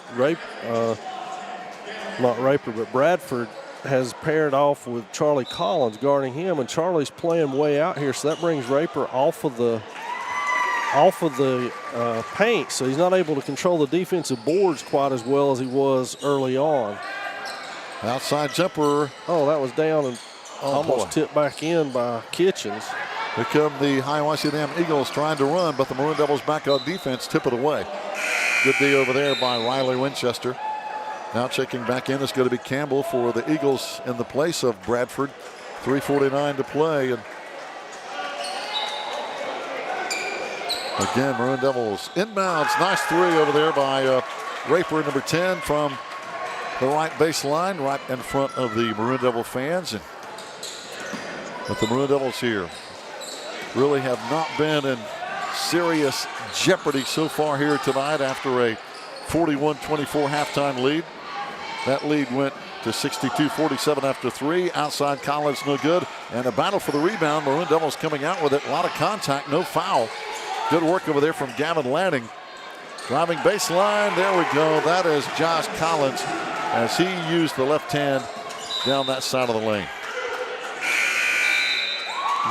not Raper, but Bradford has paired off with Charlie Collins guarding him, and Charlie's playing way out here, so that brings Raper off of the paint, so he's not able to control the defensive boards quite as well as he was early on. Outside jumper. Oh, that was down and almost tipped back in by Kitchens. Here come the Hiwassee Dam Eagles trying to run, but the Maroon Devils back on defense, tip it away. Good D over there by Riley Winchester. Now checking back in is going to be Campbell for the Eagles in the place of Bradford. 3:49 to play. And again, Maroon Devils inbounds. Nice three over there by Raper, number 10, from the right baseline, right in front of the Maroon Devil fans. But the Maroon Devils here really have not been in serious jeopardy so far here tonight after a 41-24 halftime lead. That lead went to 62-47 after 3. Outside Collins, no good. And a battle for the rebound. Maroon Devils coming out with it. A lot of contact, no foul. Good work over there from Gavin Lanning. Driving baseline, there we go. That is Josh Collins as he used the left hand down that side of the lane.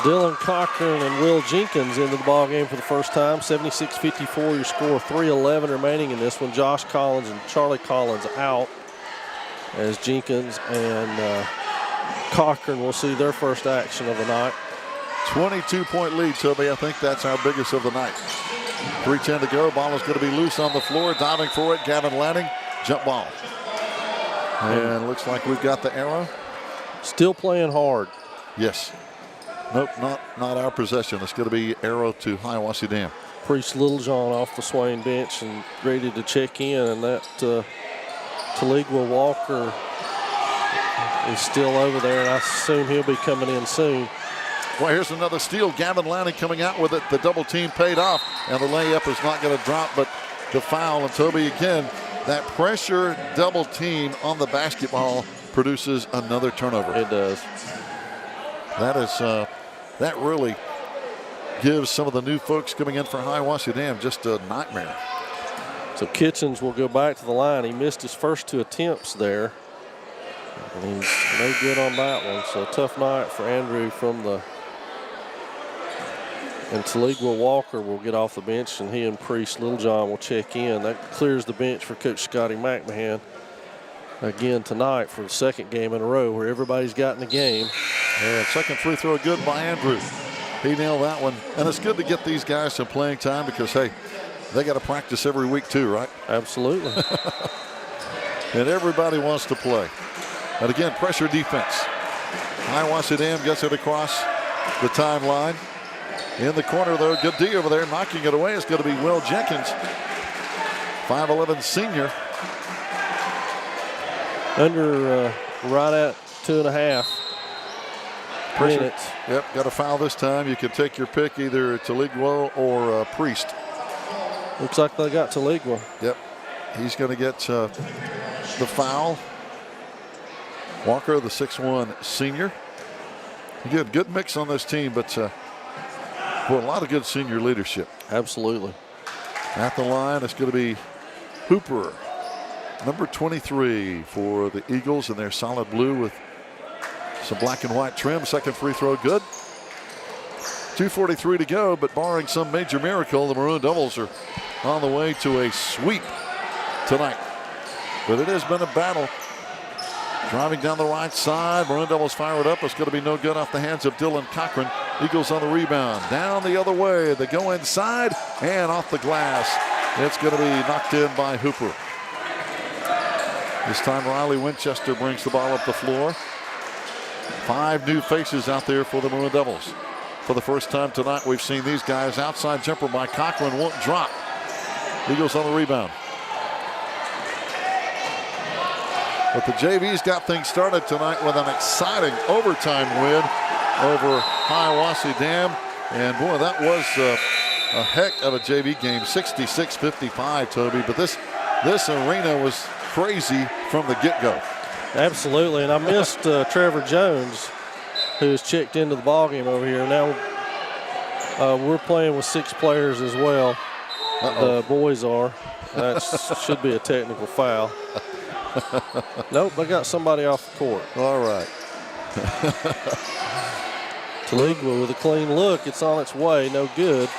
Dylan Cochran and Will Jenkins into the ball game for the first time. 76-54, your score. 3:11 remaining in this one. Josh Collins and Charlie Collins out as Jenkins and Cochran will see their first action of the night. 22-point lead, Toby. I think that's our biggest of the night. 3:10 to go. Ball is going to be loose on the floor. Diving for it, Gavin Lanning. Jump ball. And looks like we've got the arrow. Still playing hard. Yes. Nope, not our possession. It's going to be arrow to Hiwassee Dam. Priest Littlejohn off the Swain bench and ready to check in, and that Taligua Walker is still over there, and I assume he'll be coming in soon. Well, here's another steal. Gavin Lanning coming out with it. The double team paid off, and the layup is not going to drop, but the foul. And Toby, again, that pressure double team on the basketball produces another turnover. It does. That is that really gives some of the new folks coming in for Hiwassee Dam just a nightmare. So Kitchens will go back to the line. He missed his first 2 attempts there, and he's no good on that one. So tough night for Andrew from the. And Taligua Walker will get off the bench, and he and Priest Littlejohn will check in. That clears the bench for Coach Scotty McMahon again tonight for the second game in a row where everybody's gotten a game. And second free throw good by Andrew. He nailed that one. And it's good to get these guys some playing time because, hey, they got to practice every week too, right? Absolutely. And everybody wants to play. And again, pressure defense. Hiwassee Dam gets it across the timeline. In the corner, though, good D over there. Knocking it away is going to be Will Jenkins, 5'11" senior. Under right at 2.5 minutes. Yep, got a foul this time. You can take your pick, either Taligua or Priest. Looks like they got Taligua. Yep, he's going to get the foul. Walker, the 6'1" senior. Again, good mix on this team, but a lot of good senior leadership. Absolutely. At the line, it's going to be Hooper, number 23 for the Eagles in their solid blue with some black and white trim. Second free throw good. 2:43 to go, but barring some major miracle, the Maroon Devils are on the way to a sweep tonight. But it has been a battle. Driving down the right side, Maroon Devils fire it up. It's going to be no good off the hands of Dylan Cochran. Eagles on the rebound. Down the other way. They go inside and off the glass. It's going to be knocked in by Hooper. This time Riley Winchester brings the ball up the floor. 5 new faces out there for the Maroon Devils. For the first time tonight, we've seen these guys. Outside jumper by Cochran won't drop. Eagles on the rebound. But the JV's got things started tonight with an exciting overtime win over Hiwassee Dam. And boy, that was a heck of a JV game, 66-55, Toby. But this arena was crazy from the get-go. Absolutely, and I missed Trevor Jones, who's checked into the ballgame over here. Now we're playing with 6 players as well. The boys are. That should be a technical foul. Nope, they got somebody off the court. All right. Taligua with a clean look. It's on its way. No good.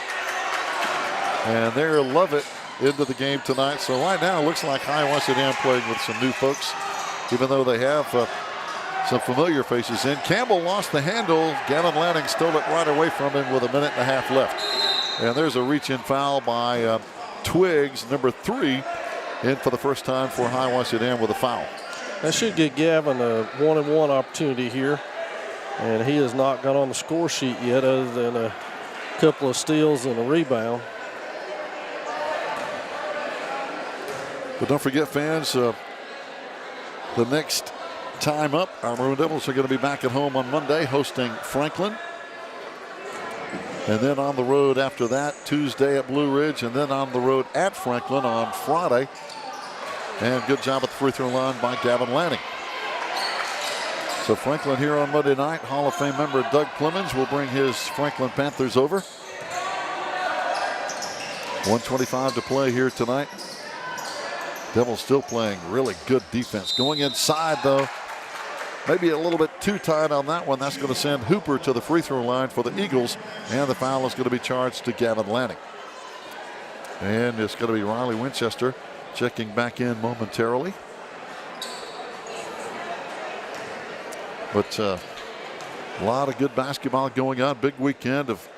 And they'll love it into the game tonight. So right now it looks like Hiwassee Dam playing with some new folks, even though they have some familiar faces in. Campbell lost the handle. Gavin Lanning stole it right away from him with 1.5 minutes left. And there's a reach-in foul by Twiggs, number 3. In for the first time for Hiwassee Dam with a foul. That should give Gavin a 1-and-1 opportunity here. And he has not got on the score sheet yet other than a couple of steals and a rebound. But don't forget, fans, the next time up, our Maroon Devils are going to be back at home on Monday hosting Franklin. And then on the road after that, Tuesday at Blue Ridge, and then on the road at Franklin on Friday. And good job at the free throw line by Gavin Lanning. So Franklin here on Monday night. Hall of Fame member Doug Clemens will bring his Franklin Panthers over. 1:25 to play here tonight. Devils still playing really good defense. Going inside, though, maybe a little bit too tight on that one. That's going to send Hooper to the free throw line for the Eagles, and the foul is going to be charged to Gavin Lanning. And it's going to be Riley Winchester checking back in momentarily. But a lot of good basketball going on. Big weekend of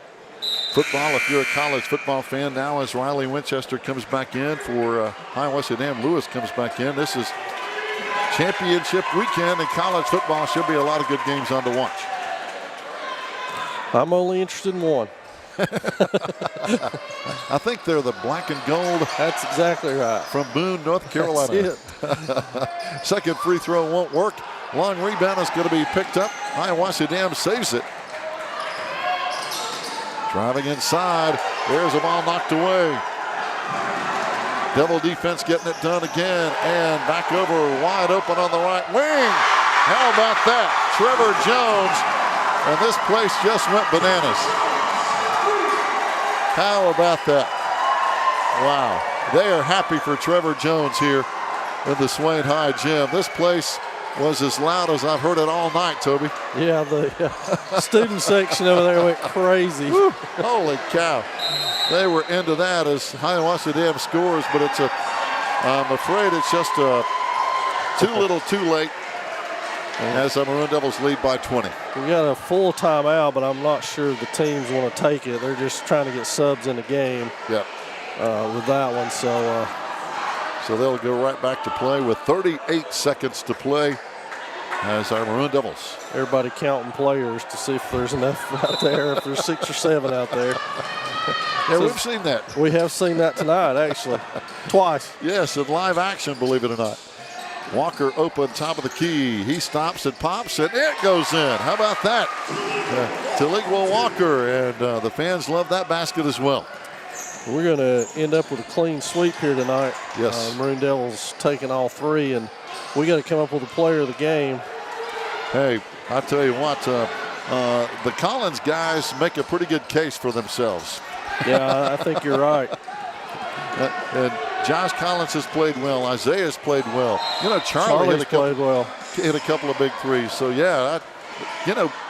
football. If you're a college football fan now, as Riley Winchester comes back in for Hiwassee Dam, Lewis comes back in. This is championship weekend in college football. Should be a lot of good games on to watch. I'm only interested in one. I think they're the black and gold. That's exactly right. From Boone, North Carolina. That's it. Second free throw won't work. Long rebound is going to be picked up. Hiwassee Dam saves it. Driving inside. There's a ball knocked away. Devil defense getting it done again. And back over wide open on the right wing. How about that? Trevor Jones. And this place just went bananas. How about that? Wow. They are happy for Trevor Jones here in the Swain High gym. This place was as loud as I've heard it all night, Toby. Yeah, the student section over there went crazy. Woo, holy cow. They were into that as Hiwassee Dam scores, but I'm afraid it's just too little too late as the Maroon Devils lead by 20. We got a full timeout, but I'm not sure the teams want to take it. They're just trying to get subs in the game with that one. So they'll go right back to play with 38 seconds to play as our Maroon Devils. Everybody counting players to see if there's enough out there, if there's 6 or 7 out there. Yeah, we've seen that. We have seen that tonight, actually, twice. Yes, in live action, believe it or not. Walker open, top of the key. He stops and pops, and it goes in. How about that? Taligwa Walker, and the fans love that basket as well. We're going to end up with a clean sweep here tonight. Yes. Maroon Devils taking all 3, and we got to come up with a player of the game. Hey, I tell you what, the Collins guys make a pretty good case for themselves. Yeah, I think you're right. And Josh Collins has played well. Isaiah's played well. You know, Charlie's played well. Hit a couple of big threes. So, yeah,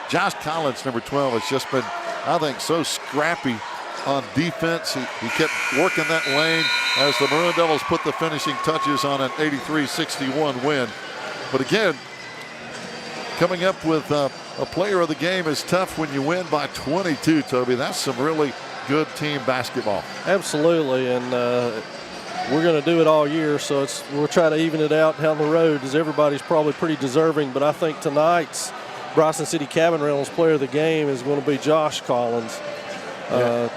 Josh Collins, number 12, has just been, I think, so scrappy on defense. He kept working that lane as the Maroon Devils put the finishing touches on an 83-61 win. But again, coming up with a player of the game is tough when you win by 22, Toby. That's some really good team basketball. Absolutely, and we're going to do it all year, so we'll try to even it out down the road, as everybody's probably pretty deserving. But I think tonight's Bryson City Cabin Rentals player of the game is going to be Josh Collins.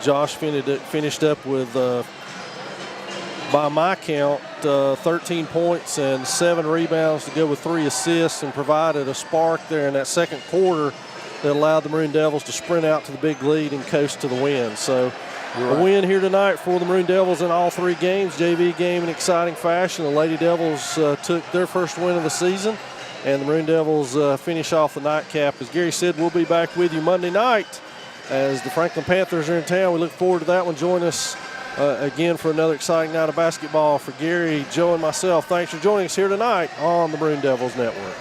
Josh finished up with, by my count, 13 points and 7 rebounds to go with 3 assists, and provided a spark there in that second quarter that allowed the Maroon Devils to sprint out to the big lead and coast to the win. So a win here tonight for the Maroon Devils in all 3 games. JV game in exciting fashion. The Lady Devils took their first win of the season, and the Maroon Devils finish off the nightcap. As Gary said, we'll be back with you Monday night as the Franklin Panthers are in town. We look forward to that one. Join us again for another exciting night of basketball. For Gary, Joe, and myself, thanks for joining us here tonight on the Maroon Devils Network.